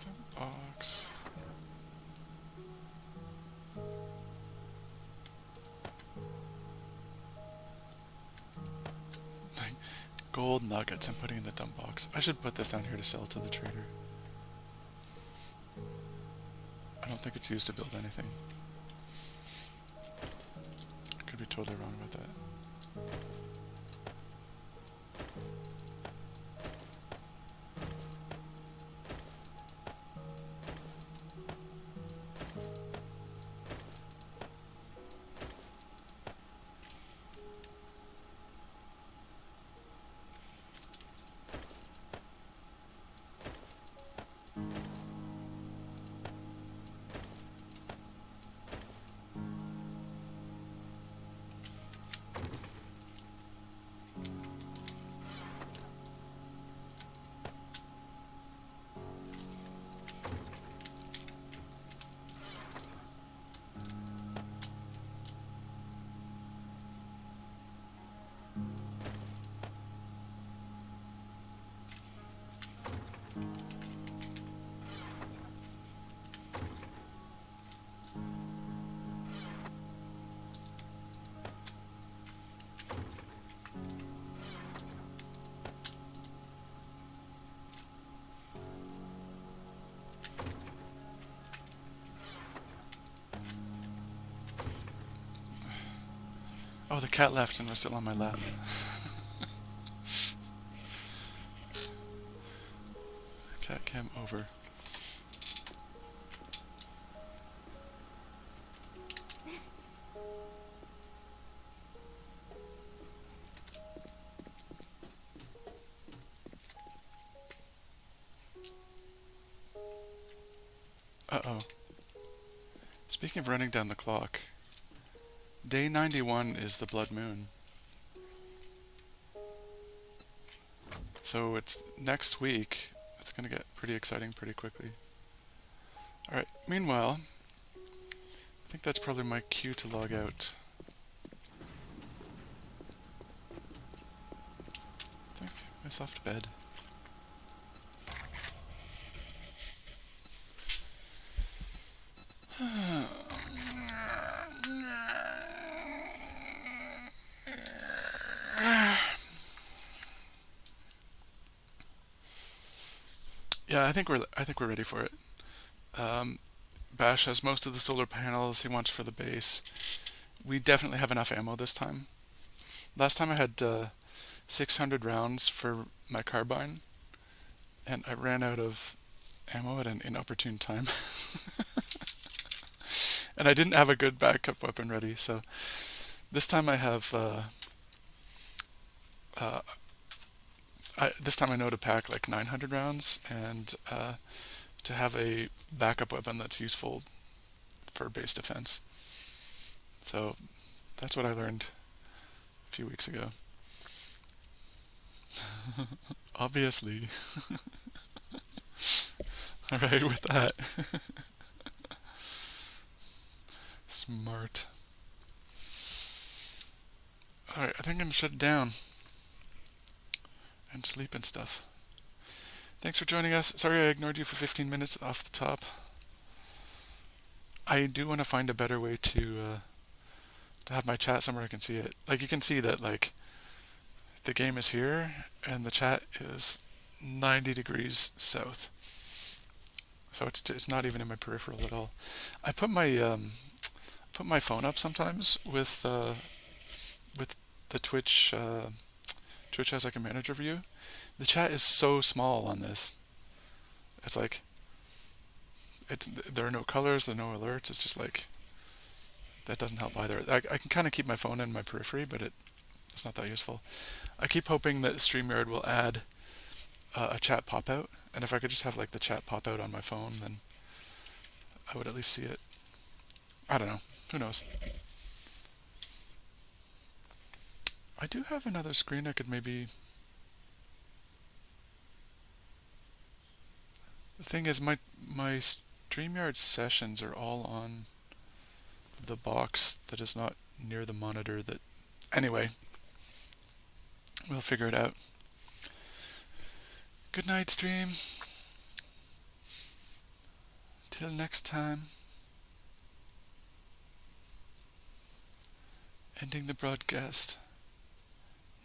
Dump box. Like, gold nuggets I'm putting in the dump box. I should put this down here to sell to the trader. I don't think it's used to build anything. I could be totally wrong about that. Oh, the cat left and was still on my lap. Cat cam over. Uh-oh. Speaking of running down the clock, day 91 is the blood moon. So it's next week. It's going to get pretty exciting pretty quickly. Alright, meanwhile, I think that's probably my cue to log out. I think myself to bed. Yeah, I think we're ready for it. Bash has most of the solar panels he wants for the base. We definitely have enough ammo this time. Last time I had 600 rounds for my carbine, and I ran out of ammo at an inopportune time. And I didn't have a good backup weapon ready, so this time I have this time I know to pack like 900 rounds and to have a backup weapon that's useful for base defense. So that's what I learned a few weeks ago. Obviously. Alright, with that. Smart. Alright, I think I'm gonna shut it down. And sleep and stuff. Thanks for joining us. Sorry I ignored you for 15 minutes off the top. I do want to find a better way to have my chat somewhere I can see it. Like, you can see that, like, the game is here and the chat is 90 degrees south. So it's not even in my peripheral at all. I put my phone up sometimes with the Twitch. Twitch has like a manager view. The chat is so small on this. It's like there are no colors, there are no alerts. It's just like that doesn't help either. I can kind of keep my phone in my periphery, but it's not that useful. I keep hoping that StreamYard will add a chat pop out, and if I could just have like the chat pop out on my phone, then I would at least see it. I don't know. Who knows? I do have another screen I could maybe... The thing is, my StreamYard sessions are all on the box that is not near the monitor that... Anyway, we'll figure it out. Good night, stream. Till next time. Ending the broadcast.